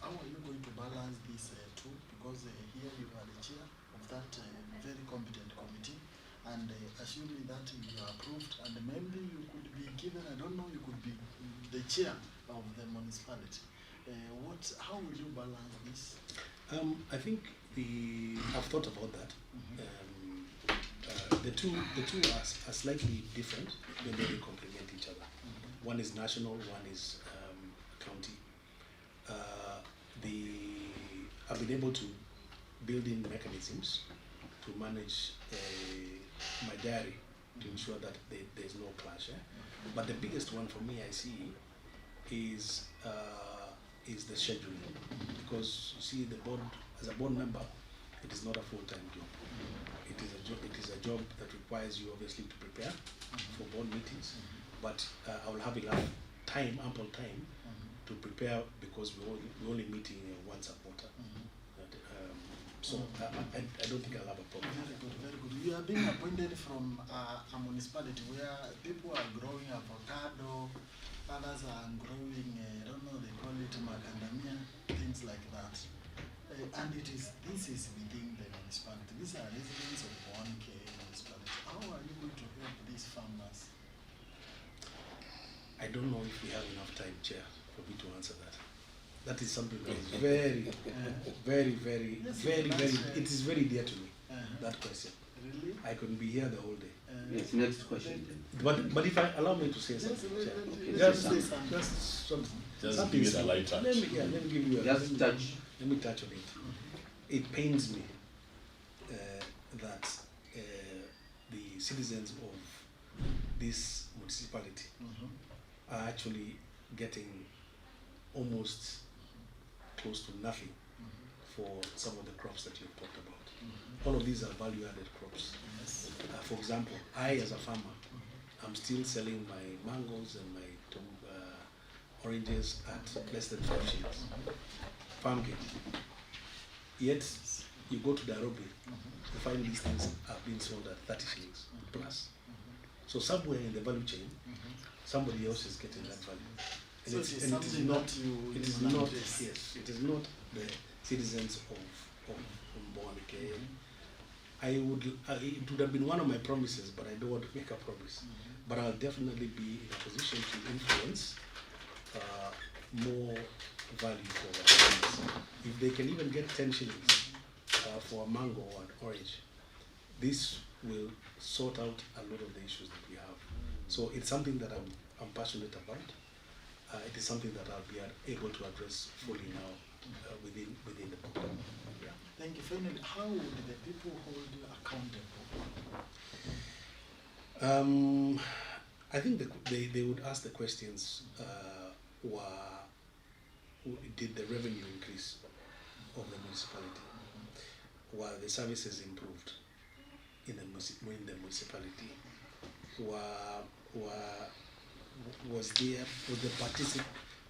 how are you going to balance these two? Because here you are the chair of that very competent committee, and assuming that you are approved, and maybe you could be given, I don't know, you could be the chair of the municipality. How will you balance this? I think I've thought about that. The two are slightly different, when they complement each other. One is national, one is county. I've been able to build in mechanisms to manage my diary to ensure that there's no clash. But the biggest one for me, I see, is the scheduling, because you see, the board, as a board member, it is not a full-time job. It is a job that requires you obviously to prepare for board meetings, but I will have enough time, ample time, to prepare, because we're only meeting once a quarter. So I don't think I'll have a problem. Very good. You are being appointed from a municipality where people are growing avocado, others are growing, I don't know, they call it macadamia, things like that. And this is within the municipality. These are residents of Mbooni-Kee municipality. How are you going to help these farmers? I don't know if we have enough time, Chair, for me to answer that. That is something that is very, it is very dear to me, that question. Really? I couldn't be here the whole day. Yes, next question then. But if I allow me to say something, just give it a light touch. Let me give you let me touch on it. It pains me that the citizens of this municipality are actually getting almost close to nothing for some of the crops that you've talked about. All of these are value-added crops. For example, I as a farmer, I'm still selling my mangoes and my oranges at less than 5 shillings farm gate. Yet you go to Nairobi, you find these things are being sold at 30 shillings plus. So somewhere in the value chain, somebody else is getting that value. And So it is something not, that you it is will not, address. yes, it is not the citizens of Mbooni-Kee. It would have been one of my promises, but I don't want to make a promise. But I'll definitely be in a position to influence more value for our clients. If they can even get 10 shillings for a mango or an orange, this will sort out a lot of the issues that we have. So it's something that I'm passionate about. It is something that I'll be able to address fully now within the program. Yeah. Thank you. Finally, how would the people hold you accountable? I think they would ask the questions, did the revenue increase of the municipality? Were the services improved in the municipality?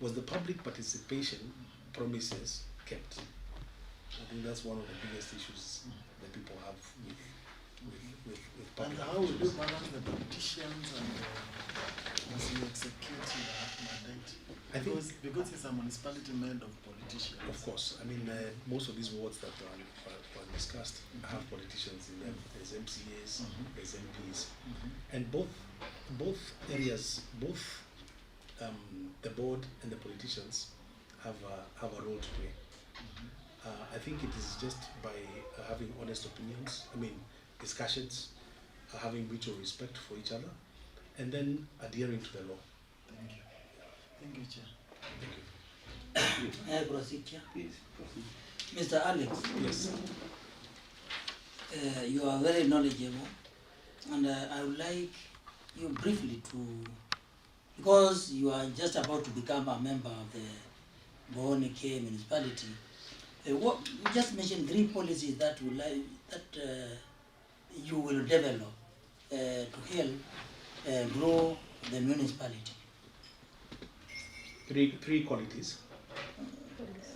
Was the public participation promises kept? I think that's one of the biggest issues that people have with public. And how would you balance the politicians and as you execute the mandate? Because it's a municipality made of politicians. Of course. I mean, most of these wards that were discussed have politicians in them. There's MCAs, there's MPs. And both areas, the board and the politicians have a role to play. I think it is just by having honest opinions, discussions, having mutual respect for each other, and then adhering to the law. Thank you. Thank you, Chair. Thank you. May I proceed, Chair? Please, proceed. Mr. Alex. Yes. You are very knowledgeable, and I would like you briefly because you are just about to become a member of the Mbooni-Kee municipality. You just mentioned 3 policies that you will develop to help grow the municipality. 3 qualities.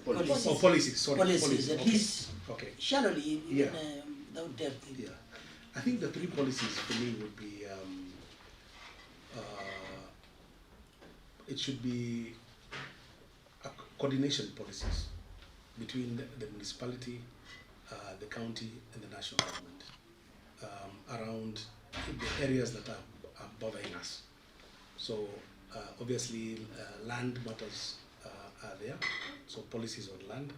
Policies. Oh, policies. Sorry. Policies. At Okay. least Okay. shallowly, Yeah. without depth. Yeah. I think the 3 policies for me would be it should be coordination policies between the municipality, the county, and the national government around the areas that are bothering us. So obviously land matters are there, so policies on land.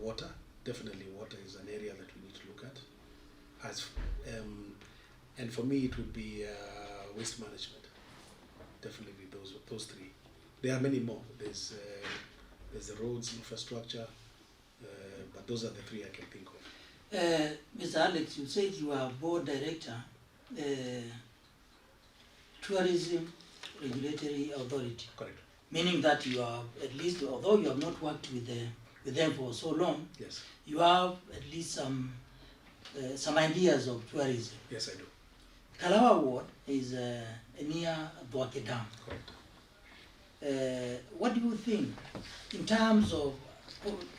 Water, definitely water is an area that we need to look at. And for me it would be waste management. Definitely those 3. There are many more. There's the roads, infrastructure, but those are the 3 I can think of. Mr. Alex, you said you are board director, tourism regulatory authority. Correct. Meaning that you are at least, although you have not worked with them for so long, yes, you have at least some ideas of tourism. Yes, I do. Kalawa Ward is near Bwake Dam. Correct. What do you think in terms of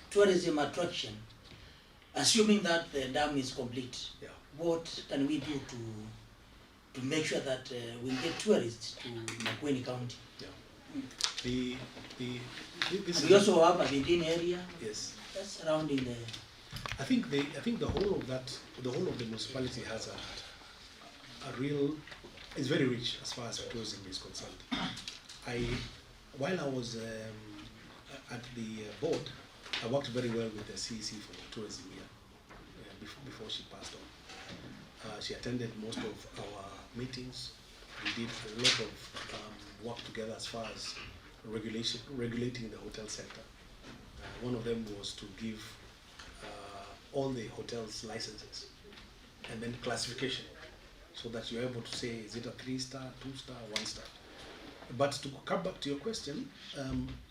tourism attraction, assuming that the dam is complete? Yeah. What can we do to make sure that we get tourists to Makueni County? Yeah. We also have a Bindini area. Yes. That's surrounding the. I think the whole of the municipality has a real, it's very rich as far as tourism is concerned. While I was at the board, I worked very well with the CEC for tourism here before she passed on. She attended most of our meetings. We did a lot of work together as far as regulating the hotel sector. One of them was to give all the hotels licenses and then classification, so that you're able to say, is it a 3-star, 2-star, 1-star? But to come back to your question,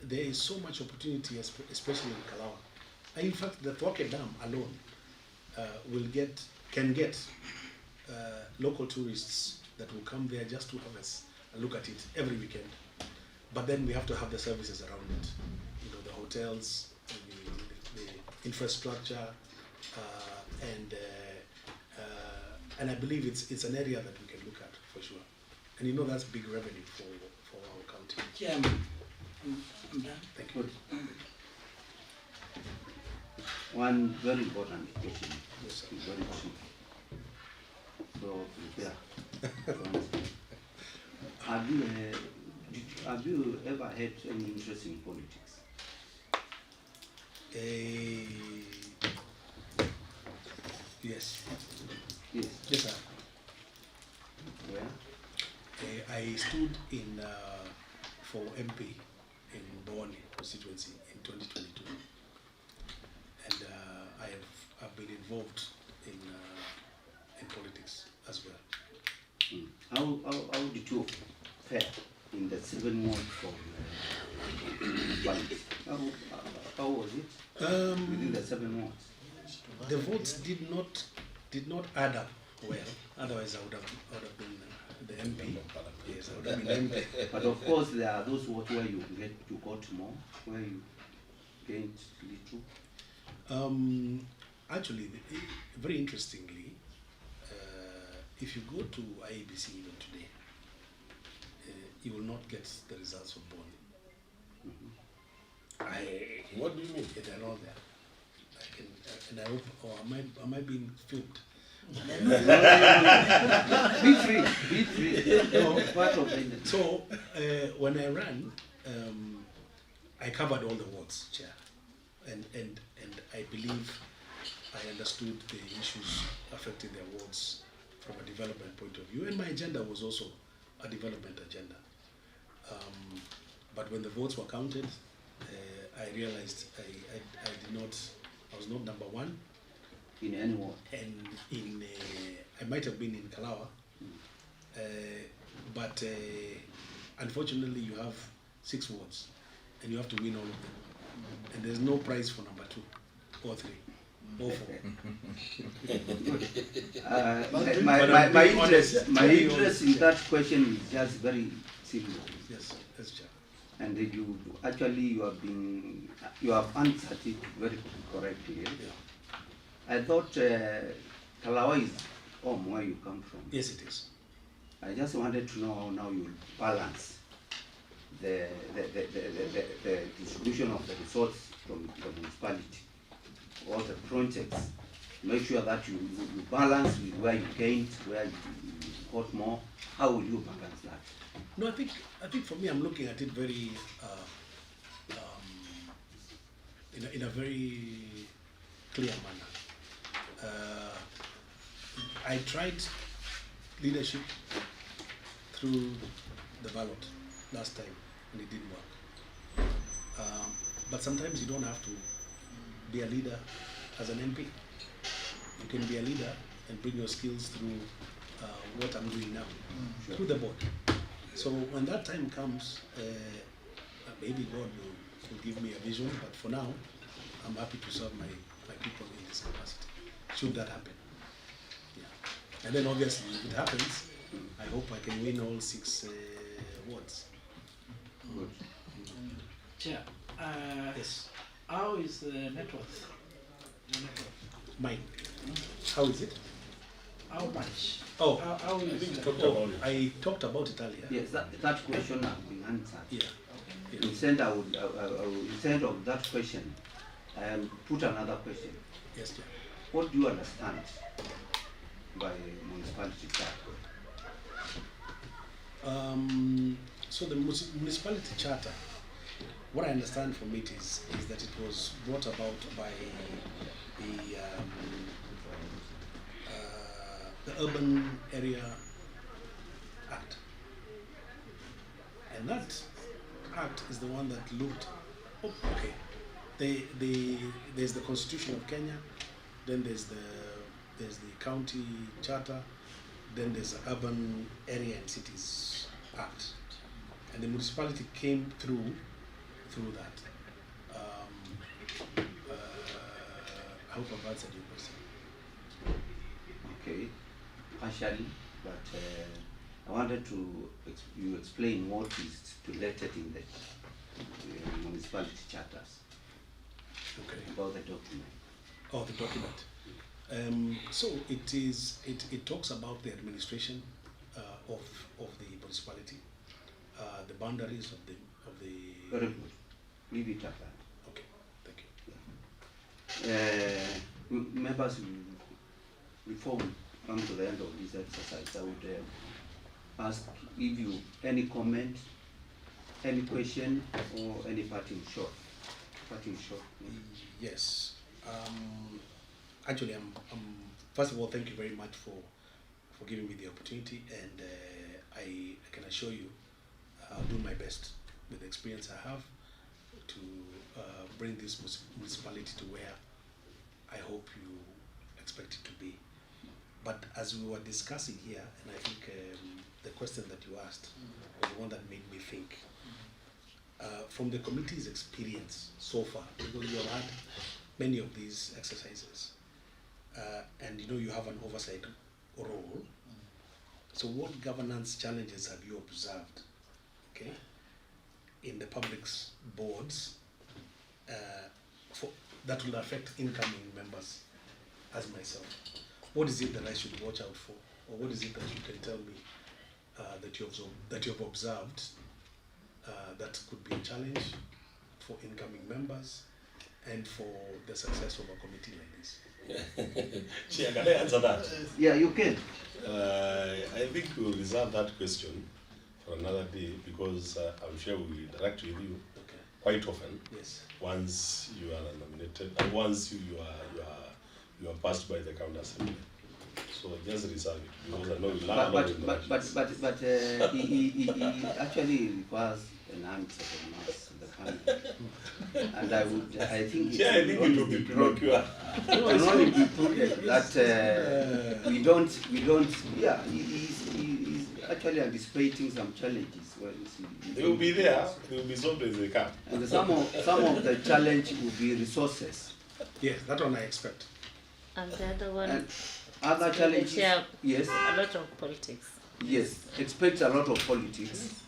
there is so much opportunity, especially in Kalawa. In fact, the Bwake Dam alone can get local tourists that will come there just to have a look at it every weekend. But then we have to have the services around it. The hotels, the infrastructure, And I believe it's an area that we can look at for sure. And you know that's big revenue for our county. Chairman, I'm done. Thank you. One very important question. Yes, sir. Very cheap. So prepare. Have you ever had any interest in politics? Yes. Yes. Yes, sir. Where? I stood in for MP in Mbooni constituency in 2022, and I've been involved in politics as well. How did you fare in the 7 months from politics? How was it within the 7 months? The votes did not add up well. Otherwise, I would have been the MP. Yes, I would have been MP. But of course, there are those votes where you got more, where you gained little. Actually, very interestingly, if you go to IEBC even today, you will not get the results of Mbooni. What do you mean? They're all there. And I hope, or am I being filmed? Be free. No, part of it. So when I ran, I covered all the wards, Chair, and I believe I understood the issues affecting their wards from a development point of view, and my agenda was also a development agenda. But when the votes were counted, I realized I was not number one. In any ward? And I might have been in Kalawa, but unfortunately you have 6 wards, and you have to win all of them. And there's no prize for number 2 or 3 or 4. My interest in that question is just very simple. Yes, that's true. And you have answered it very correctly. Yeah. I thought Kalawa is home where you come from. Yes, it is. I just wanted to know how now you balance the distribution of the resources from the municipality, all the projects. Make sure that you balance with where you gained, where you got more. How will you balance that? No, I think for me, I'm looking at it very in a very clear manner. I tried leadership through the ballot last time, and it didn't work. But sometimes you don't have to be a leader as an MP. You can be a leader and bring your skills through what I'm doing now, through the board. So when that time comes, maybe God will give me a vision, but for now, I'm happy to serve my people in this capacity, should that happen. Yeah. And then obviously, if it happens, I hope I can win all 6 wards. Good. Chair, yes. How is the net worth? Mine. How is it? How much? Oh, how is it? I talked about it earlier. Yes, that question has been answered. Yeah. Instead, instead of that question, I will put another question. Yes, Chair. What do you understand by municipality charter? So the municipality charter, what I understand from it is that it was brought about by the Urban Area Act. And that act is the one that looked, there's the Constitution of Kenya, then there's the County Charter, then there's the Urban Area and Cities Act. And the municipality came through that. I hope I've answered your question. Okay, partially, but I wanted you explain what is related in the municipality charters. Okay. About the document. Oh, the document. So it talks about the administration of the municipality, the boundaries of the. Very good. Leave it at that. Okay, thank you. Members, before we come to the end of this exercise, I would ask if you any comment, any question, or any parting shot. Yes. Actually, I'm first of all, thank you very much for giving me the opportunity, and I can assure you I'll do my best with the experience I have to bring this municipality to where I hope you expect it to be. But as we were discussing here, and I think the question that you asked was the one that made me think. From the committee's experience so far, because you have had many of these exercises, and you have an oversight role. So what governance challenges have you observed, okay, in the public's boards that will affect incoming members as myself? What is it that I should watch out for? Or what is it that you can tell me that you have observed that could be a challenge for incoming members and for the success of a committee like this? Chair, can I answer that? Yeah, you can. I think we'll reserve that question for another day, because I'm sure we'll interact with you quite often. Yes. Once you are nominated, and once you are passed by the county assembly. So just reserve it, because I know we'll learn a lot of but he actually requires an answer from us, the family. And I think it will be prudent that we don't, yeah, he's actually anticipating some challenges. They will be there, they will be solved as they come. And some of the challenge will be resources. Yes, that one I expect. And the other one, and other challenges, yes. A lot of politics. Yes, expect a lot of politics.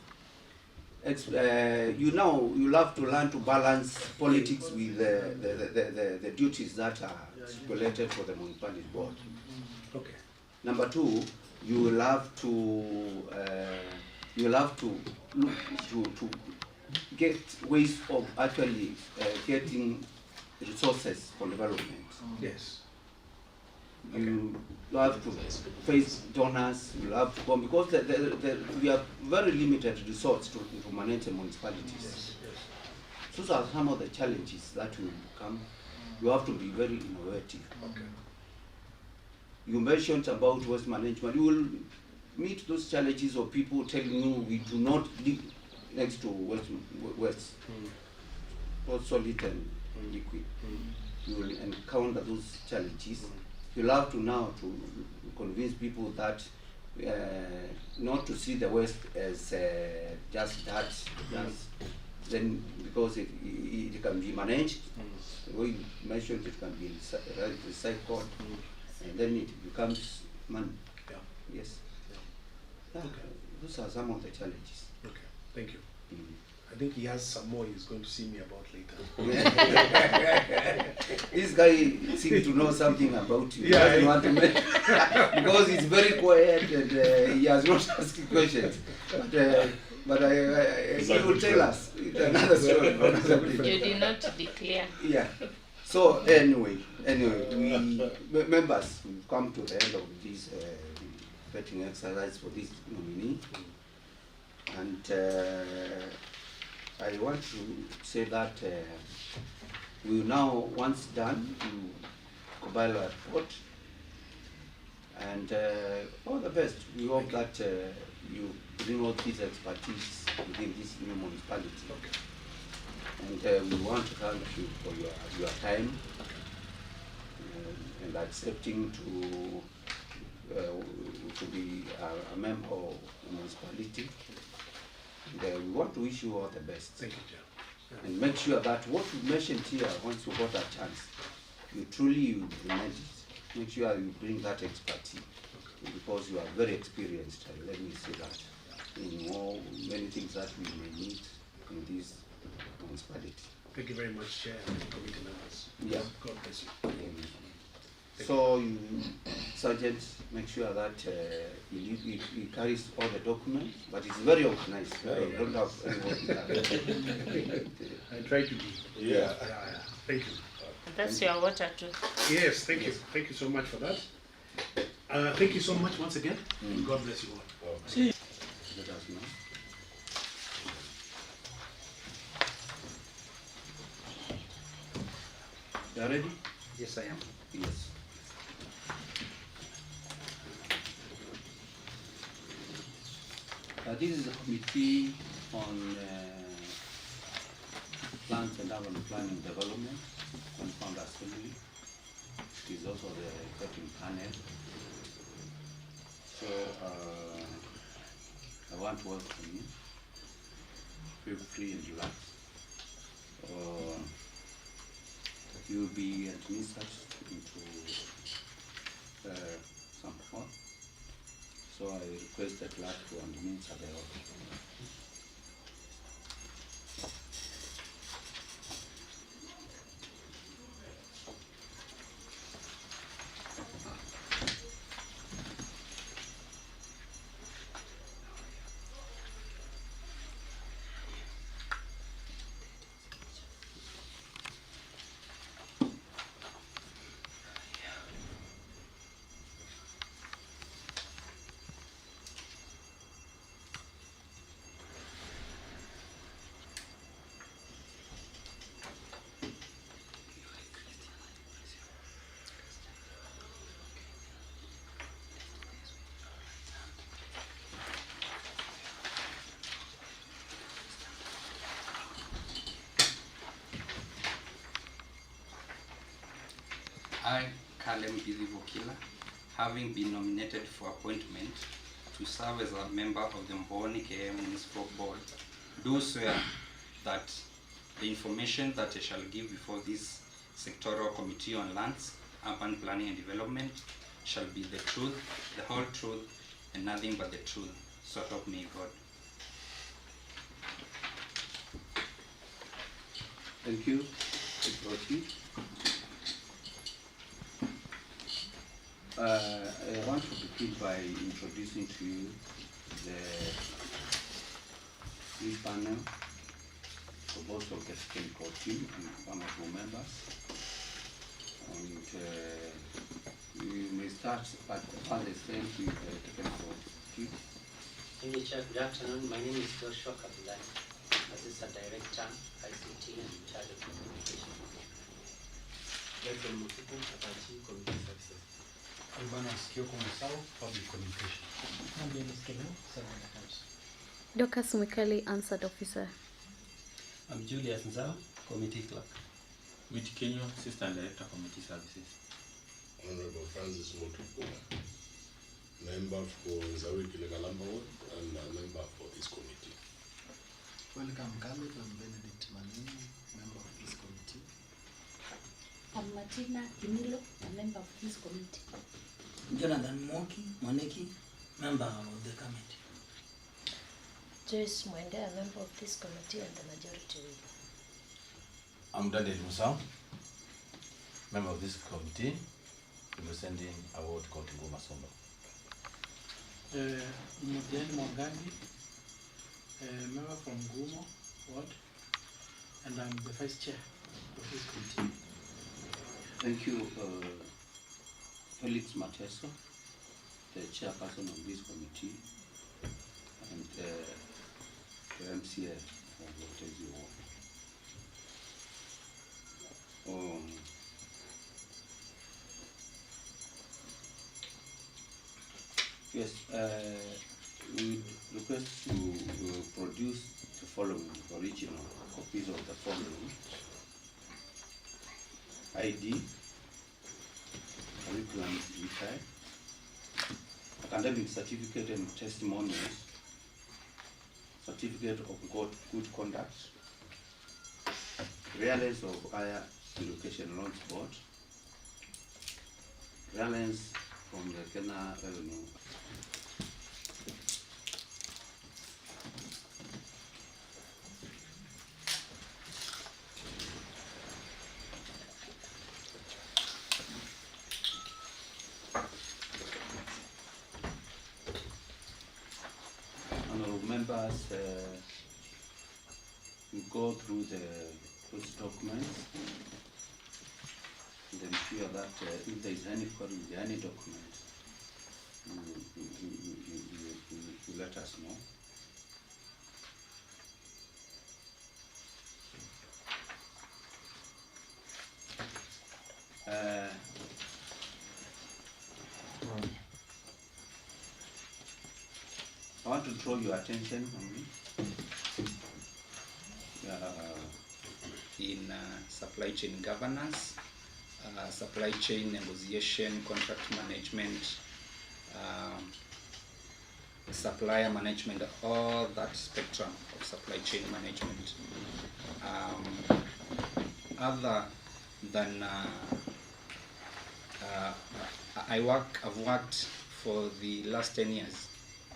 You'll have to learn to balance politics with the duties that are stipulated for the municipality board. Okay. Number two, you will have to look to get ways of actually getting resources for development. Yes. You have to face donors, you have to come, because we have very limited resources to manage municipalities. Yes. So those are some of the challenges that will come. You have to be very innovative. Okay. You mentioned about waste management. You will meet those challenges of people telling you we do not live next to waste, both solid and liquid. You will encounter those challenges. You'll have to now to convince people that not to see the waste as just that, then because it can be managed. The way you mentioned, it can be recycled, and then it becomes money. Yeah. Yes. Yeah. Okay. Those are some of the challenges. Okay, thank you. I think he has some more he's going to see me about later. This guy seems to know something about you. Yeah, He doesn't want to because he's very quiet and he has not asked questions. But he will tell us another story. You did not declare. Yeah. So anyway, members, we've come to the end of this vetting exercise for this nominee, and I want to say that we will now, once done, to compile a report, and all the best. We hope that you bring all this expertise within this new municipality. Okay. And we want to thank you for your time and accepting to be a member of the municipality. And we want to wish you all the best. Thank you, Chair. And make sure that what you mentioned here, once you got a chance, you truly implement it. Make sure you bring that expertise, because you are very experienced. Let me say that in many things that we may need in this municipality. Thank you very much, Chair and committee members. Yeah. God bless you. Amen. So you, Sergeant, make sure that he carries all the documents, but it's very organized. Very You don't have anyone. I try to be. Yeah. Thank you. That's your water too. Yes, thank you. Thank you so much for that. Thank you so much once again. God bless you all. See. Let us know. You are ready? Yes, I am. Yes. This is the committee on plans and urban planning development, Confound Assembly. It is also the voting panel. So I want to welcome you. Feel free and relax. You will be administered into some form. So I request the clerk to administer the oath. I, Kalem Izivokila, having been nominated for appointment to serve as a member of the Mbooni-Kee Municipal Board, do swear that the information that I shall give before this sectoral committee on lands, urban planning and development shall be the truth, the whole truth, and nothing but the truth. So help me God. Thank you. Proceed. I want to begin by introducing to you this panel, for both of the technical team and one of the members. And we may start at the same with the technical team. Thank you, Chair. Good afternoon. My name is Joshua Kabulani, Assistant Director, ICT and in charge of communication. Jackson Mutuku, Apache Community Services. Albanas Kioko Musau, Public Communication. Dorcas Mwikali, Answered Officer. I'm Julius Nzao, Committee Clerk. Mbooni-Kee, Assistant Director, Community Services. Honorable Francis Mutuku, member for Zawiki Legalamba Ward and a member for this committee. Welcome, Khalid. I'm Benedict Manini, member of this committee. I'm Martina Kimilo, a member of this committee. Jonathan Mbooni-Kee, member of the committee. Joyce Mwende, a member of this committee and the majority leader. I'm Daniel Musau, member of this committee, representing Award County Ngoma Somba. Mutiani Mwangangi, member from Ngumo Ward, and I'm the vice chair of this committee. Thank you, Felix Mateso, the chairperson of this committee, and the MCA of Wotezi Ward. Yes, we request to produce the following original copies of the following: ID, curriculum vitae, academic certificate and testimonials, certificate of good conduct, reliance of Higher Education Loans Board, reliance from the Kenya Revenue. members we go through those documents and ensure that if there is any query with any document, you let us know. I want to draw your attention in supply chain governance, supply chain negotiation, contract management, supplier management, all that spectrum of supply chain management. Other than I've worked for the last 10 years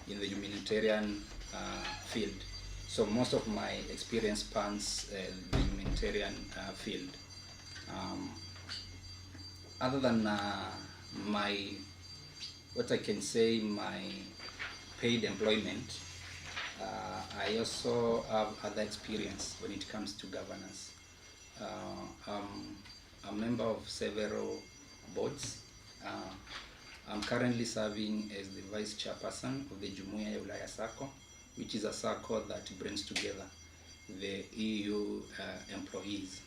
in the humanitarian field. So most of my experience spans the humanitarian field. Other than what I can say, my paid employment, I also have other experience when it comes to governance. I'm a member of several boards. I'm currently serving as the vice chairperson of the Jumuiya ya Ulaya Circle, which is a circle that brings together the EU employees.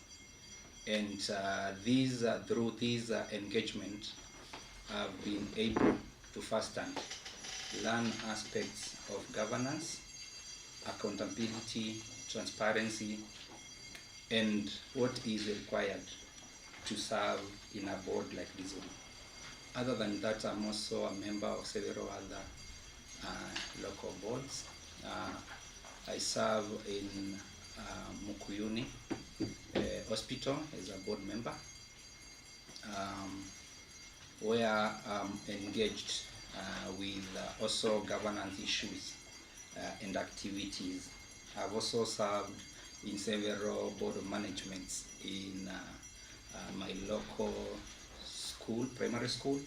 And through these engagement, I've been able to firsthand learn aspects of governance, accountability, transparency, and what is required to serve in a board like this one. Other than that, I'm also a member of several other local boards. I serve in Mukuyuni Hospital as a board member, where I'm engaged with also governance issues and activities. I've also served in several board of managements in my local school, primary school,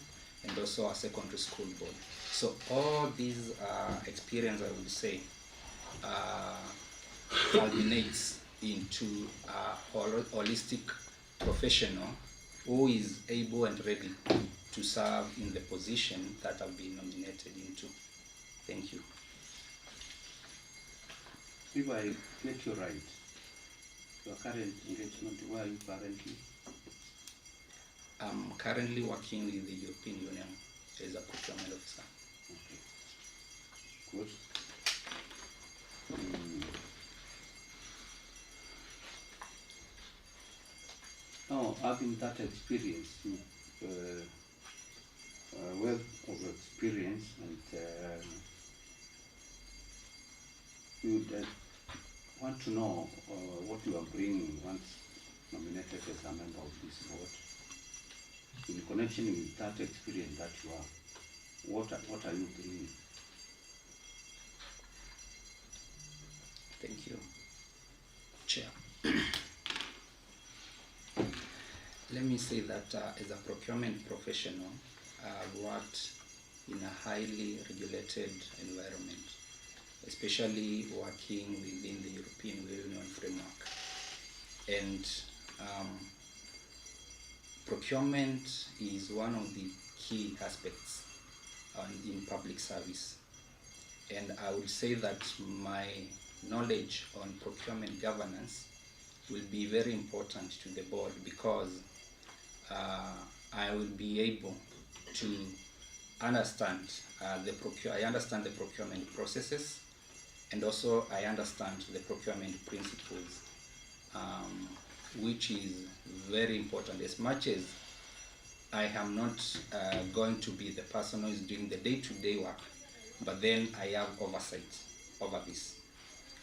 and also a secondary school board. So all these experience, I would say, culminates into a holistic professional who is able and ready to serve in the position that I've been nominated into. Thank you. If I get you right, your current engagement, where are you currently? I'm currently working with the European Union as a procurement officer. Okay. Good. Now, having that experience, wealth of experience, and you'd want to know what you are bringing once nominated as a member of this board. In connection with that experience that you have, what are you bringing? Thank you, Chair. Let me say that as a procurement professional, I've worked in a highly regulated environment, especially working within the European Union framework. And procurement is one of the key aspects in public service. And I would say that my knowledge on procurement governance will be very important to the board, because I will be able to understand I understand the procurement processes, and also I understand the procurement principles, which is very important. As much as I am not going to be the person who is doing the day-to-day work, but then I have oversight over this.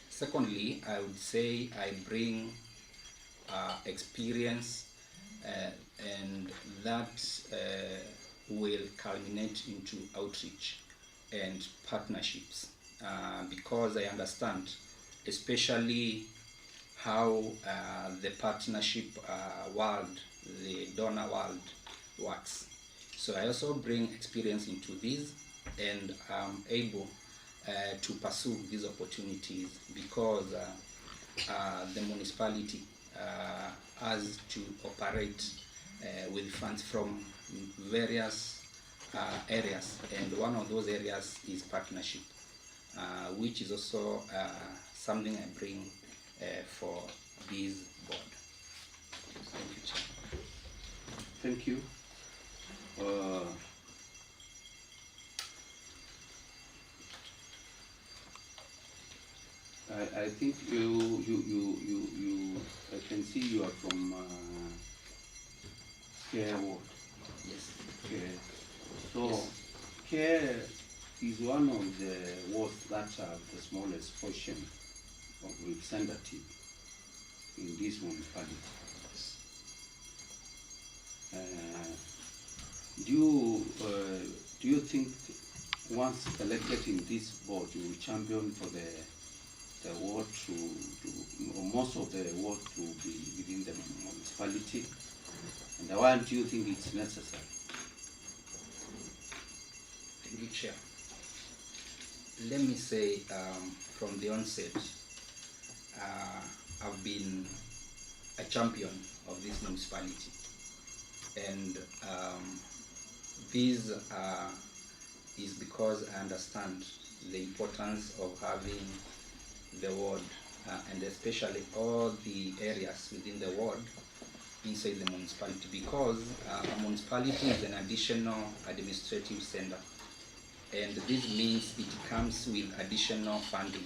Secondly, I would say I bring experience, and that will culminate into outreach and partnerships, because I understand especially how the partnership world, the donor world works. So I also bring experience into this, and I'm able to pursue these opportunities, because the municipality has to operate with funds from various areas, and one of those areas is partnership, which is also something I bring for this board. Thank you, Chair. Thank you. I think you I can see you are from Care Ward. Yes. Care. So Yes. Care is one of the wards that have the smallest portion of representative in this municipality. Do you think once elected in this board you will champion for the ward or most of the ward to be within the municipality? And why do you think it's necessary? Thank you, Chair. Let me say from the onset, I've been a champion of this municipality, and this is because I understand the importance of having the ward and especially all the areas within the ward inside the municipality, because a municipality is an additional administrative center, and this means it comes with additional funding,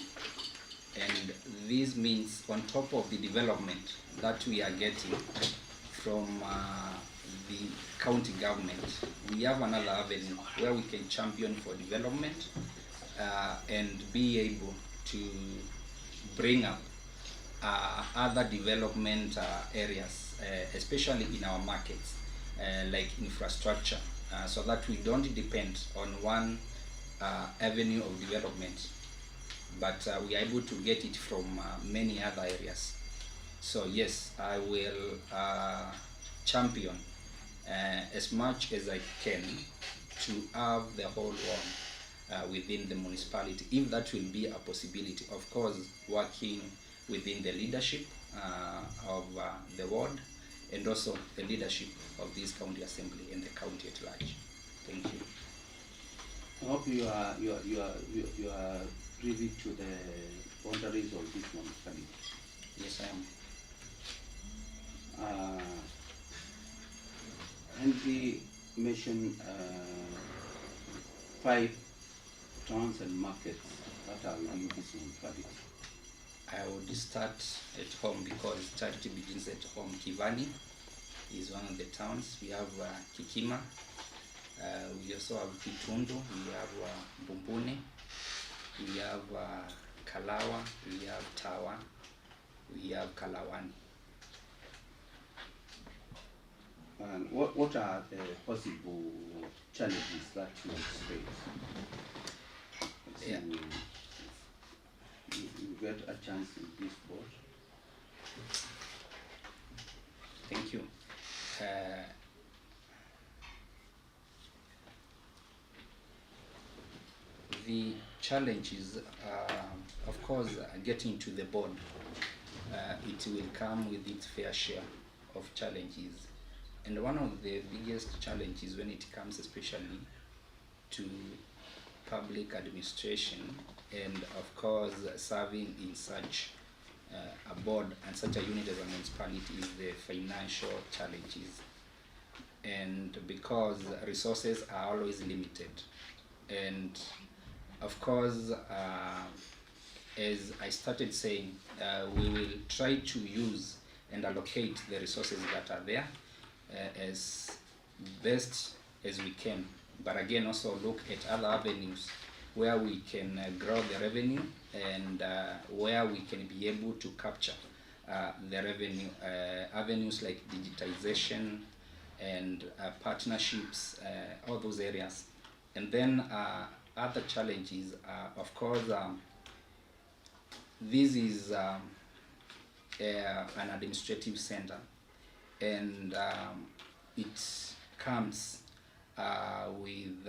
and this means on top of the development that we are getting from the county government, we have another avenue where we can champion for development and be able to bring up other development areas, especially in our markets, like infrastructure, so that we don't depend on one avenue of development, but we are able to get it from many other areas. So yes, I will champion as much as I can to have the whole ward within the municipality, if that will be a possibility. Of course, working within the leadership of the ward, and also the leadership of this county assembly and the county at large. Thank you. I hope you are privy to the boundaries of this municipality. Yes, I am. Henry mentioned 5 towns and markets that are within this municipality. I would start at home because charity begins at home. Kivani is one of the towns. We have Kikima. We also have Kitundu. We have Mbooni. We have Kalawa. We have Tawa. We have Kalawani. And what are the possible challenges that you face? Yeah. You get a chance in this board. Thank you. The challenge is, of course, getting to the board. It will come with its fair share of challenges. And one of the biggest challenges when it comes especially to public administration and of course serving in such a board and such a unit as a municipality is the financial challenges. And because resources are always limited, and of course as I started saying, we will try to use and allocate the resources that are there as best as we can, but again also look at other avenues where we can grow the revenue and where we can be able to capture the revenue, avenues like digitization and partnerships, all those areas. And then other challenges, of course, this is an administrative center, and it comes with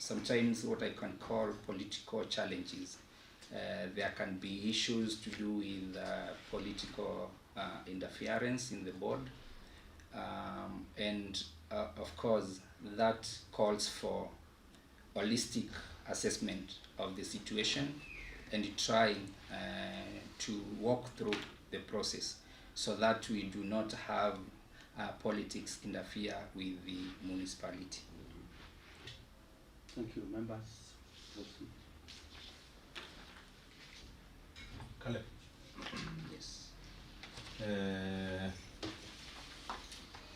sometimes what I can call political challenges. There can be issues to do with political interference in the board, and of course that calls for holistic assessment of the situation and trying to walk through the process so that we do not have politics interfere with the municipality. Thank you, members. Caleb. Yes.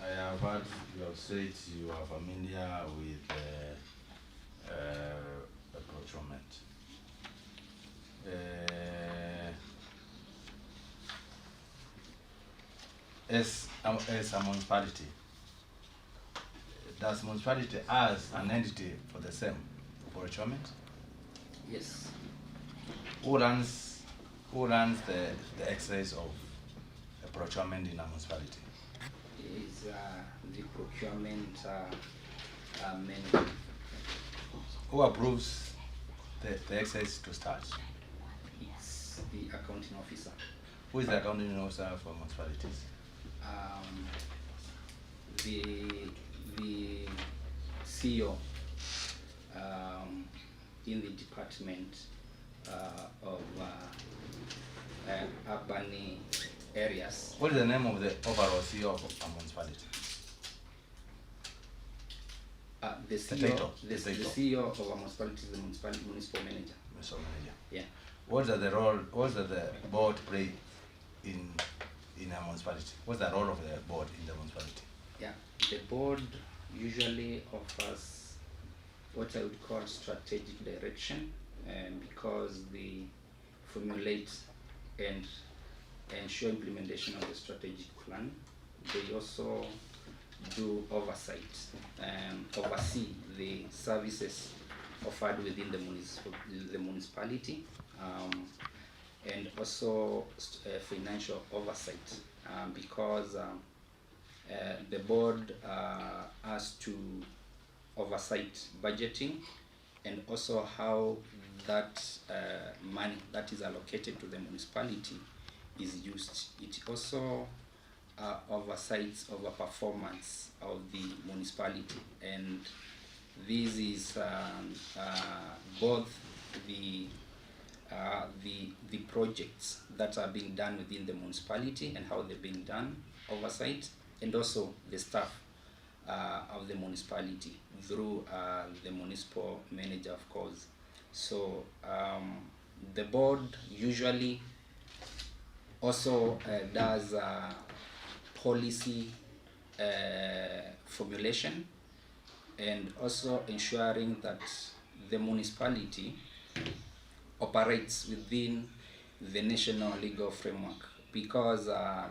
I have heard you have said you are familiar with procurement. As a municipality, does municipality as an entity for the same procurement? Yes. Who runs the exercise of procurement in a municipality? Is the procurement manager. Who approves the exercise to start? It's the accounting officer. Who is the accounting officer for municipalities? The CEO in the department of urban areas. What is the name of the overall CEO of a municipality? The CEO of a municipality is the municipal manager. Municipal manager. Yeah. What does the board play in a municipality? What's the role of the board in the municipality? Yeah, the board usually offers what I would call strategic direction, because they formulate and ensure implementation of the strategic plan. They also do oversight, oversee the services offered within the municipality, and also financial oversight, because the board has to oversight budgeting and also how that money that is allocated to the municipality is used. It also oversights over performance of the municipality, and this is both the projects that are being done within the municipality and how they're being done, oversight, and also the staff of the municipality through the municipal manager, of course. So the board usually also does policy formulation and also ensuring that the municipality operates within the national legal framework, because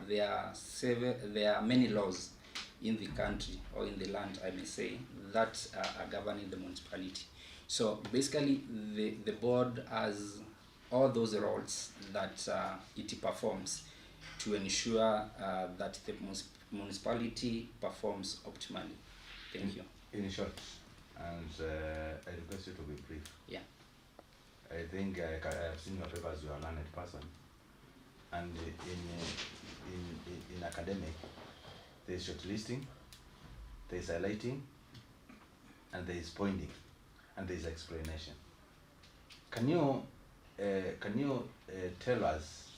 there are many laws in the country, or in the land I may say, that are governing the municipality. So basically the board has all those roles that it performs to ensure that the municipality performs optimally. Thank you. In short, and I request you to be brief. Yeah. I think I have seen your papers. You are a learned person, and in academic, there is shortlisting, there is highlighting, and there is pointing, and there is explanation. Can you tell us,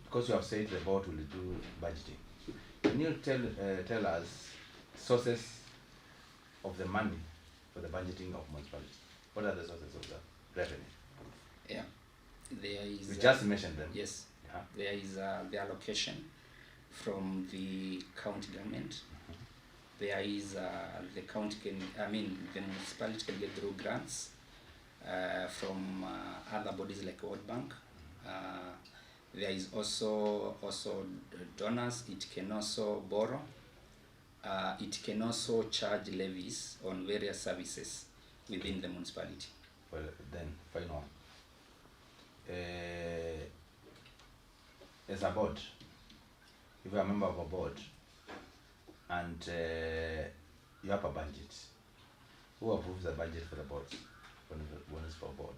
because you have said the board will do budgeting, can you tell us sources of the money for the budgeting of municipalities? What are the sources of the revenue? Yeah, there is. You just mentioned them. Yes, there is the allocation from the county government. There is the municipality can get through grants from other bodies like World Bank. There is also donors. It can also borrow. It can also charge levies on various services within the municipality. Well, then, final one. As a board, if you are a member of a board and you have a budget, Who approves the budget for the board? When it's for board?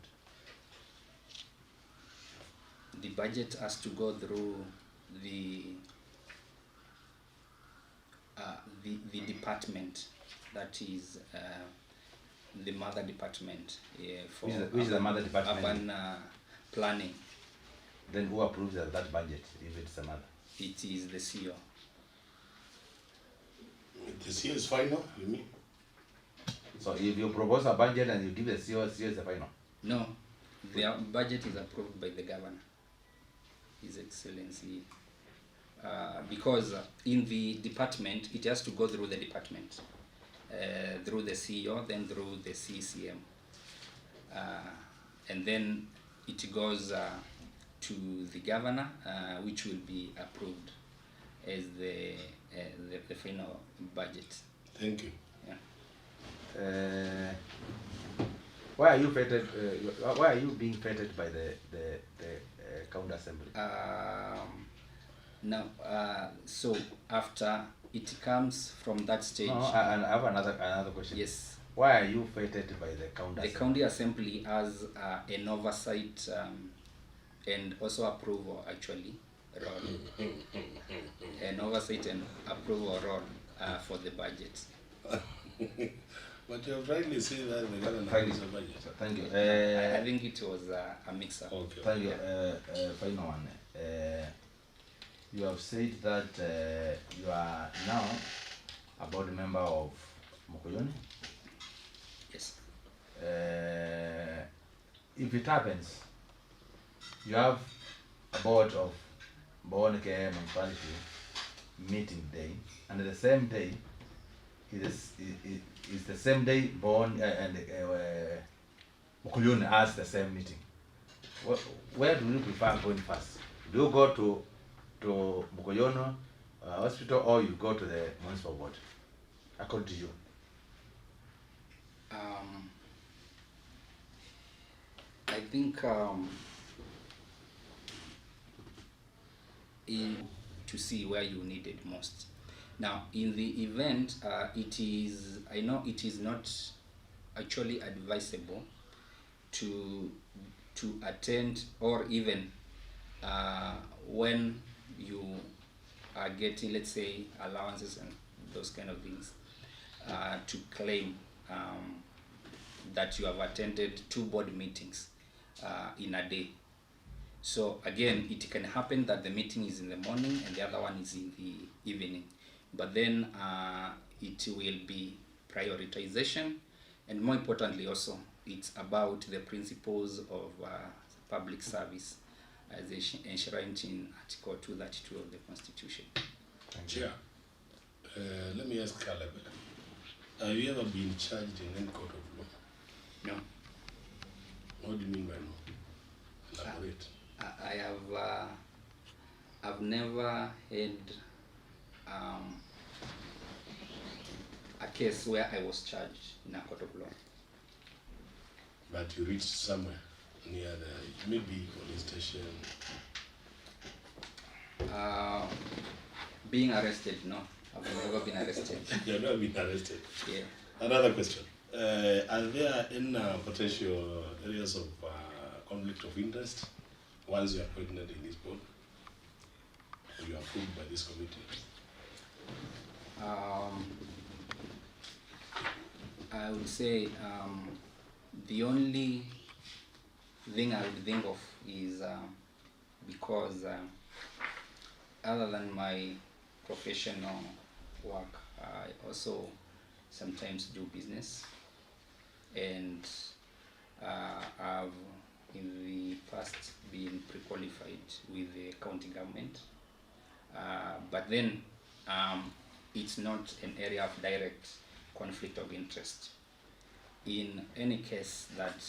The budget has to go through the department, that is the mother department for Which is the mother department? urban planning. Then who approves that budget if it's the mother? It is the CEO. The CEO is final, you mean? So if you propose a budget and you give the CEO, CEO is the final? No, the budget is approved by the governor, His Excellency. Because in the department, it has to go through the department, through the CEO, then through the CCM. And then it goes to the governor, which will be approved as the final budget. Thank you. Yeah. Why are you feted? Why are you being feted by the county assembly? Now, so after it comes from that stage. No, I have another question. Yes. Why are you feted by the county assembly? The county assembly has an oversight and also approval, actually, role. An oversight and approval role for the budget. But you have rightly said that the government has a budget. Thank you. I think it was a mix-up. Okay. Thank you. Final one. You have said that you are now a board member of Mokoyoni. Yes. If it happens, you have a board of Mbooni-Kee Municipality meeting day, and the same day, it is the same day Mbooni and Mokoyoni has the same meeting. Where do you prefer going first? Do you go to Mokoyoni hospital, or you go to the municipal board? According to you. I think to see where you need it most. Now, in the event, I know it is not actually advisable to attend, or even when you are getting, let's say, allowances and those kind of things, to claim that you have attended 2 board meetings in a day. So again, it can happen that the meeting is in the morning and the other one is in the evening. But then it will be prioritization, and more importantly also, it's about the principles of public service as enshrined in Article 232 of the Constitution. Chair, let me ask Caleb, have you ever been charged in any court of law? No. What do you mean by no? Elaborate. I have I've never had a case where I was charged in a court of law. But you reached somewhere near the maybe police station. Being arrested, no. I've never been arrested. You have never been arrested? Yeah. Another question. Are there any potential areas of conflict of interest once you are appointed in this board? Or you are approved by this committee? I would say the only thing I would think of is because other than my professional work, I also sometimes do business, and I've in the past been pre-qualified with the county government, but then it's not an area of direct conflict of interest. In any case that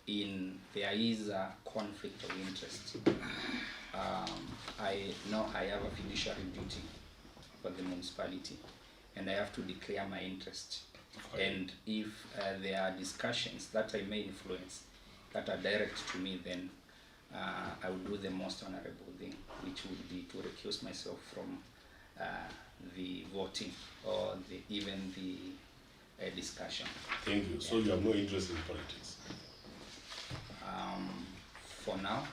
there is a conflict of interest, I know I have a fiduciary duty for the municipality, and I have to declare my interest. And if there are discussions that I may influence that are direct to me, then I would do the most honorable thing, which would be to recuse myself from the voting or even the discussion. Thank you. So you have no interest in politics? For now,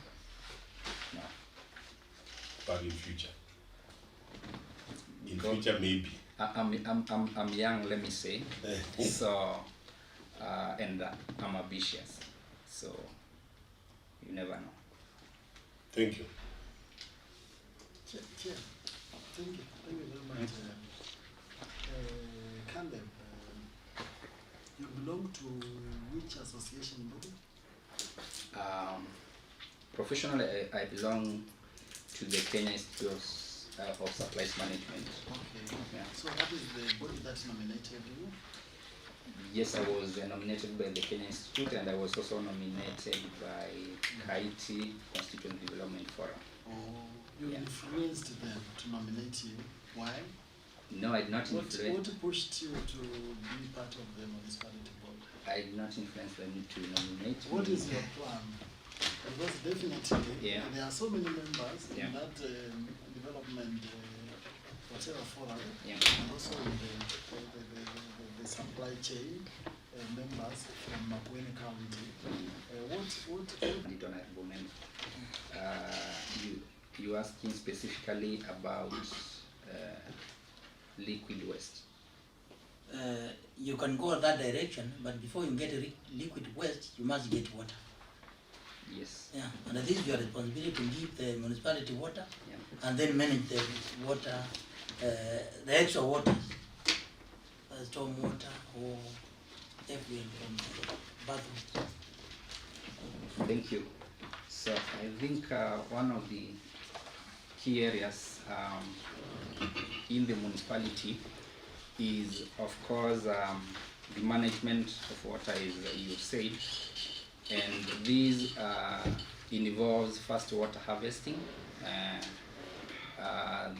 no. But in future? In future, maybe. I'm young, let me say. So, and I'm ambitious. So, you never know. Thank you. Chair, thank you very much. Caleb, you belong to which association body? Professionally, I belong to the Kenya Institute of Supplies Management. Okay. Yeah. So that is the body that nominated you? Yes, I was nominated by the Kenya Institute, and I was also nominated by Haiti Constituent Development Forum. Oh, you influenced them to nominate you. Why? No, I did not influence. What pushed you to be part of the municipality board? I did not influence them to nominate me. What is your plan? Because definitely there are so many members in that development, whatever forum, and also in the supply chain members from Mbooni County. You asking specifically about liquid waste? You can go that direction, but before you get liquid waste, you must get water. Yes. Yeah, and this is your responsibility to give the municipality water, and then manage the water, the extra water, storm water or effluent from the bathroom. Thank you. So I think one of the key areas in the municipality is, of course, the management of water, as you said, and this involves first water harvesting.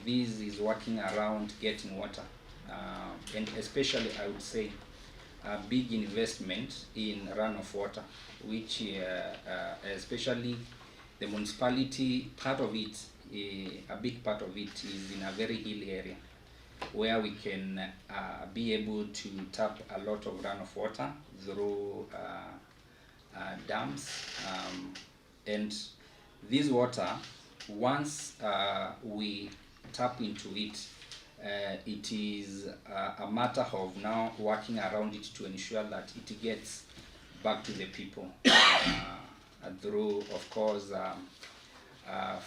This is working around getting water, and especially I would say a big investment in runoff water, which especially the municipality, part of it, a big part of it is in a very hilly area, where we can be able to tap a lot of runoff water through dams, and this water, once we tap into it, it is a matter of now working around it to ensure that it gets back to the people through, of course,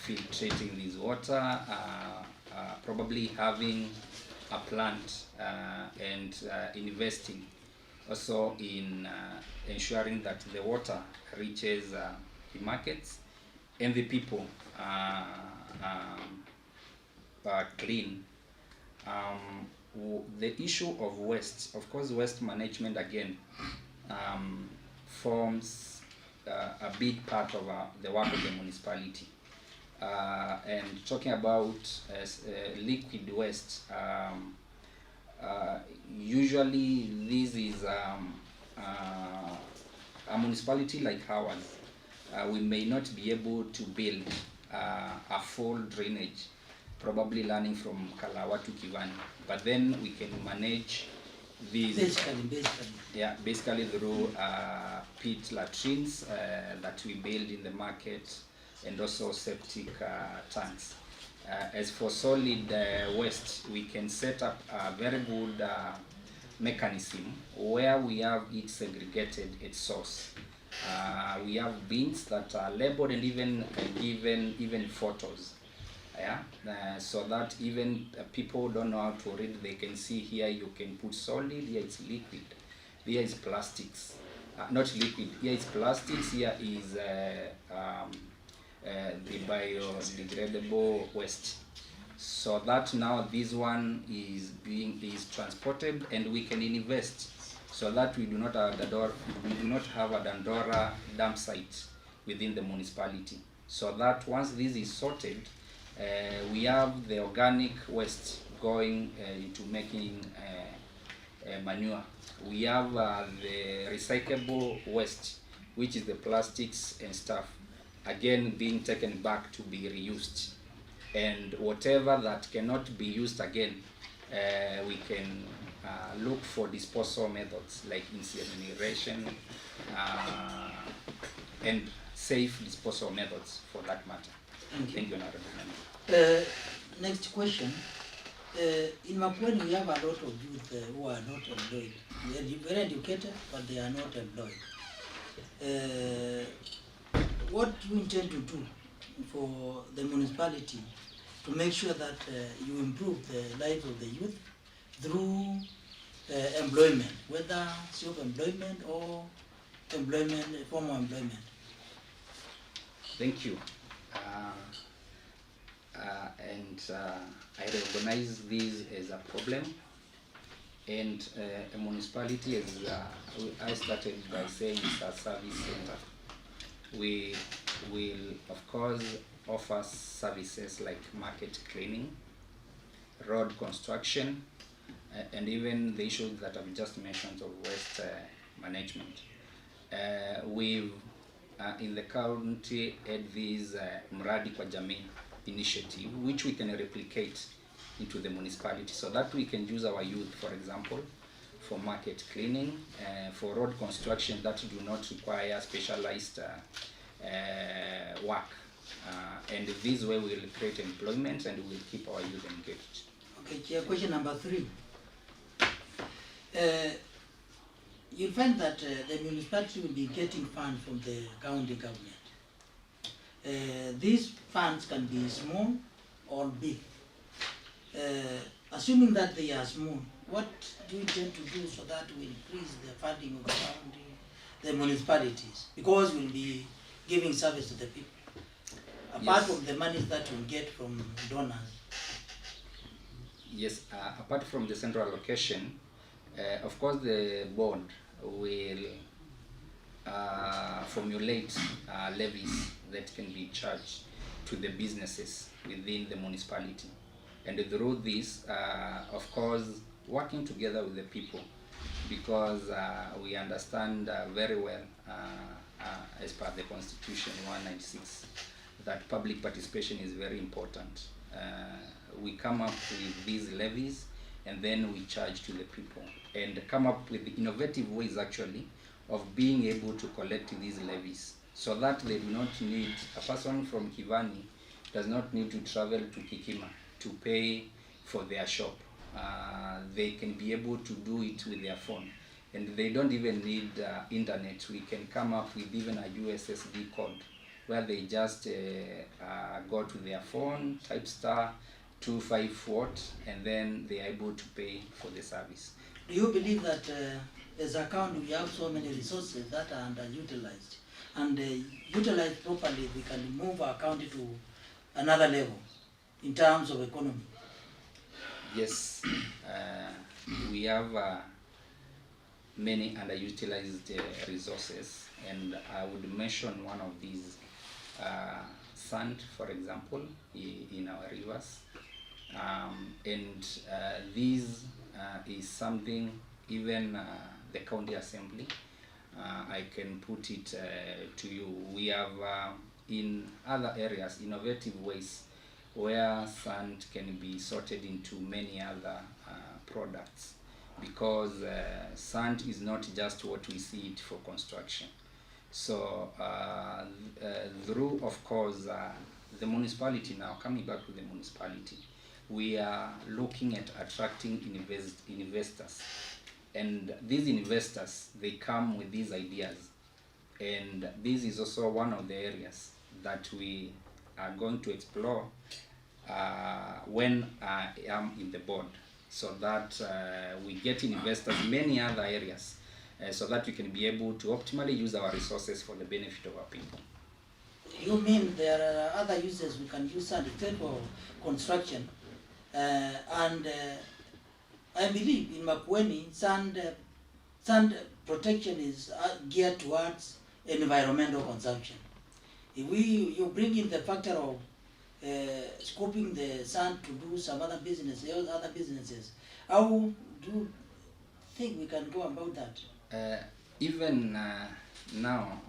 filtrating this water, probably having a plant and investing also in ensuring that the water reaches the markets and the people are clean. The issue of waste, of course, waste management again forms a big part of the work of the municipality. And talking about liquid waste, usually this is a municipality like ours. We may not be able to build a full drainage, probably learning from Kalawa to Kivani, but then we can manage these basically through pit latrines that we build in the market, and also septic tanks. As for solid waste, we can set up a very good mechanism where we have it segregated at source. We have bins that are labeled and even photos. So that even people don't know how to read, they can see here you can put solid, here it's liquid, here is plastics, not liquid, here is plastics, here is the biodegradable waste. So that now this one is transported, and we can invest so that we do not have a Dandora dump site within the municipality. So that once this is sorted, we have the organic waste going into making manure. We have the recyclable waste, which is the plastics and stuff, again being taken back to be reused. And whatever that cannot be used again, we can look for disposal methods like incineration and safe disposal methods for that matter. Thank you, Honorable Member. Next question. In Mbooni, we have a lot of youth who are not employed. They are very educated, but they are not employed. What do you intend to do for the municipality to make sure that you improve the lives of the youth through employment, whether self-employment or employment, formal employment? Thank you. I recognize this as a problem, and a municipality, as I started by saying, it's a service center. We will, of course, offer services like market cleaning, road construction, and even the issues that I've just mentioned of waste management. We've in the county had this Mradi kwa Jamii initiative, which we can replicate into the municipality so that we can use our youth, for example, for market cleaning, for road construction that do not require specialized work. And this way we will create employment and we will keep our youth engaged. Okay, Chair, question number 3. You'll find that the municipality will be getting funds from the county government. These funds can be small or big. Assuming that they are small, what do you intend to do so that we increase the funding of the county, the municipalities? Because we'll be giving service to the people. Apart from the money that we get from donors. Yes, apart from the central allocation, of course the board will formulate levies that can be charged to the businesses within the municipality. And through this, of course, working together with the people, because we understand very well, as per the Constitution 196, that public participation is very important. We come up with these levies and then we charge to the people and come up with innovative ways actually of being able to collect these levies so that they do not need, a person from Kivani does not need to travel to Kikima to pay for their shop. They can be able to do it with their phone, and they don't even need internet. We can come up with even a USSD code where they just go to their phone, type *254, and then they are able to pay for the service. Do you believe that as a county we have so many resources that are underutilized, and utilized properly we can move our county to another level in terms of economy? Yes, we have many underutilized resources, and I would mention one of these, sand, for example, in our rivers. And this is something even the county assembly, I can put it to you. We have in other areas innovative ways where sand can be sorted into many other products, because sand is not just what we see it for construction. So through, of course, the municipality, now coming back to the municipality, we are looking at attracting investors, and these investors, they come with these ideas, and this is also one of the areas that we are going to explore when I am in the board, so that we get investors in many other areas, so that we can be able to optimally use our resources for the benefit of our people. You mean there are other uses we can use sand for construction? And I believe in Mbooni, sand protection is geared towards environmental consumption. If you bring in the factor of scoping the sand to do some other businesses, how do you think we can go about that? Even now,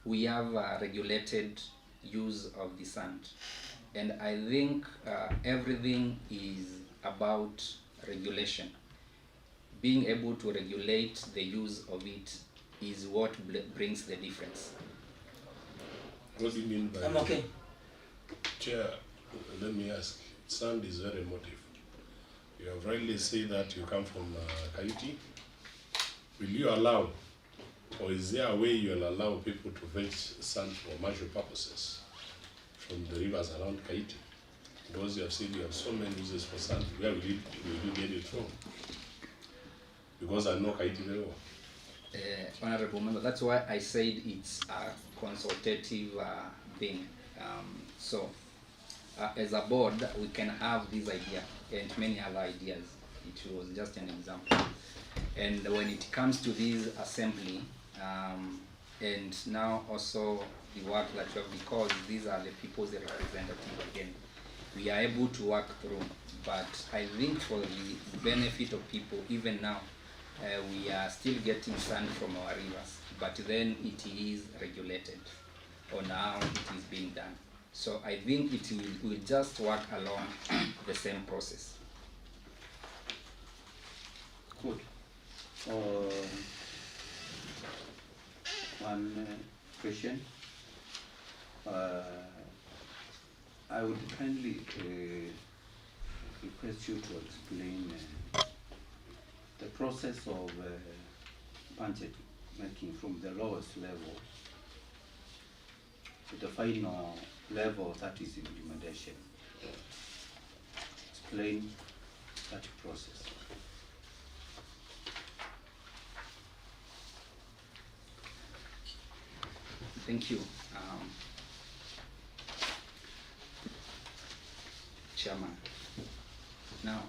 we have regulated use of the sand, and I think everything is about regulation. Being able to regulate the use of it is what brings the difference. What do you mean by I'm okay. Chair, let me ask. Sound is very emotive. You have rightly said that you come from Kaiti. Will you allow, or is there a way you will allow people to fetch sand for commercial purposes from the rivers around Kaiti? Because you have said you have so many uses for sand. Where will you get it from? Because I know Kaiti very well. Honorable Member, that's why I said it's a consultative thing. As a board, we can have this idea and many other ideas. It was just an example. And when it comes to this assembly, and now also the work that you have, because these are the people's representative again, we are able to work through. But I think for the benefit of people, even now, we are still getting sand from our rivers, but then it is regulated on how it is being done. So I think it will just work along the same process. Good. One question. I would kindly request you to explain the process of budget making from the lowest level to the final level that is implementation. Explain that process. Thank you, Chairman. Now,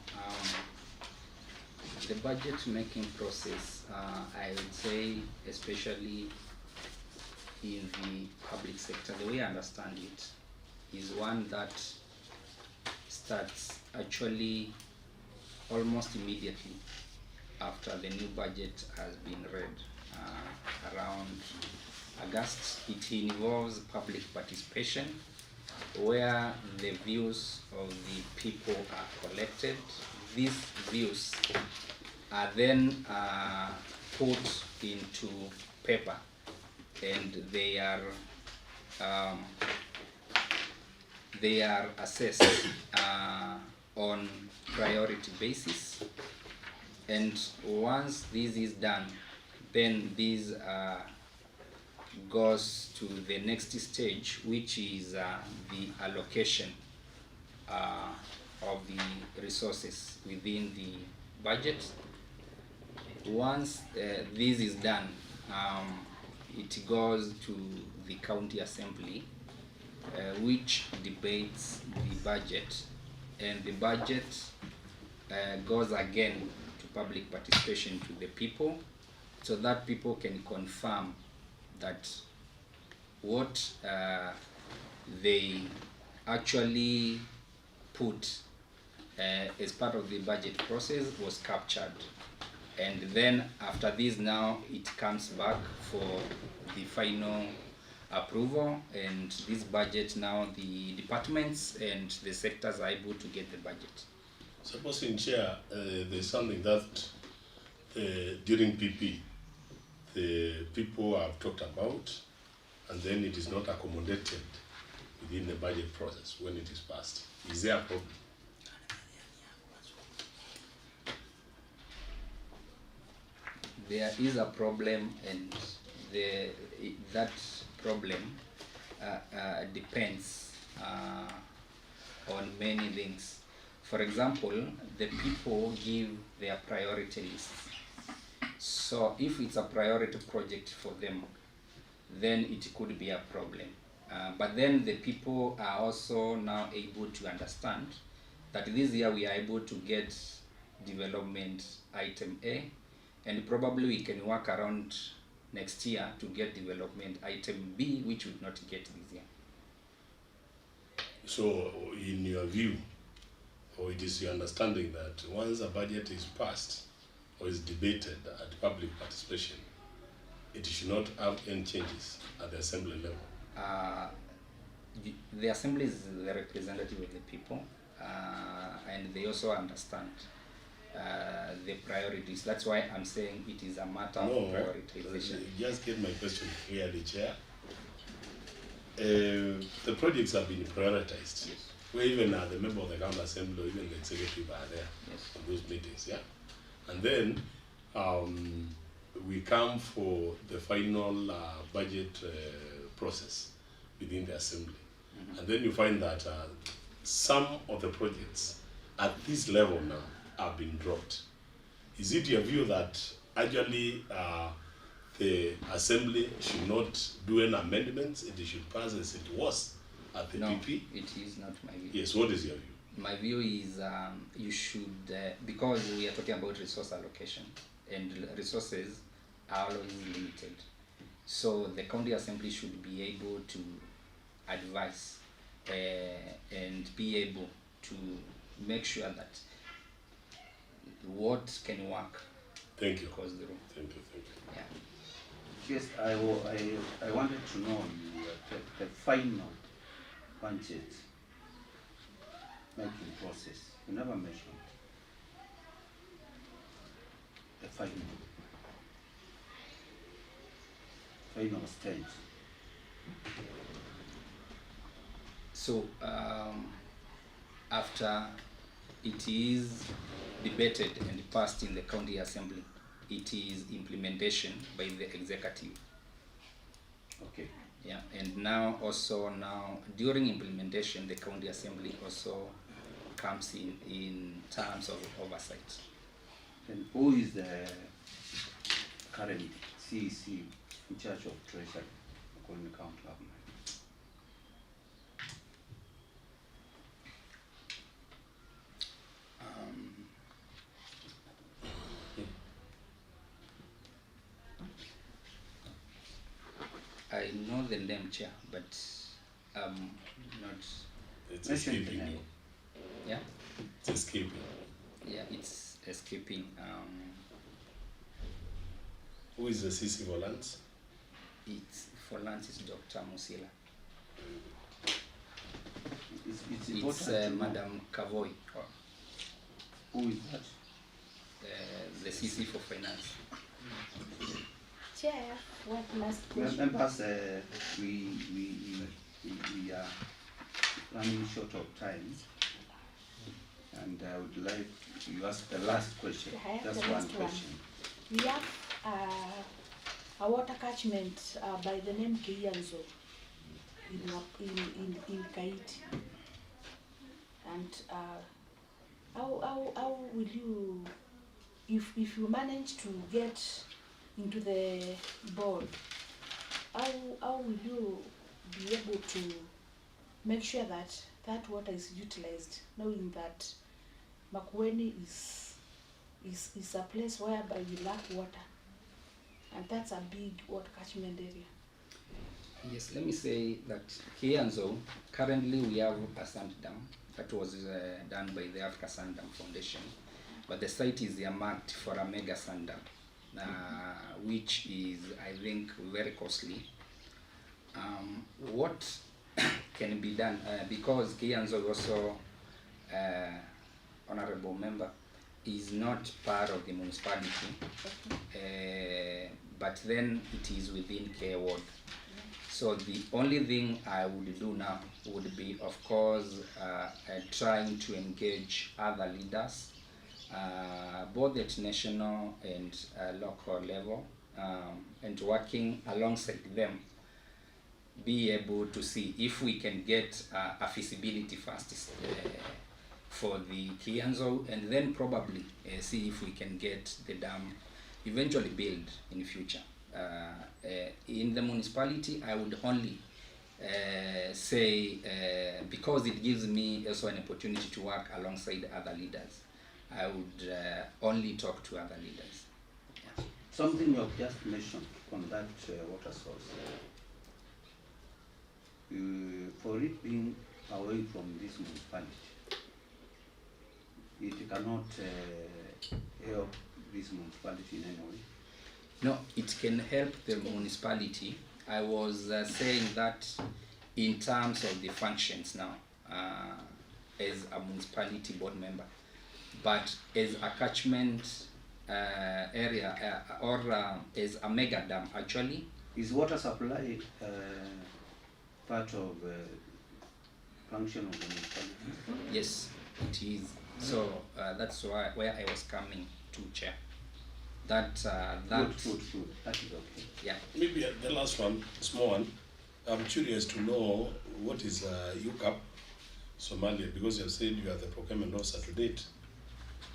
the budget making process, I would say, especially in the public sector, the way I understand it is one that starts actually almost immediately after the new budget has been read, around August. It involves public participation, where the views of the people are collected. These views are then put into paper, and they are assessed on priority basis. And once this is done, then this goes to the next stage, which is the allocation of the resources within the budget. Once this is done, it goes to the county assembly, which debates the budget, and the budget goes again to public participation to the people, so that people can confirm that what they actually put as part of the budget process was captured. And then after this, now it comes back for the final approval, and this budget, now the departments and the sectors are able to get the budget. Supposing, Chair, there's something that during PP, the people have talked about, and then it is not accommodated within the budget process when it is passed. Is there a problem? There is a problem, and that problem depends on many things. For example, the people give their priority lists. So if it's a priority project for them, then it could be a problem. But then the people are also now able to understand that this year we are able to get development item A, and probably we can work around next year to get development item B, which would not get this year. So in your view, or it is your understanding that once a budget is passed or is debated at public participation, it should not have any changes at the assembly level? The assembly is the representative of the people, and they also understand. the priorities. That's why I'm saying it is a matter of prioritization. Just get my question clearly, Chair. The projects have been prioritized. Yes. Where even the member of the County Assembly or even the executive are there yes. in those meetings, yeah? And then we come for the final budget process within the Assembly. Mm-hmm. And then you find that some of the projects at this level now have been dropped. Is it your view that actually the Assembly should not do any amendments, it should pass as it was at the PP? No, it is not my view. Yes, what is your view? My view is you should, because we are talking about resource allocation, and resources are always limited. So the County Assembly should be able to advise and be able to make sure that what can work. Thank you. Goes through. Thank you. Yeah. Yes, I wanted to know the final budget making process. You never mentioned the final stage. So after it is debated and passed in the County Assembly, it is implementation by the executive. Okay. Yeah, and now during implementation, the County Assembly also comes in terms of oversight. And who is the current CEC in charge of treasury according to county government? I know the name, Chair, but not. It's escaping. Yeah. It's escaping. Yeah, it's escaping. Who is the CC for lands? It's for lands is Dr. Musila. It's Madam Kavoy. Who is that? The CC for finance. Chair, what last question? Members, we are running short of time, and I would like you ask the last question. Just one question. We have a water catchment by the name Kianzo in Kaiti, and how will you, if you manage to get into the board, how will you be able to make sure that that water is utilized, knowing that Makueni is a place whereby we lack water, and that's a big water catchment area? Yes, let me say that Kianzo, currently we have a sand dam that was done by the Africa Sand Dam Foundation, but the site is earmarked for a mega sand dam. Which is, I think, very costly. What can be done, because Kianzo also, honorable member, is not part of the municipality, but then it is within K ward. So the only thing I would do now would be, of course, trying to engage other leaders, both at national and local level, and working alongside them, be able to see if we can get a feasibility first for the Kianzo, and then probably see if we can get the dam eventually built in the future. In the municipality, I would only say, because it gives me also an opportunity to work alongside other leaders, I would only talk to other leaders. Yeah. Something you have just mentioned on that water source, for it being away from this municipality, it cannot help this municipality in any way. No, it can help the municipality. I was saying that in terms of the functions now, as a municipality board member. but as a catchment area or as a mega dam actually. Is water supply part of function of the municipality? Yes, it is. So that's why where I was coming to, Chair. That Good. That is okay. Yeah. Maybe the last one, small one. I'm curious to know what is UCAP Somalia, because you have said you are the procurement officer to date.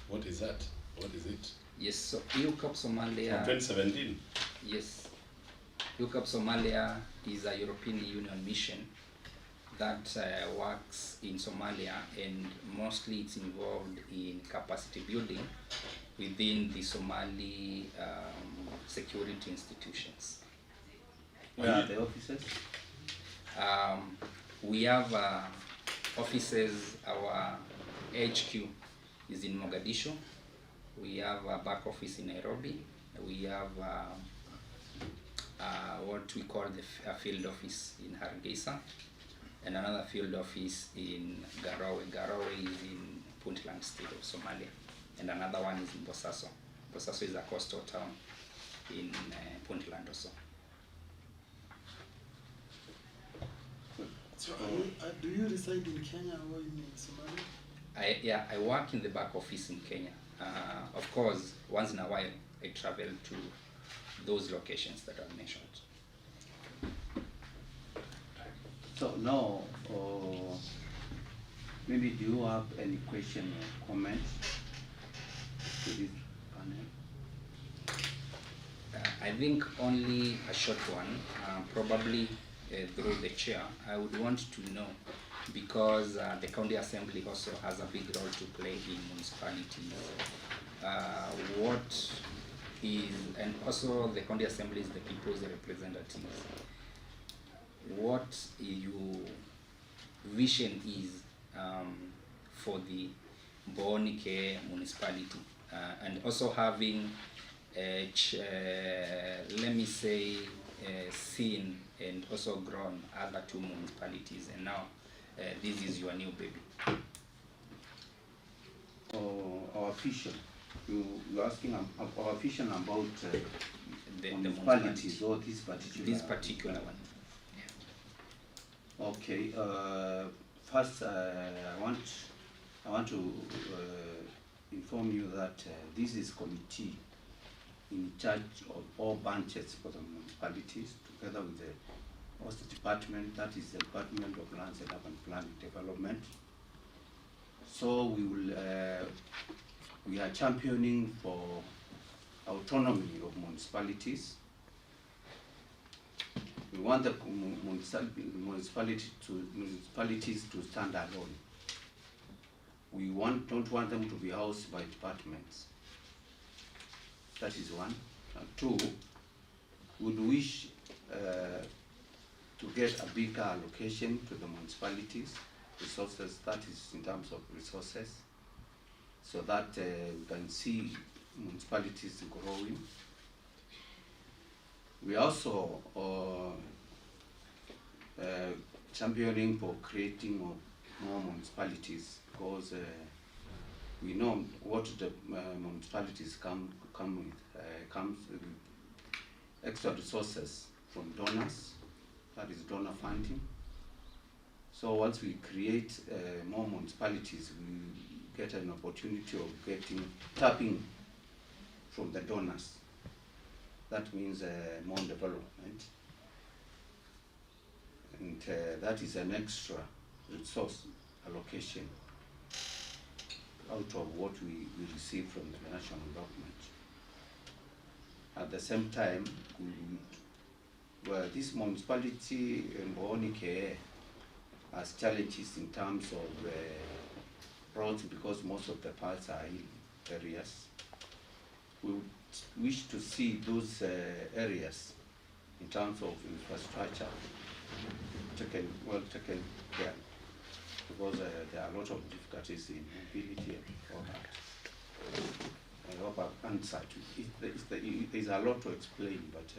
What is that? What is it? Yes, so UCAP Somalia. From 2017. Yes, UCAP Somalia is a European Union mission that works in Somalia, and mostly it's involved in capacity building within the Somali security institutions. Where are the offices? We have offices. Our HQ is in Mogadishu. We have a back office in Nairobi. We have what we call the field office in Hargeisa, and another field office in Garowe. Garowe is in Puntland state of Somalia, and another one is in Bosaso. Bosaso is a coastal town in Puntland also. So do you reside in Kenya or in Somalia? I work in the back office in Kenya. Of course, once in a while I travel to those locations that I've mentioned. So now, maybe do you have any question or comments to this panel? I think only a short one, probably through the chair. I would want to know, because the county assembly also has a big role to play in municipalities. What is, and also the county assembly is the people's representatives. What your vision is for the Mbooni-Kee municipality, and also having let me say seen and also grown other two municipalities, and now this is your new baby. Our vision. You're asking our vision about the municipalities or this particular? This particular one. Yeah. Okay. First, I want to inform you that this is committee in charge of all branches for the municipalities, together with the host department, that is the Department of Lands and Urban Planning Development. So we are championing for autonomy of municipalities. We want the municipalities to stand alone. We don't want them to be housed by departments. That is one. And two, would wish to get a bigger allocation to the municipalities, resources, that is in terms of resources, so that we can see municipalities growing. We also championing for creating more municipalities, because we know what the municipalities come with, comes with extra resources from donors, that is donor funding. So once we create more municipalities, we get an opportunity of tapping from the donors. That means more development, and that is an extra resource allocation out of what we receive from the national government. At the same time, this municipality in Mbooni-Kee has challenges in terms of roads, because most of the parts are hill areas. We would wish to see those areas in terms of infrastructure taken care, because there are a lot of difficulties in mobility and all that. I hope I've answered. There's a lot to explain, but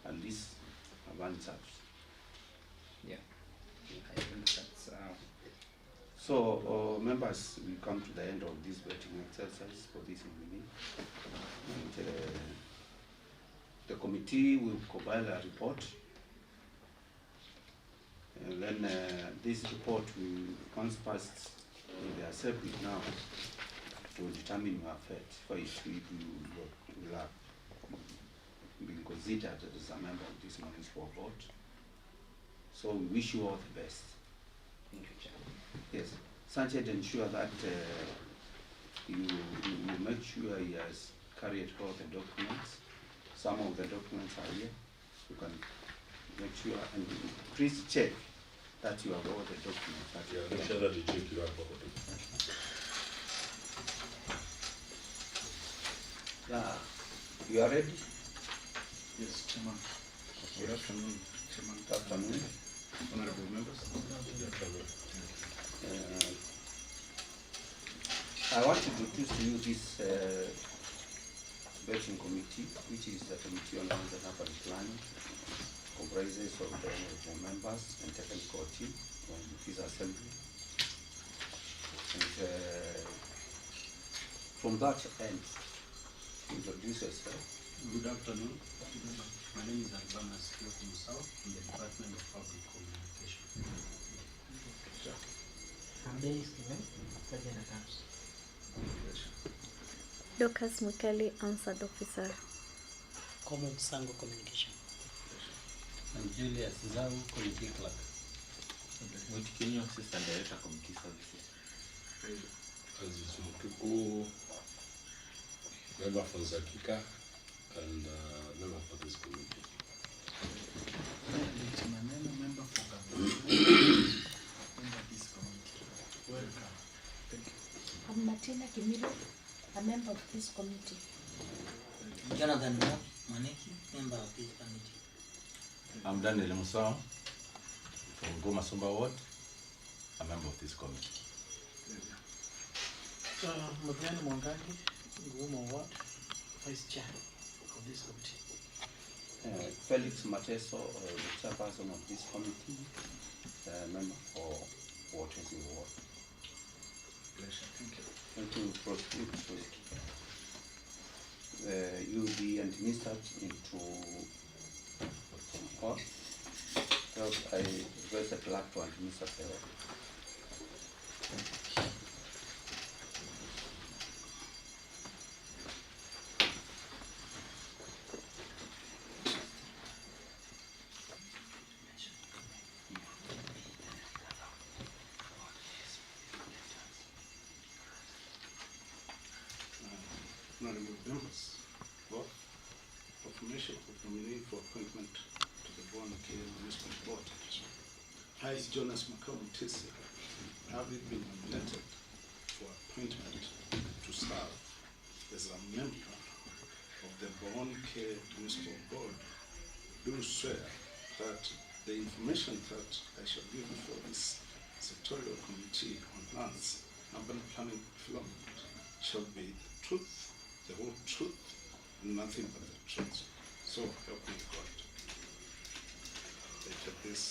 at least I've answered. Yeah, I think that's. So, members, we come to the end of this vetting exercise for this evening. And, the committee will compile a report, and then this report will, once passed in the assembly now, to determine your fate for it if you will have been considered as a member of this municipal board. So we wish you all the best. Thank you, Chair. Yes, Sanchez, ensure that you make sure he has carried all the documents. Some of the documents are here. You can make sure, and please check that you have all the documents. That Yeah, make sure that you check your report. Yeah, you are ready? Yes, Chairman. Good afternoon, Chairman. Good afternoon. Honorable members. Good afternoon. I want to introduce to you this vetting committee, which is the Committee on Land and Urban Planning, comprises of the members and technical team from this assembly. And from that end, introduce yourself. Good afternoon. My name is Mbooni-Kee from the Department of Public Communication. I'm Dennis Kiven, Sergeant at Arms. Mbooni-Kee, Answered Officer. Common Sango Communication. I'm Julius Zau, Committee Clerk. Mbooni-Kee, Assistant Director, Committee Services. Aziz Mutuku, member for Zakika, and member for this committee. Member for government. Member this committee. Welcome. Thank you. I'm Martina Kimilo, a member of this committee. Jonathan Maneki, member of this committee. I'm Daniel Musao from Goma Sumba Ward, a member of this committee. Mugani Mwangangi, Goma Ward, Vice Chair of this committee. Felix Mateso, the chairperson of this committee, member for Waters in Ward. Pleasure. Thank you. And to proceed, you will be administered into what? So I request the clerk to administer the oath. Honorable members, both confirmation of nominee for appointment to the Mbooni-Kee Municipal Board. I, Jonas Makau-Mutisi, having been nominated for appointment to serve as a member of the Mbooni-Kee Municipal Board, do swear that the information that I shall give for this sectorial committee on lands, urban planning, development shall be the truth, the whole truth, and nothing but the truth. So help me God. I take this.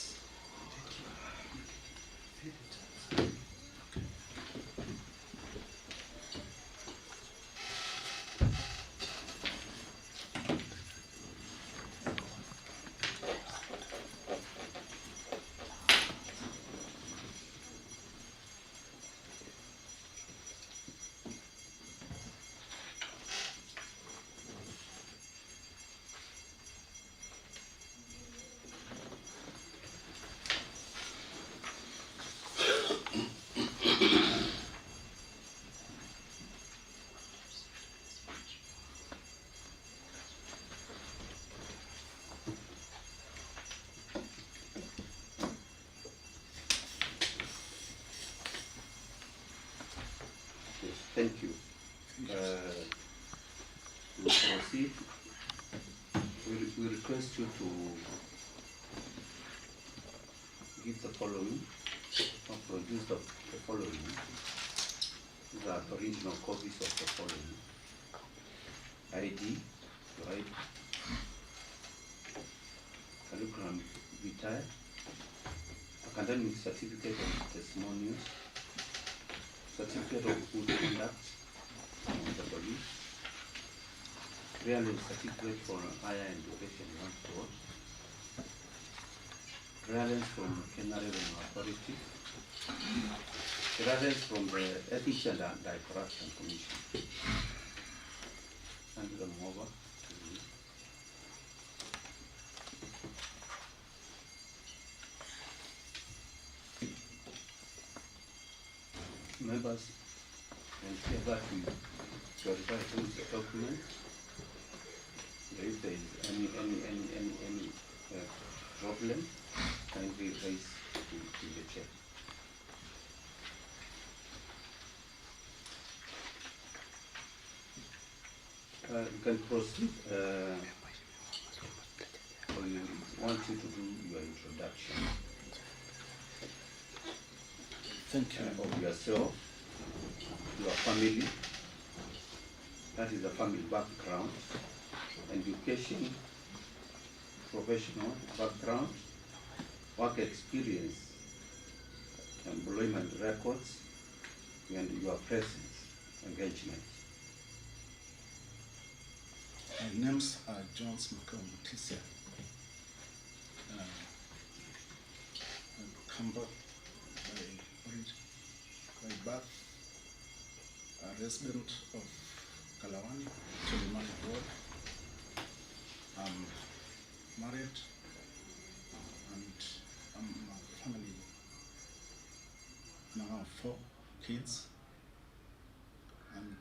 Thank you. To proceed, we request you to give the following, or produce the following. These are the original copies of the following. ID, your ID, curriculum vitae, academic certificate and testimonials, certificate of good conduct of the police, really certificate for higher education one board, clearance from Kenya Revenue Authority, clearance from the Ethics and Anti-Corruption Commission. Hand them over to you. Members, and here that we verify through the document. If there is any problem, kindly raise to the chair. You can proceed. We want you to do your introduction. Thank you. Of yourself, your family, that is the family background, education, professional background, work experience, employment records, and your presence, engagement. My names are Jones Makamu-Tisia. I'm Kamba by birth, a resident of Kalawani, Chilimani Ward. I'm married and I'm a family now of 4 kids, and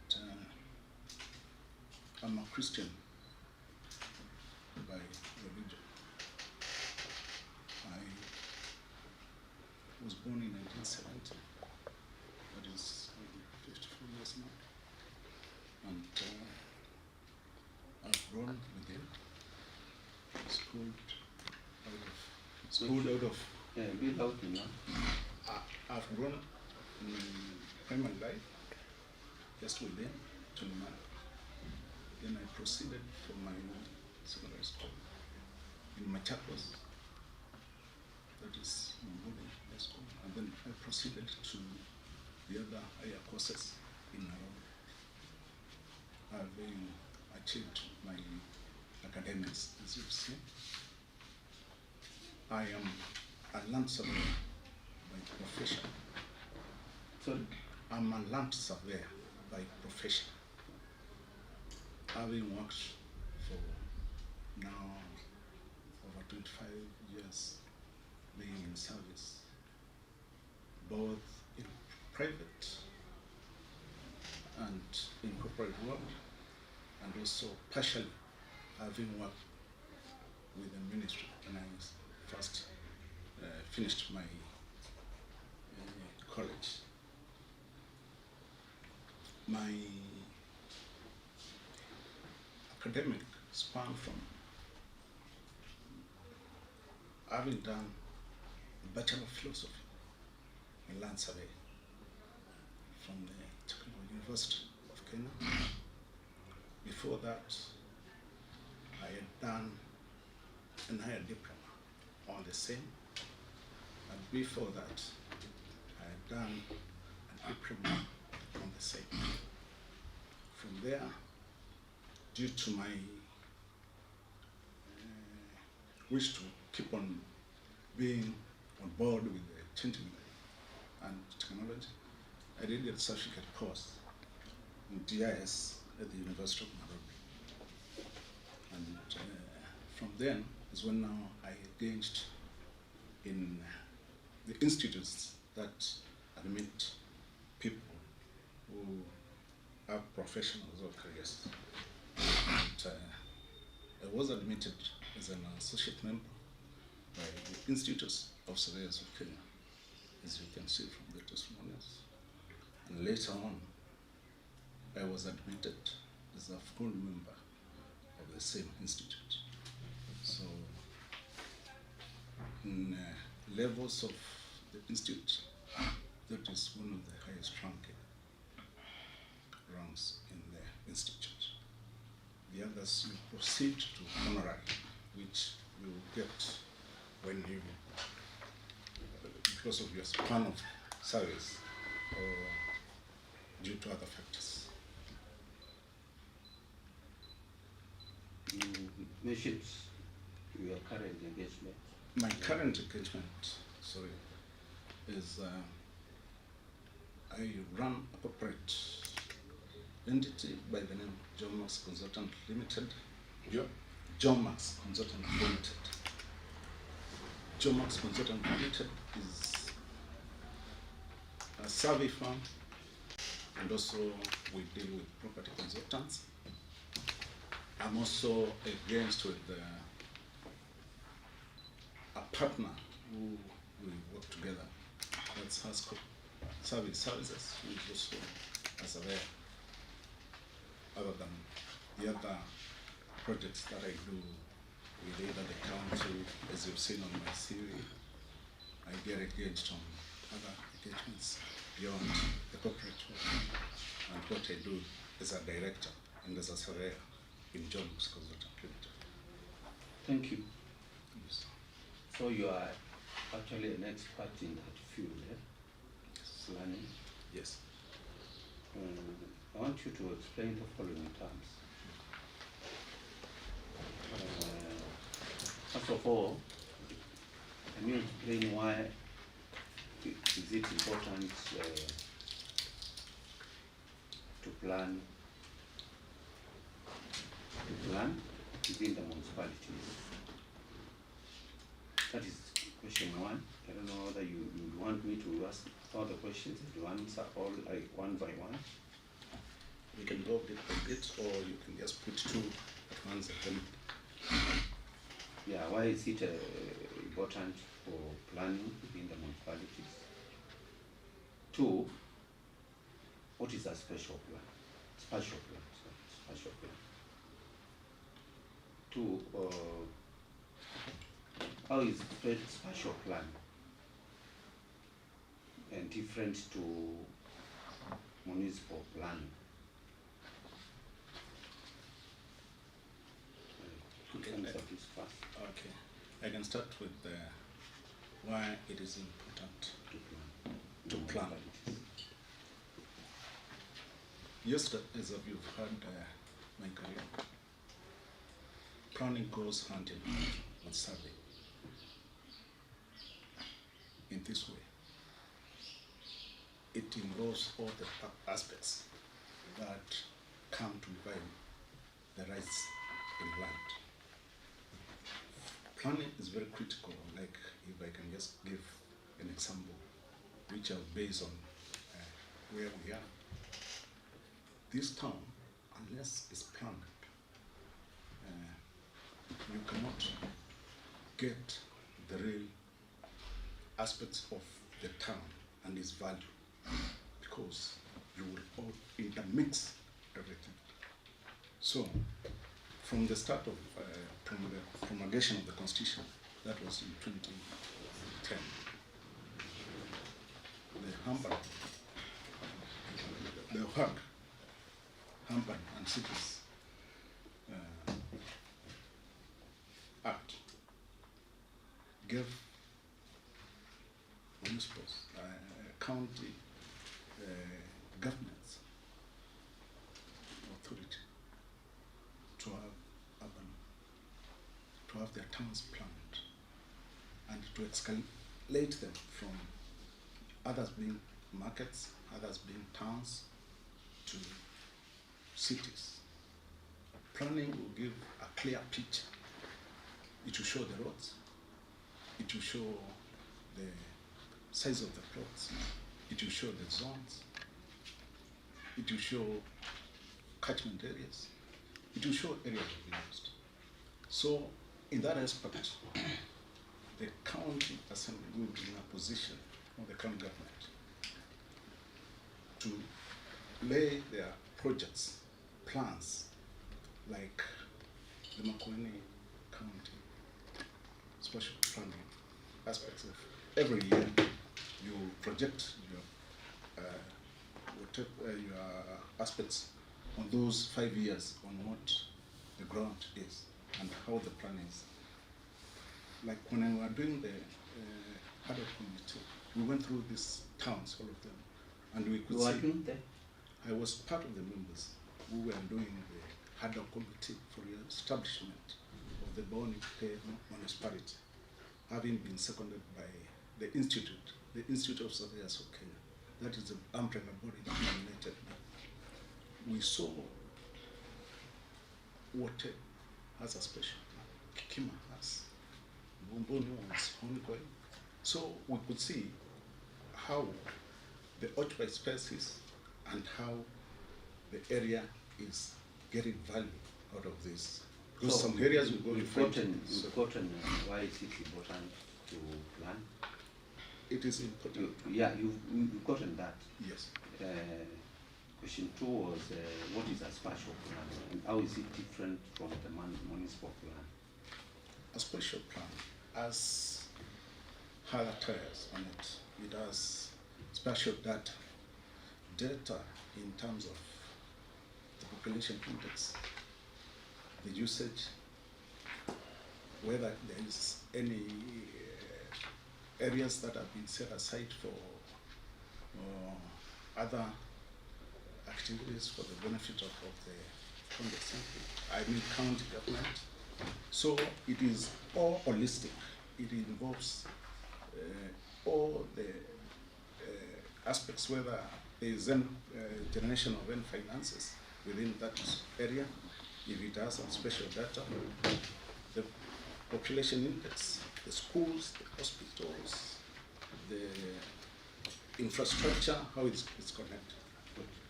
I'm a Christian by religion. I was born in 1970, that is 54 years now, and I've grown within, I've grown in primary life, just within Tonimana. Then I proceeded for my secondary school in Machakos, that is Mbooni-Kee school, and then I proceeded to the other higher courses in Nairobi. I've achieved my academics, as you see. I am a land surveyor by profession. Sorry? I'm a land surveyor by profession. Having worked for now over 25 years being in service, both in private and in corporate work, and also partially having worked with the ministry when I first finished my college. My academic span from having done a Bachelor of Philosophy in Land Survey from the Technical University of Kenya. Before that, I had done a higher diploma on the same, and before that, I had done a diploma on the same. From there, due to my wish to keep on being on board with the changing and technology, I did a certificate course in GIS at the University of Nairobi. And from then is when now I engaged in the institutes that admit people who are professionals or careers. And, I was admitted as an associate member by the Institutes of Surveyors of Kenya, as you can see from the testimonials. And later on, I was admitted as a full member of the same institute. So, in levels of the institute, that is one of the highest ranking ranks in the institute. The others you proceed to honorary, which you will get when you, because of your span of service or due to other factors. You mentioned your current engagement. My current engagement, sorry, is I run a corporate entity by the name Jomax Consultant Limited. Jomax Consultant Limited. Jomax Consultant Limited is a survey firm, and also we deal with property consultants. I'm also against with a partner who we work together. That's Hasco Services, who is also a surveyor. Other than the other projects that I do with either the council, as you've seen on my CV, I get engaged on other engagements beyond the corporate work, and what I do as a director and as a surveyor in Jones Consultant Limited. Thank you. Yes. So you are actually an expert in that field, eh? Planning. Yes. I want you to explain the following terms. First of all, can you explain why is it important to plan within the municipalities? That is question one. I don't know whether you want me to ask all the questions and to answer all like one by one. We can go bit by bit, or you can just put two at once and then. Yeah, why is it important for planning within the municipalities? Two, what is a special plan? Special plan, sorry, special plan. Two, how is spatial plan and different to municipal planning? Okay. Answer this first. Okay, I can start with why it is important to plan. Yes, as you've heard my career, planning goes hand in hand with survey. In this way, it involves all the aspects that come to define the rights in land. Planning is very critical, like if I can just give an example, which are based on where we are. This town, unless it's planned, you cannot get the real aspects of the town and its value, because you will all intermix everything. So, from the start of the promulgation of the Constitution, that was in 2010, the HUG, Hampan and Cities Act, gave municipals, county governments authority to have their towns planned and to escalate them from others being markets, others being towns, to cities. Planning will give a clear picture. It will show the roads. It will show the size of the plots. It will show the zones. It will show catchment areas. It will show areas of interest. So, in that aspect, the county assembly will be in a position, or the county government, to lay their projects, plans, like the Makueni County special planning aspects of every year. You project your aspects on those 5 years on what the grant is and how the plan is. Like when I was doing the ad hoc committee, we went through these towns, all of them, and we could see I was part of the members who were doing the ad hoc committee for the establishment of the Mbooni-Kee Municipality, having been seconded by the Institute of Surveyors of Kenya. That is the umbrella body that nominated me. We saw what has a special plan. Kikima has. Mbooni was ongoing. So we could see how the occupied space is and how the area is getting value out of this. Because some areas will go you've gotten why is it important to plan? It is important. You've gotten that. Yes. Question 2 was what is a spatial plan and how is it different from the municipal plan? A spatial plan has other tiers on it. It has spatial data in terms of the population index, the usage, whether there is any areas that have been set aside for other activities for the benefit of the county government. So it is all holistic. It involves all the aspects, whether there is generation of any finances within that area, if it has some special data, the population index, the schools, the hospitals, the infrastructure, how it's connected.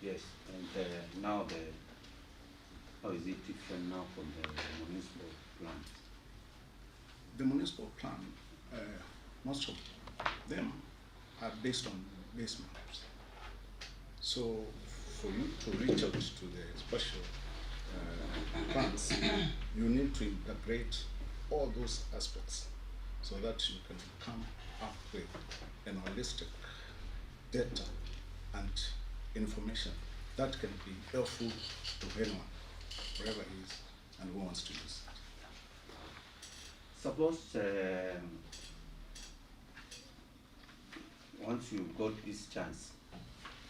Yes, and now how is it different now from the municipal plan? The municipal plan, most of them are based on base maps. So for you to reach out to the special plans, you need to integrate all those aspects so that you can come up with an holistic data and information that can be helpful to anyone, wherever he is and who wants to use it. Suppose once you got this chance,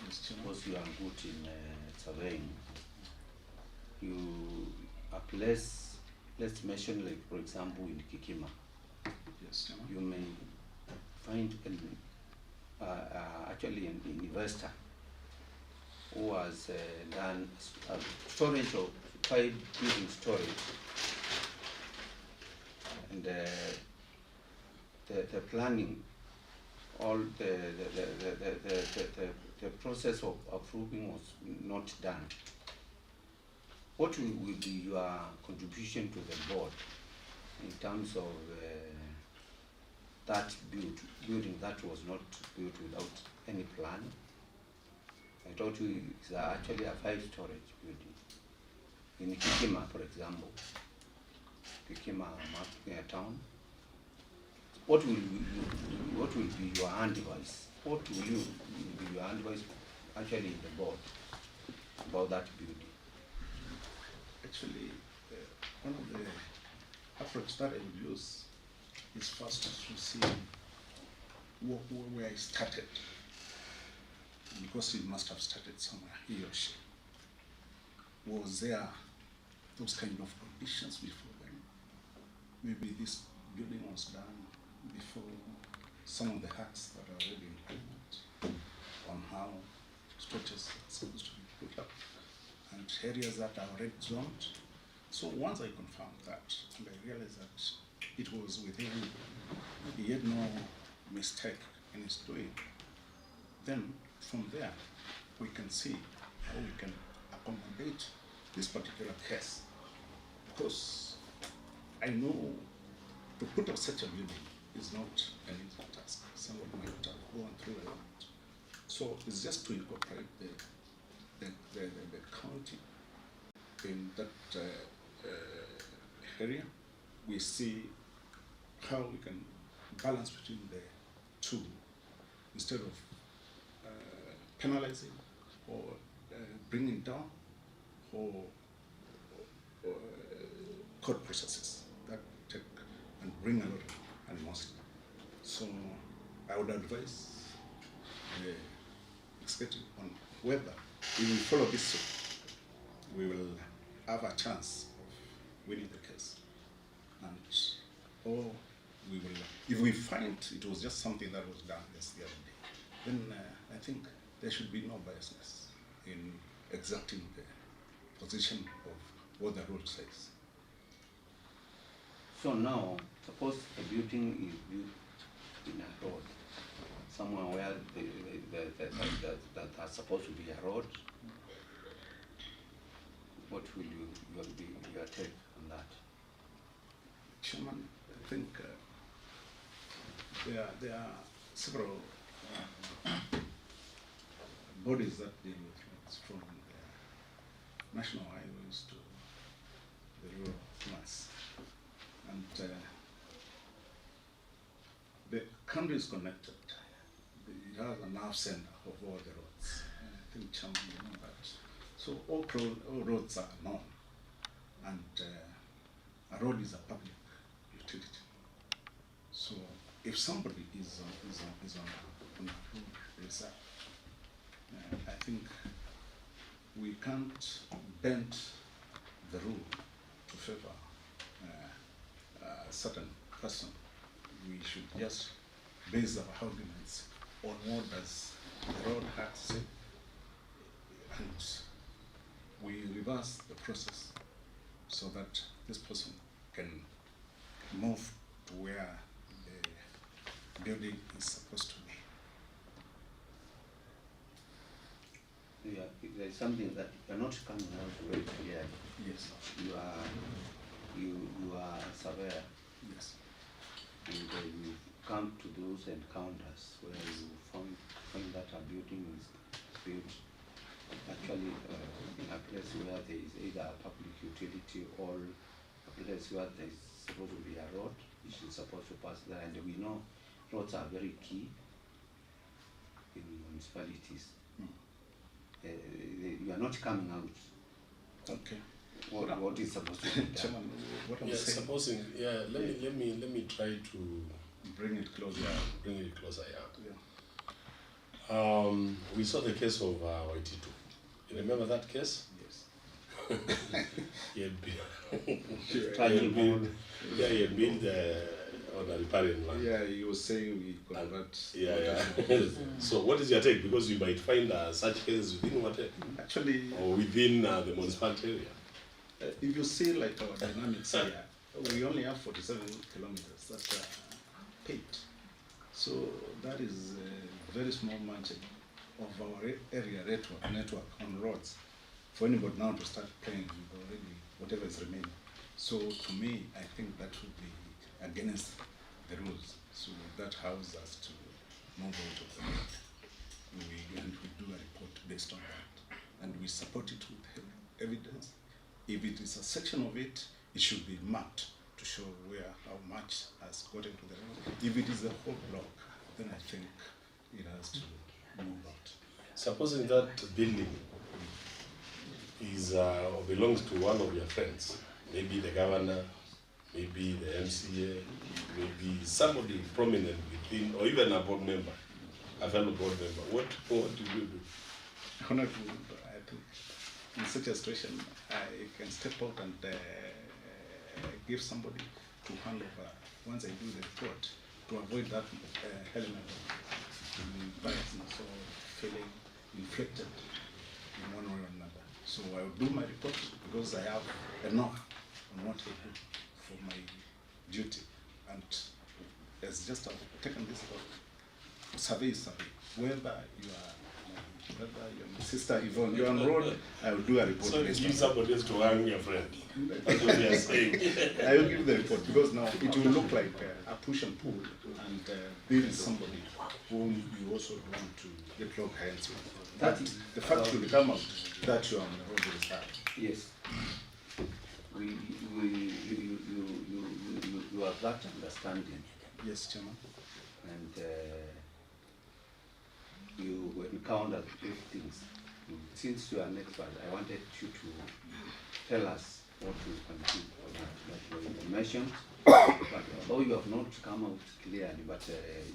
suppose you are good in surveying, you a place, let's mention like for example in Kikima, yes, you may find actually an investor who has done storage of 5 building storage, and the planning, all the process of approving was not done. What will be your contribution to the board in terms of that building that was not built without any plan? I told you it's actually a 5-storage building. In Kikima, for example, Kikima town, what will be your advice? What will you be your advice actually in the board about that building? Actually, one of the approaches that I would use is first to see where I started, because he must have started somewhere, he or she. Was there those kind of conditions before them? Maybe this building was done before some of the hacks that are already implemented on how structures are supposed to be put up and areas that are already zoned. So once I confirmed that, and I realized that it was within, he had no mistake in his doing, then from there we can see how we can accommodate this particular case. Because I know to put up such a building is not an easy task. Someone might have gone through a lot. So it's just to incorporate the county in that area. We see how we can balance between the two instead of penalizing or bringing down or court processes that take and bring a lot of animosity. So I would advise the executive on whether if we follow this suit, we will have a chance of winning the case. And or we will, if we find it was just something that was done just the other day, then I think there should be no biasness in exacting the position of what the rule says. So now, suppose a building is built in a road, somewhere where that are supposed to be a road. What will be your take on that? Chairman, I think there are several bodies that deal with roads, from the national highways to the rural mass. And the country is connected. It has a nerve center of all the roads. I think, Chairman, you know that. So all roads are known, and a road is a public utility. So if somebody is on a road reserve, I think we can't bend the rule to favor a certain person. We should just base our arguments on what does the road have to say, and we reverse the process so that this person can move to where the building is supposed to be. Yeah, there is something that you are not coming out very clear. Yes. You are a surveyor. Yes. And you come to those encounters where you find that a building is built actually in a place where there is either a public utility or a place where there is supposed to be a road which is supposed to pass there, and we know roads are very key in municipalities. You are not coming out. Okay. What is supposed to be done? Chairman, what I'm Yeah, saying. supposing, let me try to bring it closer. Bring it closer, yeah. Yeah. We saw the case of Waititu. You remember that case? Yes. He had been, he had been on a riparian land. Yeah, he was saying we convert. Yeah. So what is your take? Because you might find such cases within Wate. Actually, or within the municipality area. If you see like our dynamics here, we only have 47 kilometers that are paved. So that is a very small margin of our area network on roads for anybody now to start playing with already whatever is remaining. So to me, I think that would be against the rules. So that allows us to move out of the road. And we do a report based on that. And we support it with evidence. If it is a section of it, it should be marked to show how much has gotten to the road. If it is the whole block, then I think it has to move out. Supposing that building is or belongs to one of your friends, maybe the governor, maybe the MCA, maybe somebody prominent within, or even a board member, a fellow board member, what do you do? Honorable, I think in such a situation, I can step out and give somebody to hand over once I do the report to avoid that element of biasness or feeling inflicted in one way or another. So I will do my report because I have enough on what I do for my duty, and it's just taken this survey. Whether you are my sister Yvonne, you're on road, I will do a report. So give somebody else to hang your friend. That's what we are saying. I will give the report because now it will look like a push and pull, and there is somebody whom you also want to get lock hands with. But the fact will come out that you are on the road reserve. Yes. You have that understanding. Yes, Chairman. And you encountered these things. Since you are an expert, I wanted you to tell us what you can do on that. Like you mentioned, but Oh, you have not come out clearly, but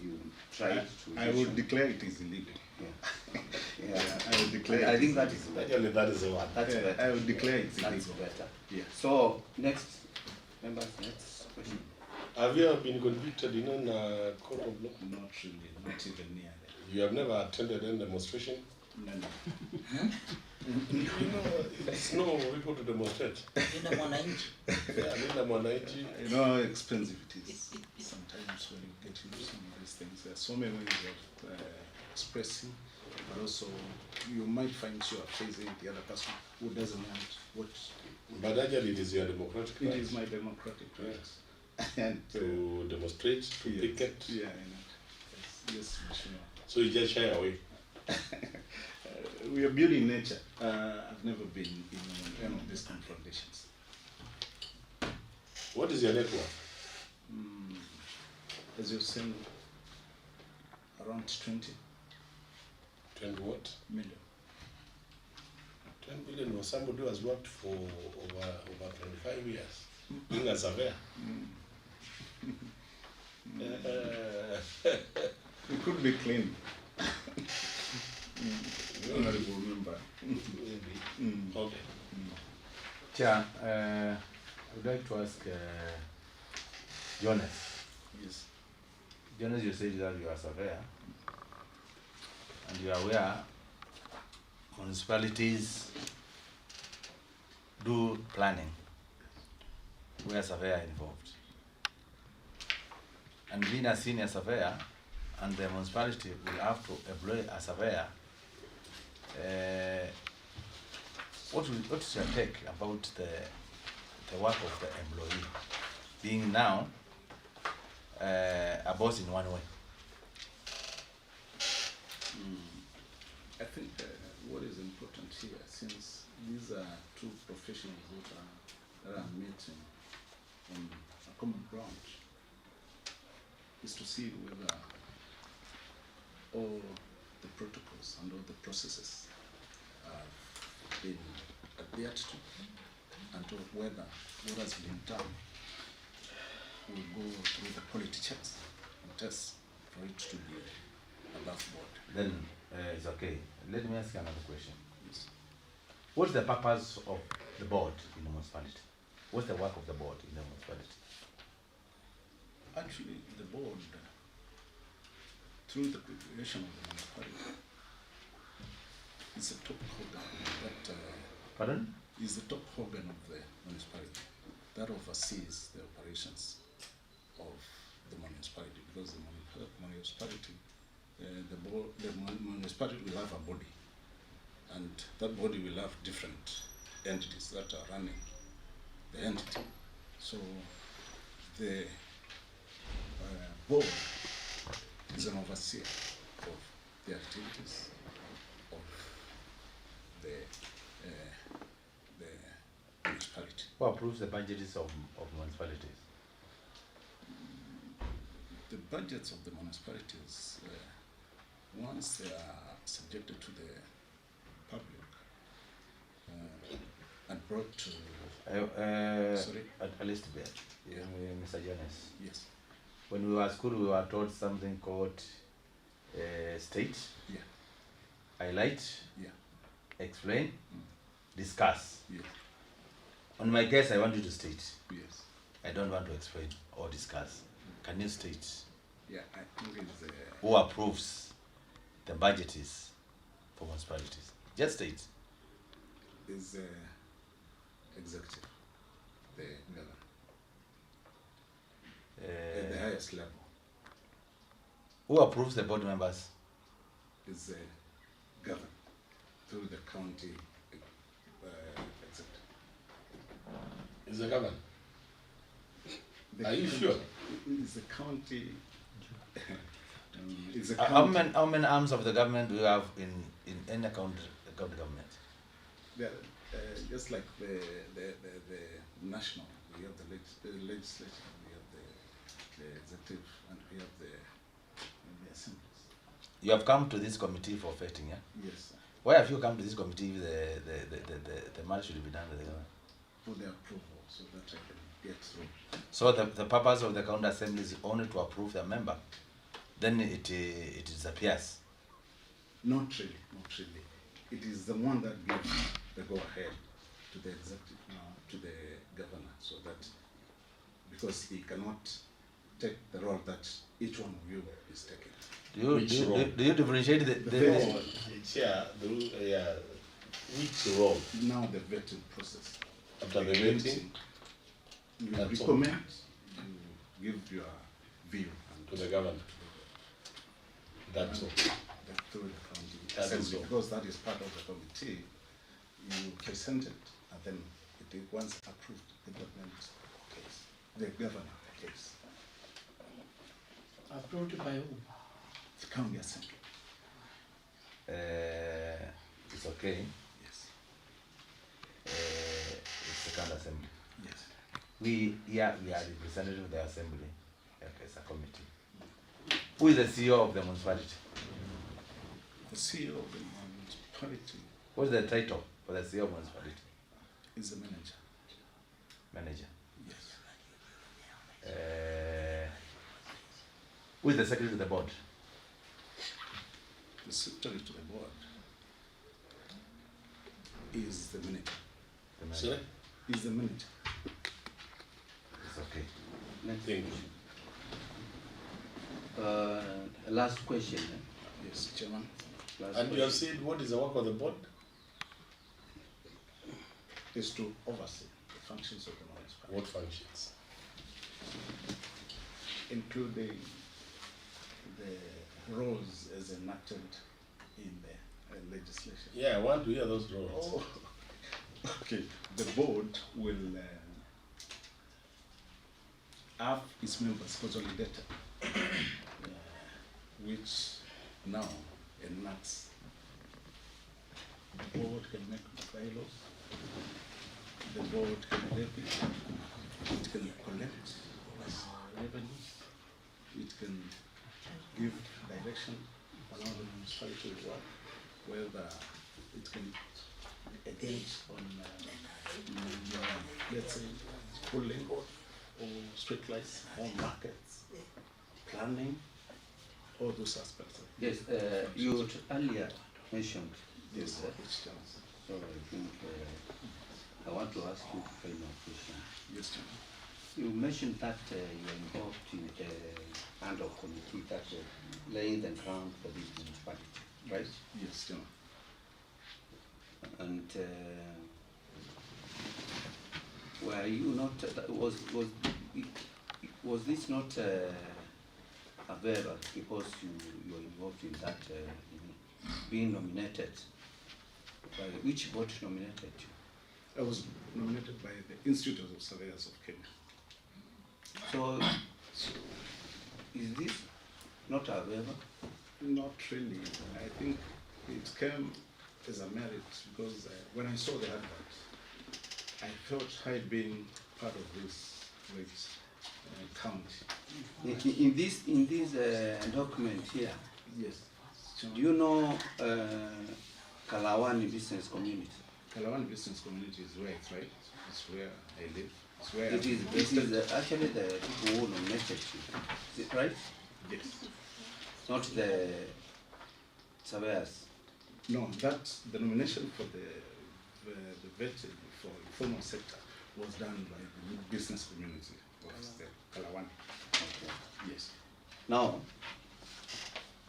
you tried to. I would declare it is illegal. Yeah. Yeah, I would declare. I think that is better. Actually, that is the one. That's better. I would declare it illegal. That's better. Yeah. So next, members, next question. Have you ever been convicted in a court of law? Not really, not even near that. You have never attended any demonstration? No. You know, it's no people to demonstrate. Linda Mwananchi. Yeah, Linda Mwananchi. You know how expensive it is sometimes when you get into some of these things. There are so many ways of expressing, but also you might find you are facing the other person who doesn't want what. But actually, it is your democratic right. It is my democratic right. And to demonstrate, to picket. Yeah, I know. Yes, sure. So you just shy away. We are building nature. I've never been in one of these confrontations. What is your net worth? As you've seen, around 20. 20 what? Million. 10 billion for somebody who has worked for over 25 years, being a surveyor. It could be clean. Honorable member. Okay. Chair, I would like to ask Jonas. Yes. Jonas, you said that you are a surveyor, and you are aware municipalities do planning where surveyor involved. And being a senior surveyor, and the municipality will have to employ a surveyor, what is your take about the work of the employee being now a boss in one way? I think what is important here, since these are two professionals that are meeting on a common ground, is to see whether all the protocols and all the processes have been adhered to, and to whether what has been done will go through the quality checks and tests for it to be above board. Then it's okay. Let me ask you another question. Yes. What's the purpose of the board in the municipality? What's the work of the board in the municipality? Actually, the board, through the creation of the municipality, is the top organ that Pardon? Is the top organ of the municipality that oversees the operations of the municipality, because the municipality, the municipality will have a body, and that body will have different entities that are running the entity. So the board is an overseer of the activities of the municipality. Who approves the budgets of municipalities? The budgets of the municipalities, once they are subjected to the public and brought to sorry? At least there, yeah. Mr. Jonas. Yes. When we were at school, we were taught something called state, yeah. Highlight, yeah. Explain, discuss. Yeah. On my case, I want you to state. Yes. I don't want to explain or discuss. Can you state? Yeah, I think it's who approves the budgets for municipalities? Just state. Is executive, the governor. At the highest level. Who approves the board members? Is governor through the county executive. Is the governor? Are you sure? It's the county. How many arms of the government do you have in any county government? Yeah, just like the national, we have the legislature, we have the executive, and we have the assemblies. You have come to this committee for vetting, yeah? Yes. Sir. Why have you come to this committee if the matter should be done with the government? For the approval, so that I can Yes. So the purpose of the county assembly is only to approve the member. Then it disappears. Not really, not really. It is the one that gives the go-ahead to the executive, to the governor, so that, because he cannot take the role that each one of you is taking. Do you differentiate the Chair, which role? Now the vetting process. After the vetting, you that's recommend, you give your view to the governor. That's all. Through the county That is assembly, all. because that is part of the committee. You present it, and then it is once approved, the government case, the governor case. Approved by who? The county assembly. It's okay. Yes. It's the county assembly. Yes. We are representative of the assembly as a committee. Who is the CEO of the municipality? The CEO of the municipality What's the title for the CEO of the municipality? is the manager. Manager. Yes. Who is the secretary to the board? The secretary to the board is the manager. The manager. Sorry? Is the manager. It's okay. Next Thank you. Last question. Yes, Chairman. And you have said what is the work of the board? Is to oversee the functions of the municipality. What functions? Including the rules as enacted in the legislation. Yeah, I want to hear those rules. Oh, okay. The board will have its members consolidated, which now enacts. The board can make bylaws. The board can levy. It can collect revenues. It can give direction on how the municipality will work, whether it can engage on, let's say, schooling or street lights, or markets, planning, all those aspects. Yes, you earlier mentioned. Yes, So I think I want to ask you a final question. Yes, Chairman. You mentioned that you're involved in the hand of committee that laying the ground for this municipality, right? Yes, Chairman. And were you not, was this not a favor because you were involved in that, being nominated? By which board nominated you? I was nominated by the Institute of Surveyors of Kenya. So, is this not a favor? Not really. I think it came as a merit because when I saw the advert, I felt I'd been part of this great county. In this document here, yes. Do you know Kalawani Business Community? Kalawani Business Community is where it's right. It's where I live. It's where It is actually the people who nominated you. Is it right? Yes. Not the surveyors. No, the nomination for the vetting for informal sector was done by the business community of the Kalawani. Okay. Yes. Now,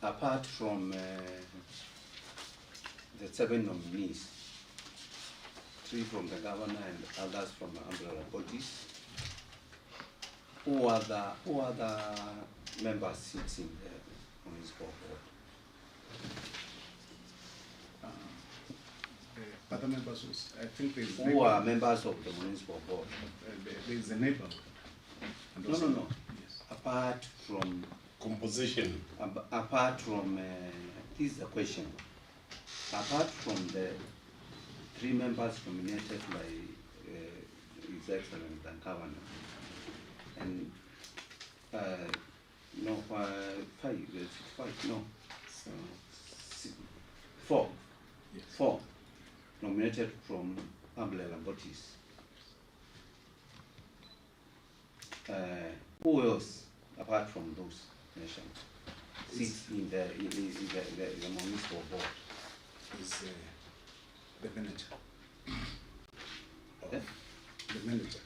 apart from the 7 nominees, 3 from the governor and others from the umbrella bodies, who other members sits in the municipal board? Other members, I think there's... Who are members of the municipal board? There's a neighbor. No. Yes. Apart from... Composition. Apart from... this is the question. Apart from the 3 members nominated by His Excellency the Governor, and four nominated from umbrella bodies. Who else, apart from those nations, sits in the municipal board? Is the manager. Yeah? The manager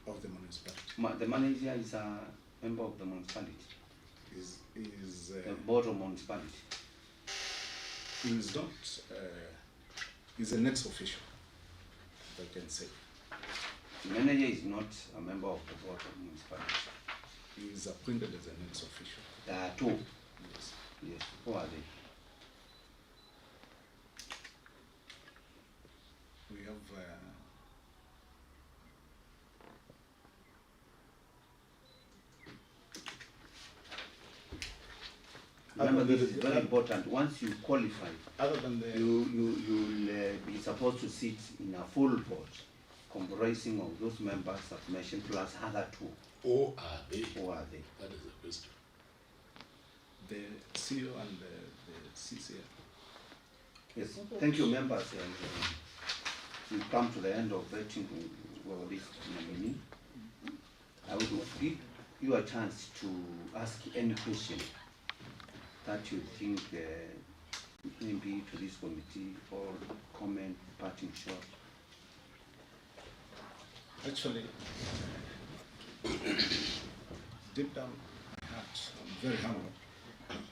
of the municipality. The manager is a member of the municipality. Is the board of municipality. He is not. He's an ex-official, if I can say. The manager is not a member of the board of municipality. He is appointed as an ex-official. There are two. Yes. Yes. Who are they? We have remember, this is very important. Once you qualify, other than the you'll be supposed to sit in a full board comprising of those members I've mentioned plus other two. Who are they? Who are they? That is the question. the CEO and the CCA. Yes. Thank you, members. We've come to the end of vetting this nominee. I would give you a chance to ask any question that you think maybe to this committee, or comment, parting shot. Actually, deep down my heart, I'm very humble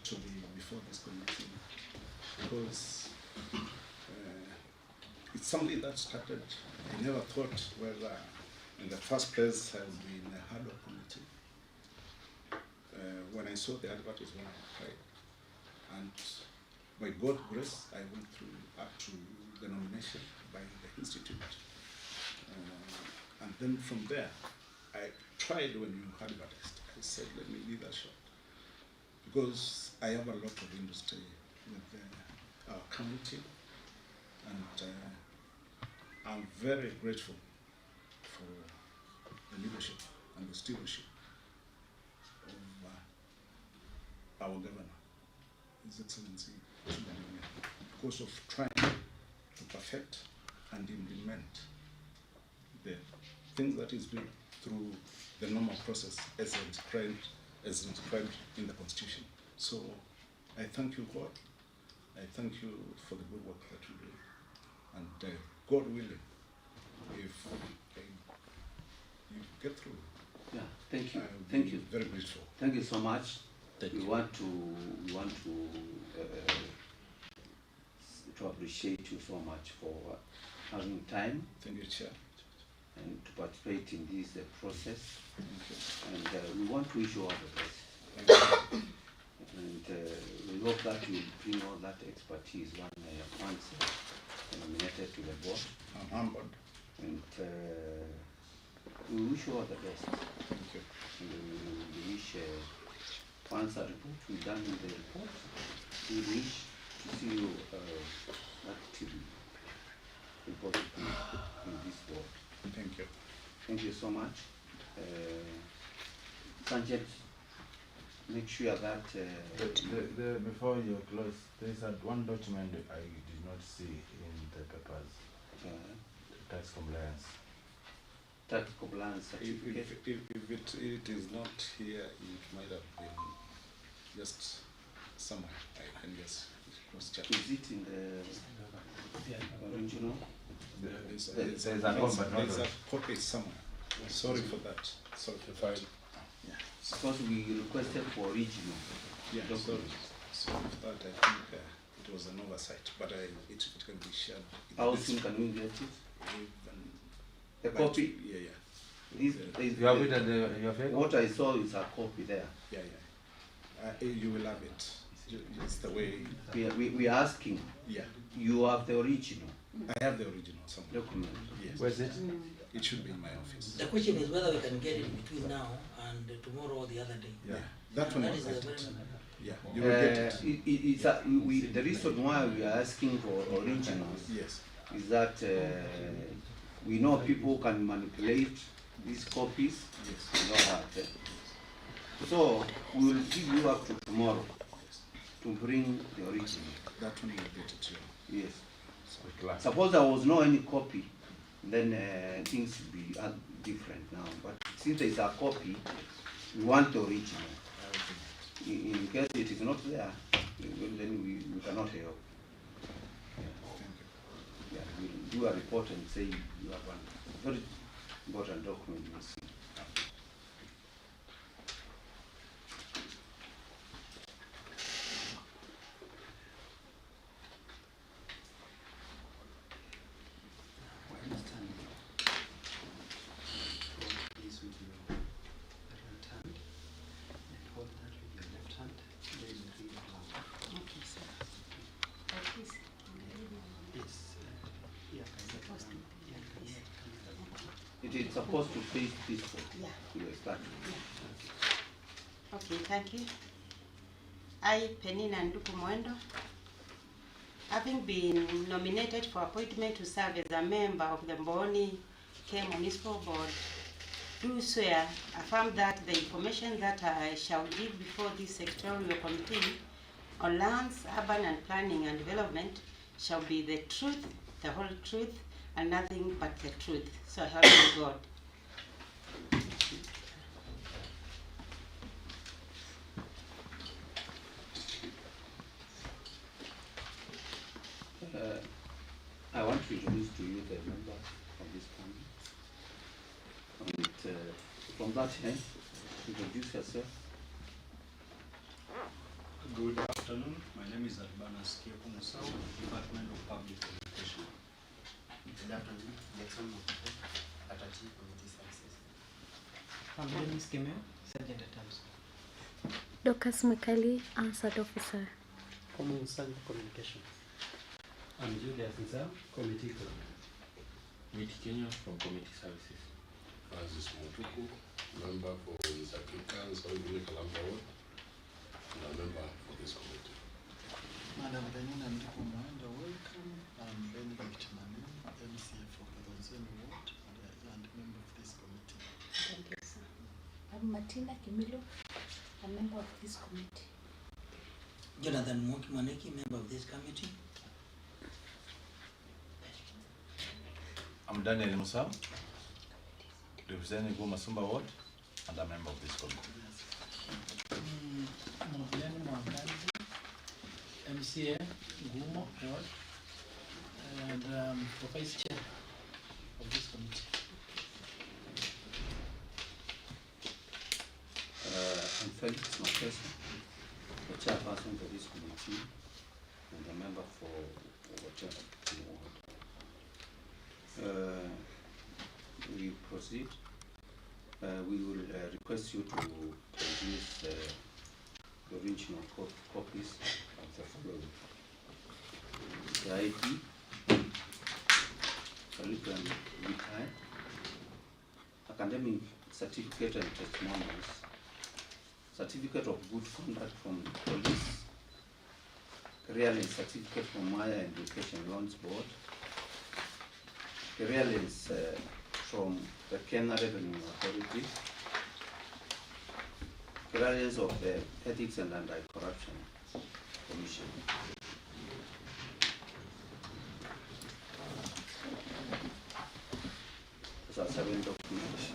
to be before this committee, because it's something that started. I never thought whether in the first place I would be in a hard work committee. When I saw the advertisement, I applied. And by God's grace, I went through up to the nomination by the Institute. And then from there, I tried when you advertised. I said, let me give that a shot. Because I have a lot of industry with our county, and I'm very grateful for the leadership and the stewardship of our governor, His Excellency, because of trying to perfect and implement the things that is doing through the normal process as inscribed in the Constitution. So I thank you, God. I thank you for the good work that you do. And God willing, if you get through. Yeah, thank you. Thank you. Very grateful. Thank you so much. Thank we you. want to appreciate you so much for having time. Thank you, Chair. And to participate in this process. Thank you. And we want to wish you all the best. Thank you. And we hope that you bring all that expertise once nominated to the board. I'm humbled. And we wish you all the best. Thank you. And we wish, once a report we've done in the report, we wish to see you actively reported in this board. Thank you. Thank you so much. Sanjay, make sure that before you close, there is one document I did not see in the papers. Tax compliance. Tax compliance certificate. If it is not here, it might have been just somewhere. I can just cross-check. Is it in the original? There's a copy somewhere. Sorry for that. Sorry for that. Yeah. Because we requested for original. Yeah, sorry for that. I think it was an oversight, but it can be shared. How soon can we get it? A But copy? Yeah. You have it at your finger? What I saw is a copy there. Yeah. You will have it. It's the way. We are asking. Yeah. You have the original. I have the original somewhere. Document. Yes. Where's it? It should be in my office. The question is whether we can get it between now and tomorrow or the other day. Yeah. That one That is is it. very Yeah. You will get it. The reason why we are asking for originals is that we know people can manipulate these copies. Yes. You know that. So we will give you up to tomorrow to bring the original. That one will get it to you. Yes. Suppose there was no any copy, then things would be different now. But since there is a copy, we want the original. In case it is not there, then we cannot help. Yeah, we'll do a report and say you have one very important document missing. It is supposed to face this way. Yeah. Yes, that. Okay, thank you. I, Penina Nduku Mwendo, having been nominated for appointment to serve as a member of the Mbooni-Kee Municipal Board, do swear, affirm that the information that I shall give before this sectorial committee on lands, urban and planning and development shall be the truth, the whole truth, and nothing but the truth. So help me God. I want to introduce to you the member of this panel. And from that end, introduce yourself. Good afternoon. My name is Mbooni-Kee Department of Public Communication. Good afternoon. Jackson Motuko, Atachi Community Services. I'm Dennis Kimel, Sergeant at Arms. Dorcas Mwikali, Answered Officer. Common Sense Communication. I'm Julius Nzao, Committee Coordinator. Mbooni-Kee from Committee Services. Francis Mutuku, member for East African Southern Kalamba Ward, and a member for this committee. Madam Penina Nduku Mwendo, welcome. I'm Benedict Manu, MCA for Kadonzeni Ward and member of this committee. Thank you, sir. I'm Martina Kimilo, a member of this committee. Jonathan Mwaneki, member of this committee. I'm Daniel Musa, representing Masumba Ward and a member of this committee. Mwavileni Mwanganzi, MCA Ngumo Ward, and the vice chair of this committee. I'm Felix Makesa, the chairperson for this committee and a member for whatever ward. We proceed. We will request you to produce the original copies of the following: the ID, curriculum vitae, academic certificate and testimonials, certificate of good conduct from police, career lens certificate from Maya Education Loans Board, career lens from the Kenya Revenue Authority, career lens of the Ethics and Anti-Corruption Commission. Those are 7 documents.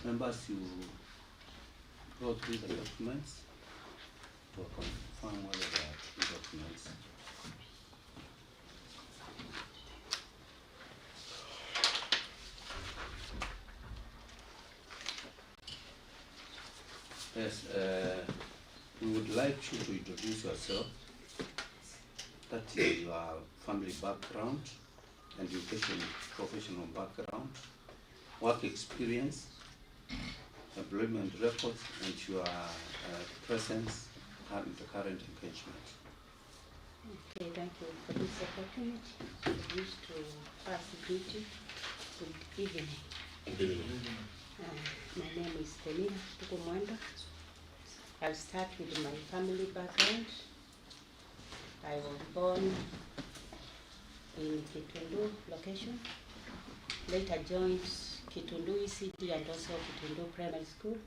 Members, you go through the documents to confirm whether they are true documents. Yes, we would like you to introduce yourself, that is your family background, education, professional background, work experience, employment records, and your presence and the current engagement. Okay, thank you for this opportunity. I wish to pass duty. Good evening. Good evening. My name is Mbooni-Kee. I'll start with my family background. I was born in Kitundu location. Later joined Kitundu ECD and also Kitundu Primary School.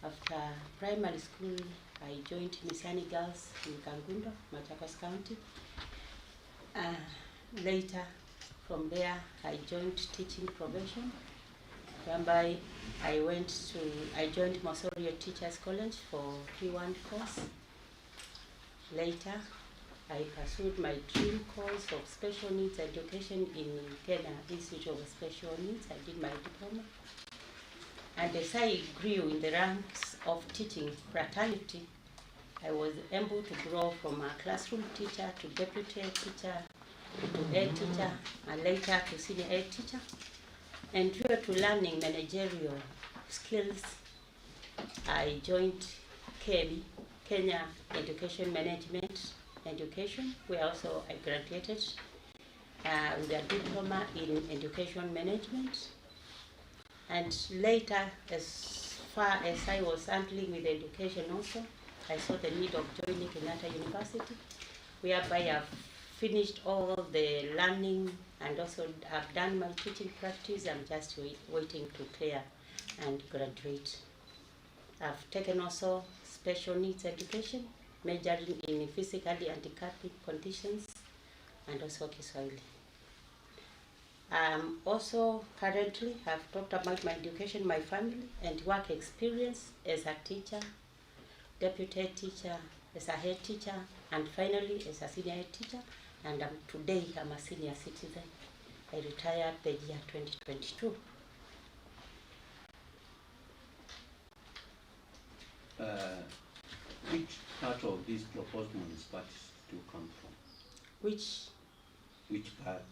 After primary school, I joined Misiani Girls in Kangundo, Machakos County. Later, from there, I joined teaching profession, whereby I joined Mosorio Teachers College for P1 course. Later, I pursued my dream course of special needs education in Kenya Institute of Special Needs. I did my diploma. And as I grew in the ranks of teaching fraternity, I was able to grow from a classroom teacher to deputy teacher to head teacher, and later to senior head teacher. And due to learning managerial skills, I joined KEMI, Kenya Education Management Education, where also I graduated with a diploma in education management. And later, as far as I was handling with education also, I saw the need of joining Kenyatta University, whereby I've finished all the learning and also have done my teaching practice. I'm just waiting to clear and graduate. I've taken also special needs education, majoring in physically handicapped conditions and also Kiswahili. Also currently have talked about my education, my family, and work experience as a teacher, deputy teacher, as a head teacher, and finally as a senior head teacher. And today I'm a senior citizen. I retired the year 2022. Which part of this proposed municipality do you come from? Which part?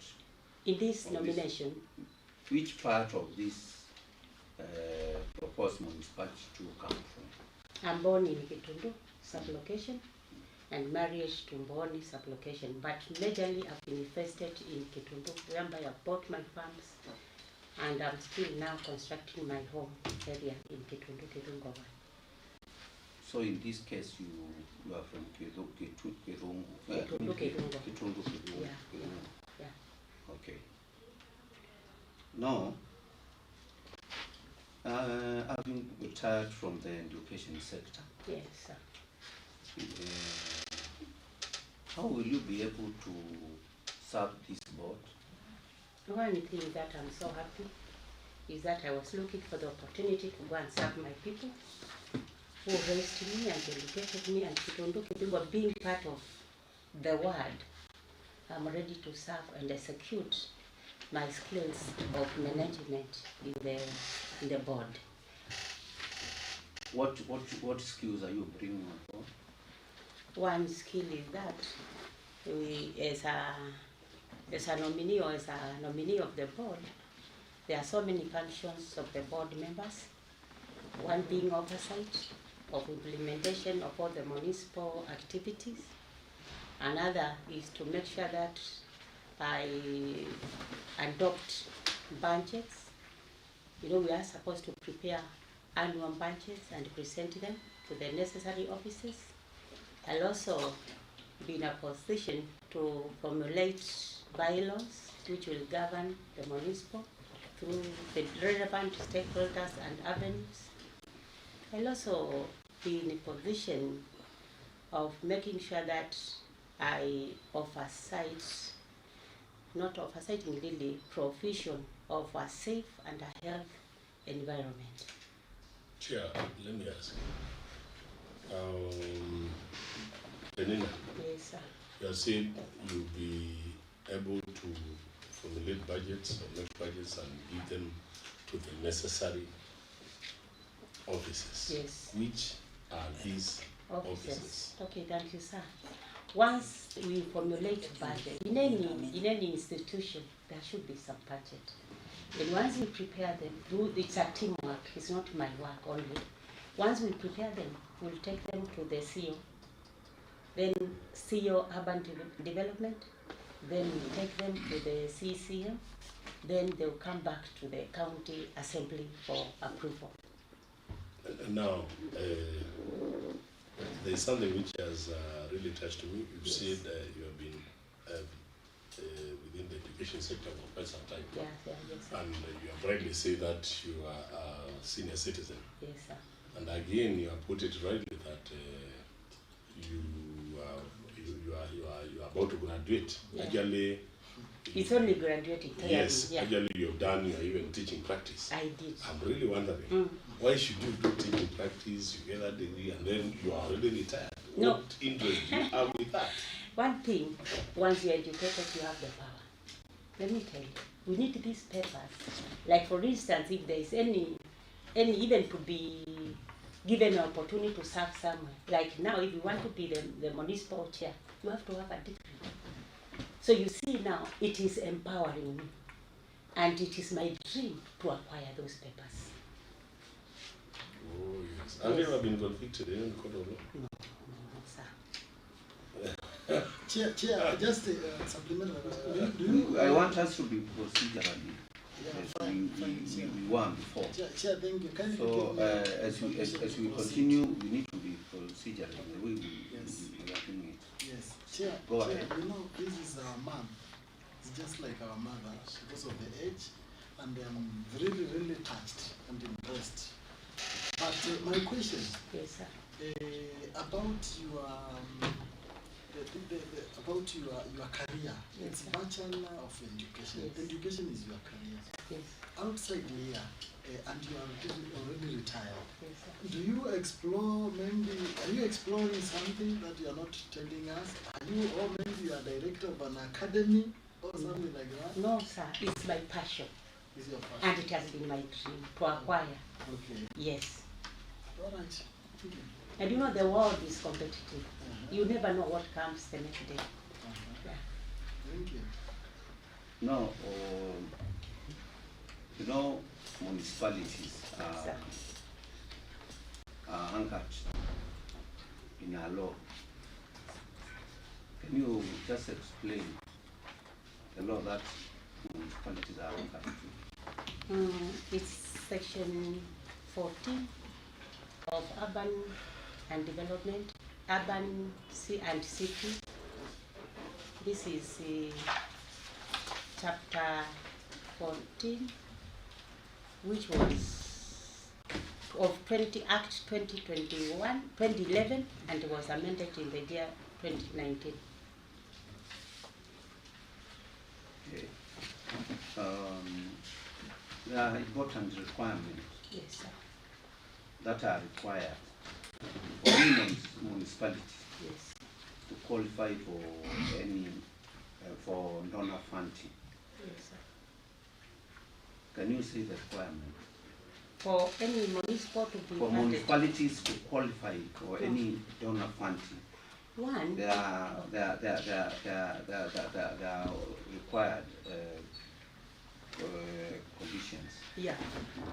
In this nomination? Which part of this proposed municipality do you come from? I'm born in Kitundu sublocation and married to Mbooni sublocation, but majorly I've been invested in Kitundu, whereby I bought my farms and I'm still now constructing my home area in Kitundu, Kirungo. So in this case, you are from Kirungu. Yeah. Okay. Now, having retired from the education sector, yes, sir. How will you be able to serve this board? One thing that I'm so happy is that I was looking for the opportunity to go and serve my people who raised me and educated me, and Kitundu being part of the ward. I'm ready to serve and execute my skills of management in the board. What skills are you bringing on board? One skill is that we, as a nominee or as a nominee of the board, there are so many functions of the board members. One being oversight of implementation of all the municipal activities. Another is to make sure that I adopt budgets. You know, we are supposed to prepare annual budgets and present them to the necessary offices. I'll also be in a position to formulate bylaws which will govern the municipal through the relevant stakeholders and avenues. I'll also be in a position of making sure that I oversight, not oversighting really, provision of a safe and a health environment. Chair, let me ask you. Penina, yes, sir. You said you'll be able to formulate budgets or make budgets and give them to the necessary offices. Yes. Which are these offices? Okay, thank you, sir. Once we formulate budget, in any institution, there should be some budget. And once we prepare them, it's a teamwork, it's not my work only. Once we prepare them, we'll take them to the CEO. then CEO Urban Development, then we take them to the CCM, then they'll come back to the county assembly for approval. Now, there's something which has really touched me. You've said you have been within the education sector for quite some time. Yes, sir. And you have rightly said that you are a senior citizen. Yes, sir. And again, you have put it rightly that you are about to graduate. Yeah. Actually, it's only graduated. Yes, yeah. actually you have done even teaching practice. I did. I'm really wondering, why should you do teaching practice, you get that degree, and then you are already retired? No. What interest do you have with that? One thing, once you're educated, you have the power. Let me tell you, we need these papers. Like for instance, if there is any even to be given an opportunity to serve somewhere. Like now, if you want to be the municipal chair, you have to have a degree. So you see now, it is empowering me. And it is my dream to acquire those papers. Oh, yes. Have you ever been convicted in court of law? No, sir. Chair, just supplement. I want us to be procedurally. We won before. Chair, thank you. Can so as we continue, we need to be procedural the way we are doing it. Yes, Chair. Go Chair, ahead. You know, this is our mom. It's just like our mother because of the age, and I'm really, really touched and impressed. But my question, yes, sir. About your about your career. Yes, It's sir. Bachelor of Education. Yes. Education is your career. Yes. Outside here, and you are already retired. Yes, sir. Do you explore maybe? Are you exploring something that you are not telling us? Are you, or maybe you are director of an academy or something like that? No, sir. It's my passion. It's your passion. And it has been my dream to acquire. Okay. Yes. All right. Thank you. And you know the world is competitive. You never know what comes the next day. Yeah. Thank you. No, you know, municipalities are anchored in our law. Can you just explain the law that municipalities are anchored to? It's section 14 of urban and development, urban and city. This is chapter 14, which was of Act 2011, and it was amended in the year 2019. Okay. There are important requirements Yes, sir. that are required for any municipality Yes. to qualify for any for donor funding. Yes, sir. Can you say the requirement For any municipal to be for funded, municipalities to qualify for any donor funding? one, There are required conditions. yeah,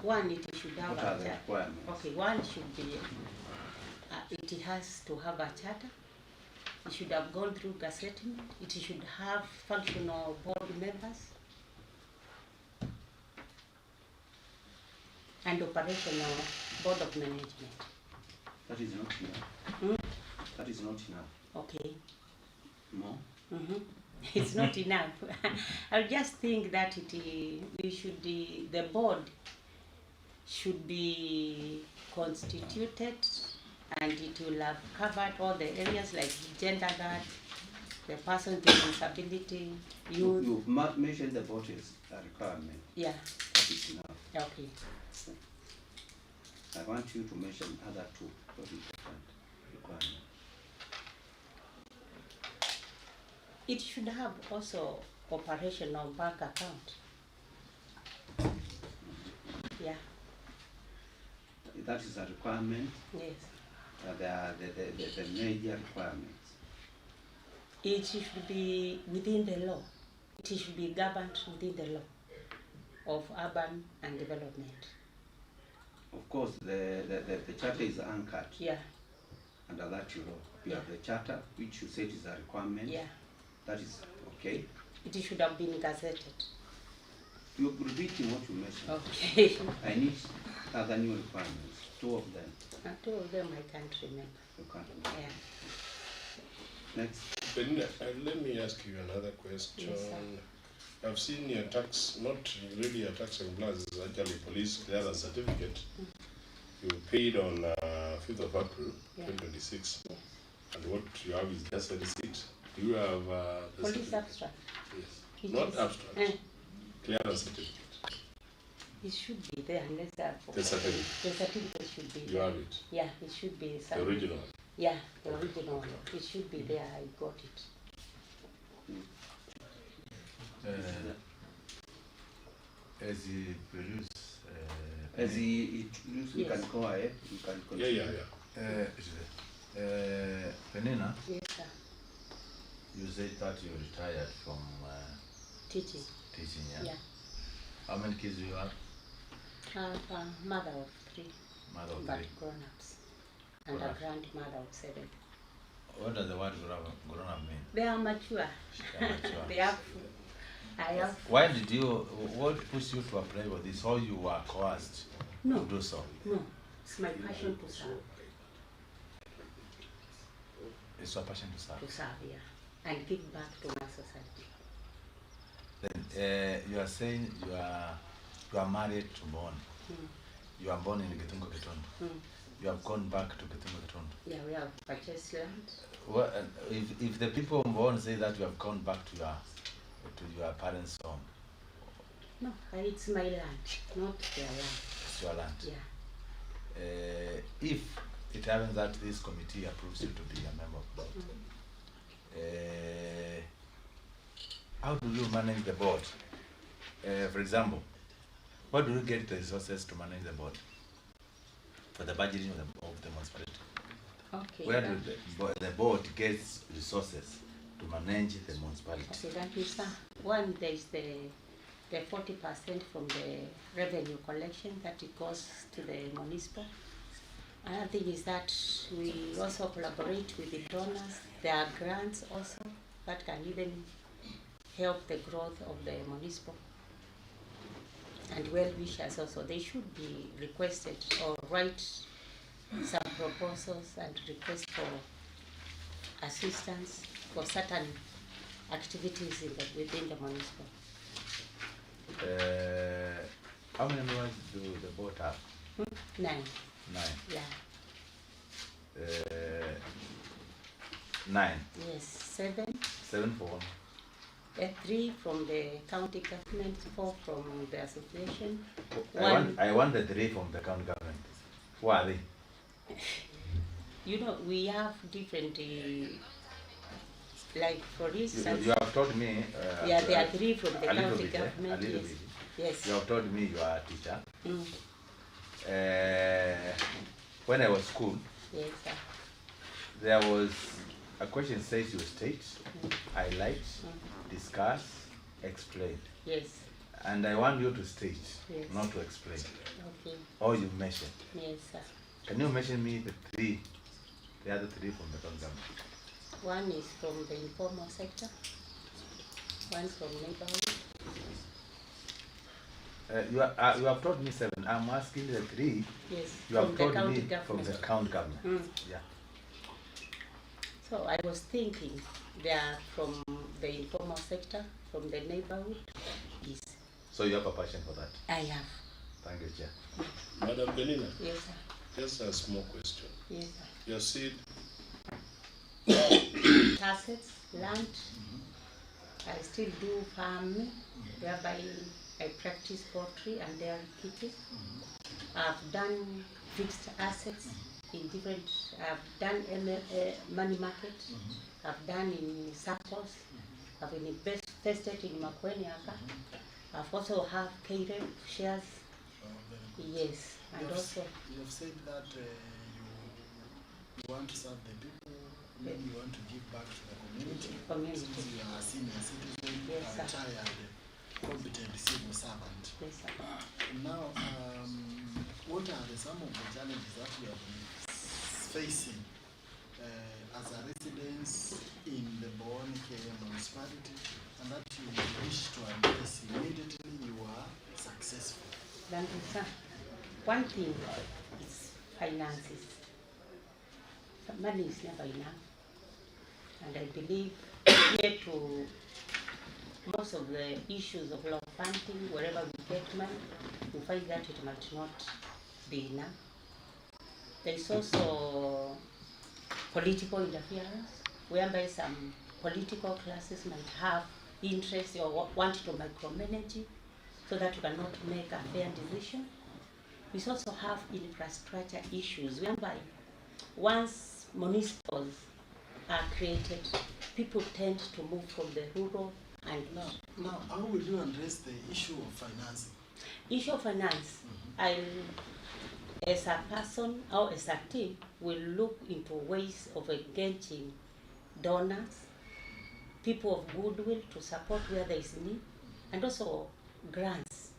one, it should have What a are the charter. requirements? Okay, one should be, it has to have a charter. It should have gone through gazetting. It should have functional board members and operational board of management. That is not enough. Hmm? That is not enough. Okay. No? It's not enough. I just think that we should the board should be constituted, and it will have covered all the areas like gender gap, the person with disability, youth. You've mentioned the voters requirement. Yeah. That is enough. Okay. I want you to mention other two very important requirements. It should have also operational bank account. Yeah. That is a requirement. Yes. They are the major requirements. It should be within the law. It should be governed within the law of urban and development. Of course, the charter is anchored Yeah. under that law. You have the charter, which you said is a requirement. Yeah. That is okay. It should have been gazetted. You're repeating what you mentioned. Okay. I need other new requirements, 2 of them. 2 of them I can't remember. You can't remember. Yeah. Next. Belinda, let me ask you another question. Yes, sir. I've seen your tax, not really a tax compliance, it's actually police clearance certificate. You paid on 5th of April, 2026. Yes. And what you have is just a receipt. Do you have the Police certificate? abstract. Yes. Not abstract. Clearance certificate. It should be there unless I forgot. The certificate. The certificate should be You there. have it? Yeah, it should be The original one? Yeah, the original one. It should be there. I got it. As he produce, as he introduced, you Yes. can go ahead. You can continue. Penina, Yes, sir. you said that you retired from Teaching. teaching, yeah? Yeah. How many kids do you have? I have a mother of 3. Mother of but 3. grown-ups. And a Grown-ups. grandmother of 7. What does the word grown up mean? They are mature. They are mature. They have. I have. Why did you, what pushed you to apply for this? How you were coerced No. to do so? No, it's my passion to serve. It's your passion to serve? To serve, yeah. And give back to my society. Then you are saying you are married to Mbooni. You are born in Gitungo Kitundu. You have gone back to Gitungo Kitundu. Yeah, we have purchased land. Well, if the people of Mbooni say that you have gone back to your parents' home, No, it's my land, not their land. it's your land. Yeah. If it happens that this committee approves you to be a member of the board, how do you manage the board? For example, what do you get the resources to manage the board? For the budgeting of the municipality? Okay. Where do the board gets resources to manage the municipality? Okay, that is one. There is the 40% from the revenue collection that it goes to the municipal. Another thing is that we also collaborate with the donors. There are grants also that can even help the growth of the municipal. And well-wishers also, they should be requested or write some proposals and request for assistance for certain activities within the municipal. How many members do the board have? 9. 9. Yeah. 9. Yes, 7. 7 for one. 3 from the county government, 4 from the association. I want the 3 from the county government. Who are they? You know, we have different, like for instance. You have told me. Yeah, there are 3 from the a little county bit, government. a little Yes. bit. Yes. You have told me you are a teacher. Mm. When I was school, Yes, sir. there was a question says you state, highlight, discuss, explain. Yes. And I want you to state, Yes. not to explain. Okay. Or you mention. Yes, sir. Can you mention me the other 3 from the county government? One is from the informal sector, one from neighborhood. You have told me 7. I'm asking the 3. Yes, You have from the told county me government. from the county government. Mm. Yeah. So I was thinking they are from the informal sector, from the neighborhood. Yes. So you have a passion for that? I have. Thank you, Chair. Madam Benina? Yes, sir. Just a small question. Yes, sir. Your seed, Assets, land. I still do farming, whereby I practice poultry and dairy keeping. I've done fixed assets in different. I've done money market. I've done in circles. I've invested in Mbooni-Kee. I've also have KREP shares. Yes, and also. You have said that you want to serve the people. Maybe you want to give back to the community. Since you are a senior citizen, Yes, a retired, competent civil servant. Yes, sir. Now, what are some of the challenges that you have been facing as a resident in the Mbooni-Kee municipality and that you wish to address immediately you are successful? Thank you, sir. One thing is finances. Money is never enough. And I believe here to most of the issues of law funding, wherever we get money, we find that it might not be enough. There is also political interference, whereby some political classes might have interest or want to micromanage it, so that you cannot make a fair decision. We also have infrastructure issues, whereby once municipals are created, people tend to move from the rural and now how will you address the issue of financing? Issue of finance, as a person or as a team, will look into ways of engaging donors, people of goodwill to support where there is need, and also grants.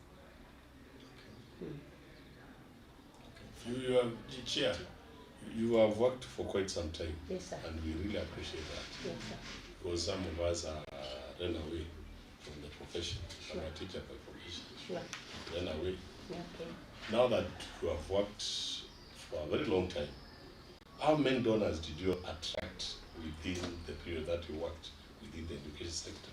You have, Chair, you have worked for quite some time. Yes, sir. And we really appreciate that. Yes, sir. Because some of us are run away from the profession. Sure. I'm a teacher by profession. Sure. Run away. Yeah, okay. Now that you have worked for a very long time, how many donors did you attract within the period that you worked within the education sector?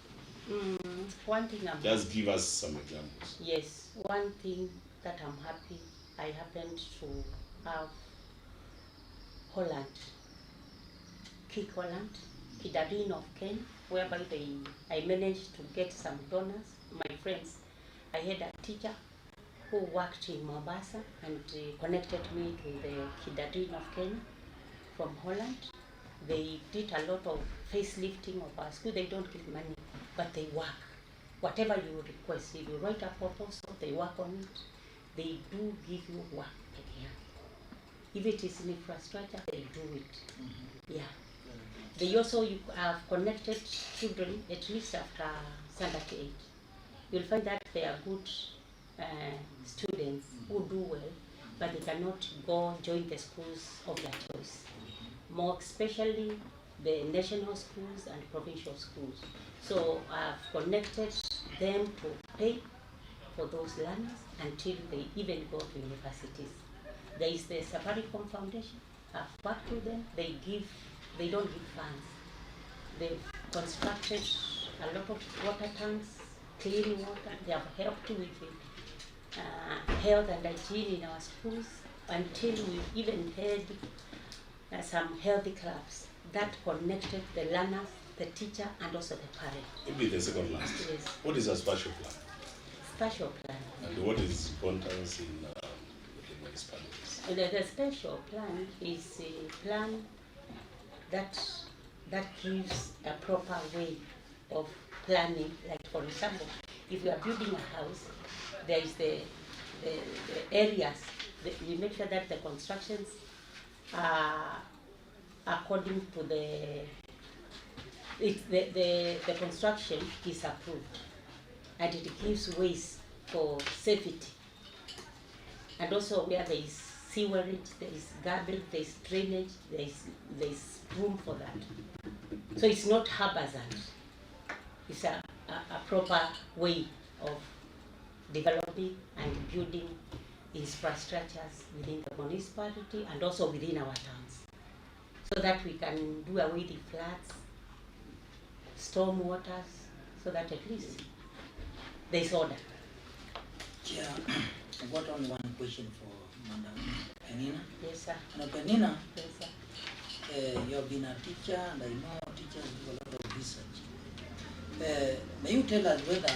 One thing I'm Just give us some examples. Yes, one thing that I'm happy, I happened to have Holland, Kidadin of Kenya, whereby I managed to get some donors, my friends. I had a teacher who worked in Mombasa and connected me to the Kidadin of Kenya from Holland. They did a lot of facelifting of our school. They don't give money, but they work. Whatever you request, if you write a proposal, they work on it. They do give you work. If it is in infrastructure, they do it. Yeah. They also have connected children at least after standard 8. You'll find that they are good students who do well, but they cannot go join the schools of their choice. More especially the national schools and provincial schools. So I've connected them to pay for those learners until they even go to universities. There is the Safaricom Foundation. I've worked with them. They don't give funds. They've constructed a lot of water tanks, clean water. They have helped with health and hygiene in our schools until we even had some healthy clubs that connected the learners, the teacher, and also the parent. Maybe the second last. Yes. What is a spatial plan? Spatial plan. And what is importance in the municipalities? The special plan is a plan that gives a proper way of planning. Like for example, if you are building a house, there is the areas. We make sure that the constructions are according to the construction is approved, and it gives ways for safety. And also where there is sewerage, there is garbage, there is drainage, there is room for that. So it's not haphazard. It's a proper way of developing and building infrastructures within the municipality and also within our towns, so that we can do away with floods, storm waters, so that at least there is order. Chair, I've got only one question for Madam Penina. Yes, sir. Now, Penina, yes, sir. You have been a teacher, and I know teachers do a lot of research. May you tell us whether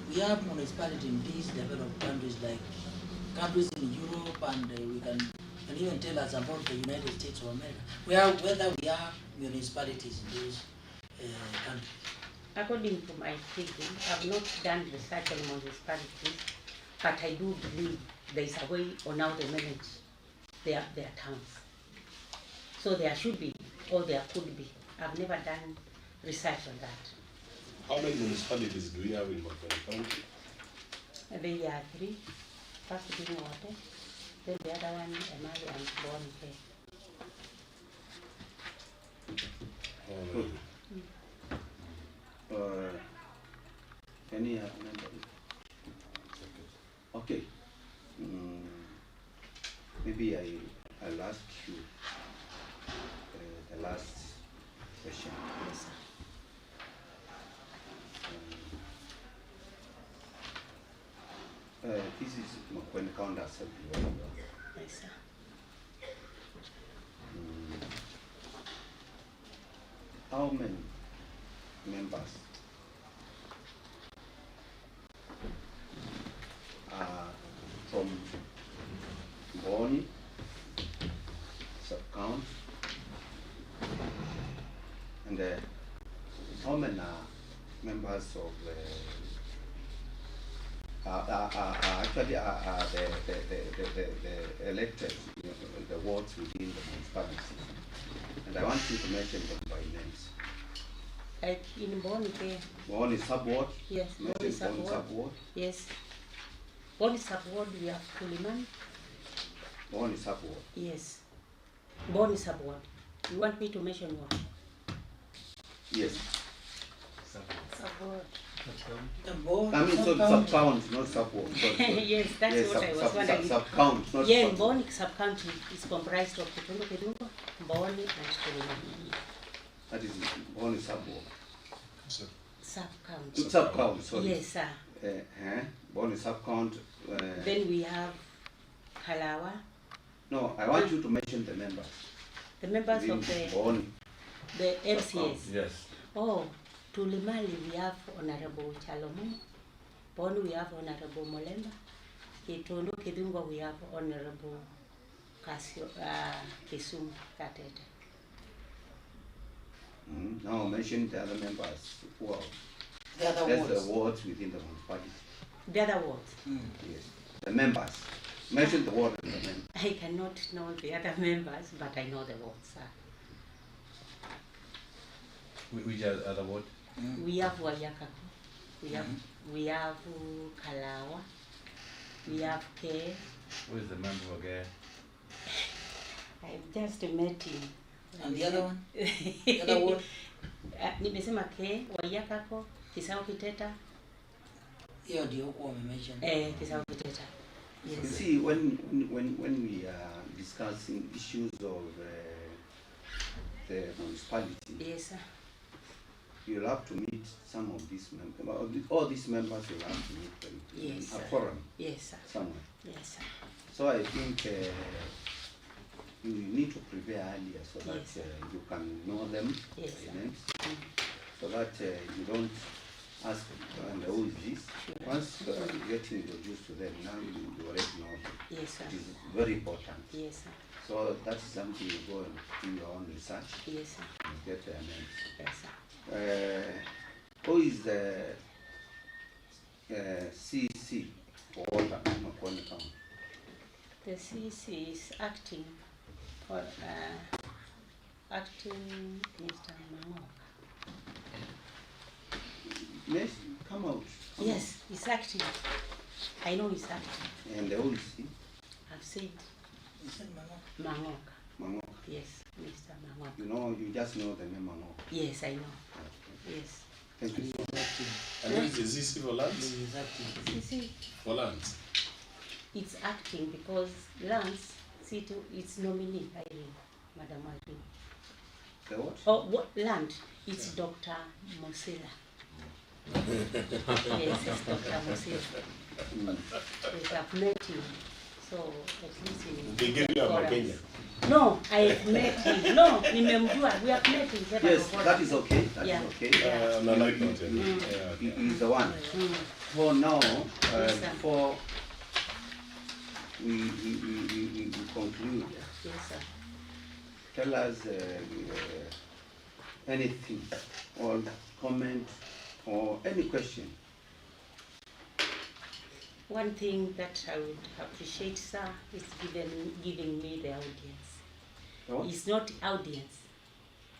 we have municipalities in these developed countries, like countries in Europe, and we can even tell us about the United States of America, whether we have municipalities in those countries? According to my thinking, I've not done research on municipalities, but I do believe there is a way on how to manage their towns. So there should be, or there could be. I've never done research on that. How many municipalities do we have in Mbooni County? There are 3. First being Water, then the other one, Emali and Mbooni-Kee. Good. Any other member? Okay. Maybe I'll ask you the last question. Yes, sir. This is Mbooni County Assembly. Yes, sir. How many members are from Mbooni sub-county, and how many members of actually the elected, the wards within the municipality? And I want you to mention them by names. Like in Mbooni-Kee. Mbooni sub-ward? Yes, Mention Mbooni sub-ward. Yes. Mbooni sub-ward, we have Kuliman. Mbooni sub-ward? Yes. Mbooni sub-ward. You want me to mention what? Yes. Sub-ward. I mean, sub-count, not sub-ward. Yes, that's what I was wondering. Sub-count, not yeah, sub-ward. Mbooni sub-county is comprised of Kitundu, Mbooni and Kuliman. That is Mbooni sub-ward. Sub-count. Sub-count, sorry. Yes, sir. Mbooni sub-count. Then we have Kalawa. No, I want you to mention the members. The members Within of the Mbooni. the MCS. Yes. Oh, Tulimali we have Honorable Chalomo. Mbooni we have Honorable Molemba. Kitundu Kidungo we have Honorable Kisumu Katete. Now mention the other members who are The other that's wards. the wards within the municipality. The other wards. Yes. The members. Mention the ward and the members. I cannot know the other members, but I know the wards, sir. Which other ward? We have Wayakako. We have Kalawa. We have K. Who is the member again? I just met him. And the other one? The other ward? Nimesema K, Wayakako, Kisao Kiteta. Hiyo ndio kwa mention. Kisao Kiteta. Yes. You see, when we are discussing issues of the municipality, yes, sir. You'll have to meet some of these members. All these members will have to meet them in Yes, a sir. forum. Yes, sir. Somewhere. Yes, sir. So I think you need to prepare earlier so that Yes, sir. you can know them Yes, by sir. names, so that you don't ask who is this. Once you get introduced to them, now you already know them. Yes, sir. It is very important. Yes, sir. So that's something you go and do your own research. Yes, sir. And get their names. Yes, sir. Who is the CC for water in Mbooni County? The CC is acting for acting Mr. Mangoka. Yes, come out. Yes, he's acting. I know he's acting. And who is he? I've said You said Mangoka. Mangoka. Mangoka. Yes, Mr. Mangoka. You know, you just know the name Mangoka. Yes, I know. Yes. Thank you so much. And who is the ZC for lands? CC. For lands. It's acting because lands, it's nominee, Madam Alvin. The what? Oh, what land? It's Dr. Mosela. Yes, it's Dr. Mosela. Yes, I've met him. So at least in They gave you a forums. Kenya. No, I've met him. No, nimemjua. We have met in several Yes, forums. that is okay. That Yeah. is okay. Yeah. No, like not. He is the one. For now, Yes, sir. before we conclude, Yes, sir. tell us anything or comment or any question. One thing that I would appreciate, sir, is giving me the audience. What? It's not audience.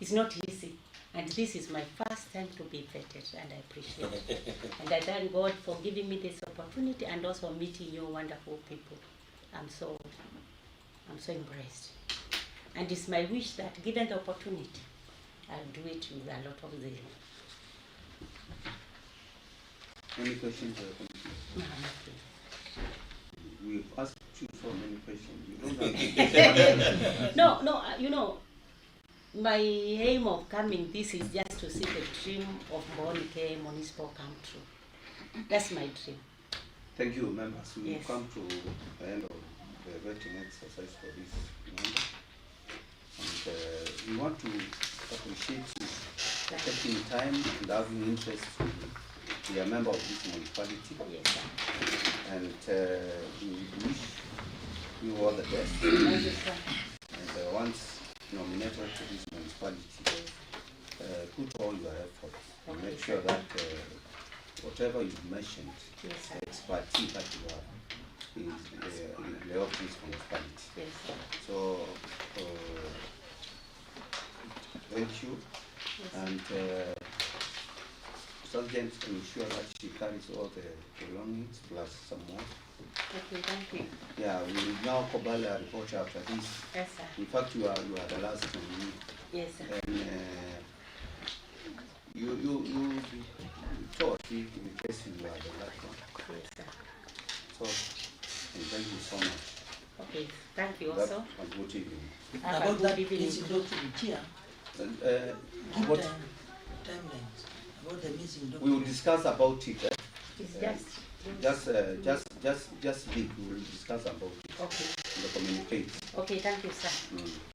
It's not easy. And this is my first time to be vetted, and I appreciate it. And I thank God for giving me this opportunity and also meeting you wonderful people. I'm so impressed. And it's my wish that given the opportunity, I'll do it with a lot of zeal. Any questions? No, nothing. We've asked you so many questions. You don't have No, you know, my aim of coming this is just to see the dream of Mbooni-Kee Municipal come true. That's my dream. Thank you, members. We Yes. come to the end of the vetting exercise for this member. And we want to appreciate you taking time and having interest to be a member of this municipality. Yes, sir. And we wish you all the best. Thank you, sir. And once nominated to this municipality, put all your efforts and make sure that whatever you mentioned, Yes, sir. the expertise that you have, is lay off this municipality. Yes, sir. So, thank you. Yes. And Sergeant, ensure that she carries all the belongings plus some more. Okay, thank you. Yeah, we will now compile a report after this. Yes, sir. In fact, you are the last nominee. Yes, sir. And you thought in case you are the last one. Yes, sir. So, and thank you so much. Okay, thank you also. And good evening. Have a About good that, evening. let's go to the chair. Give What timelines about the missing we will documents. discuss about it. It's Just speak. We will discuss about it. Okay. The communicate. Okay, thank you, sir. Mm.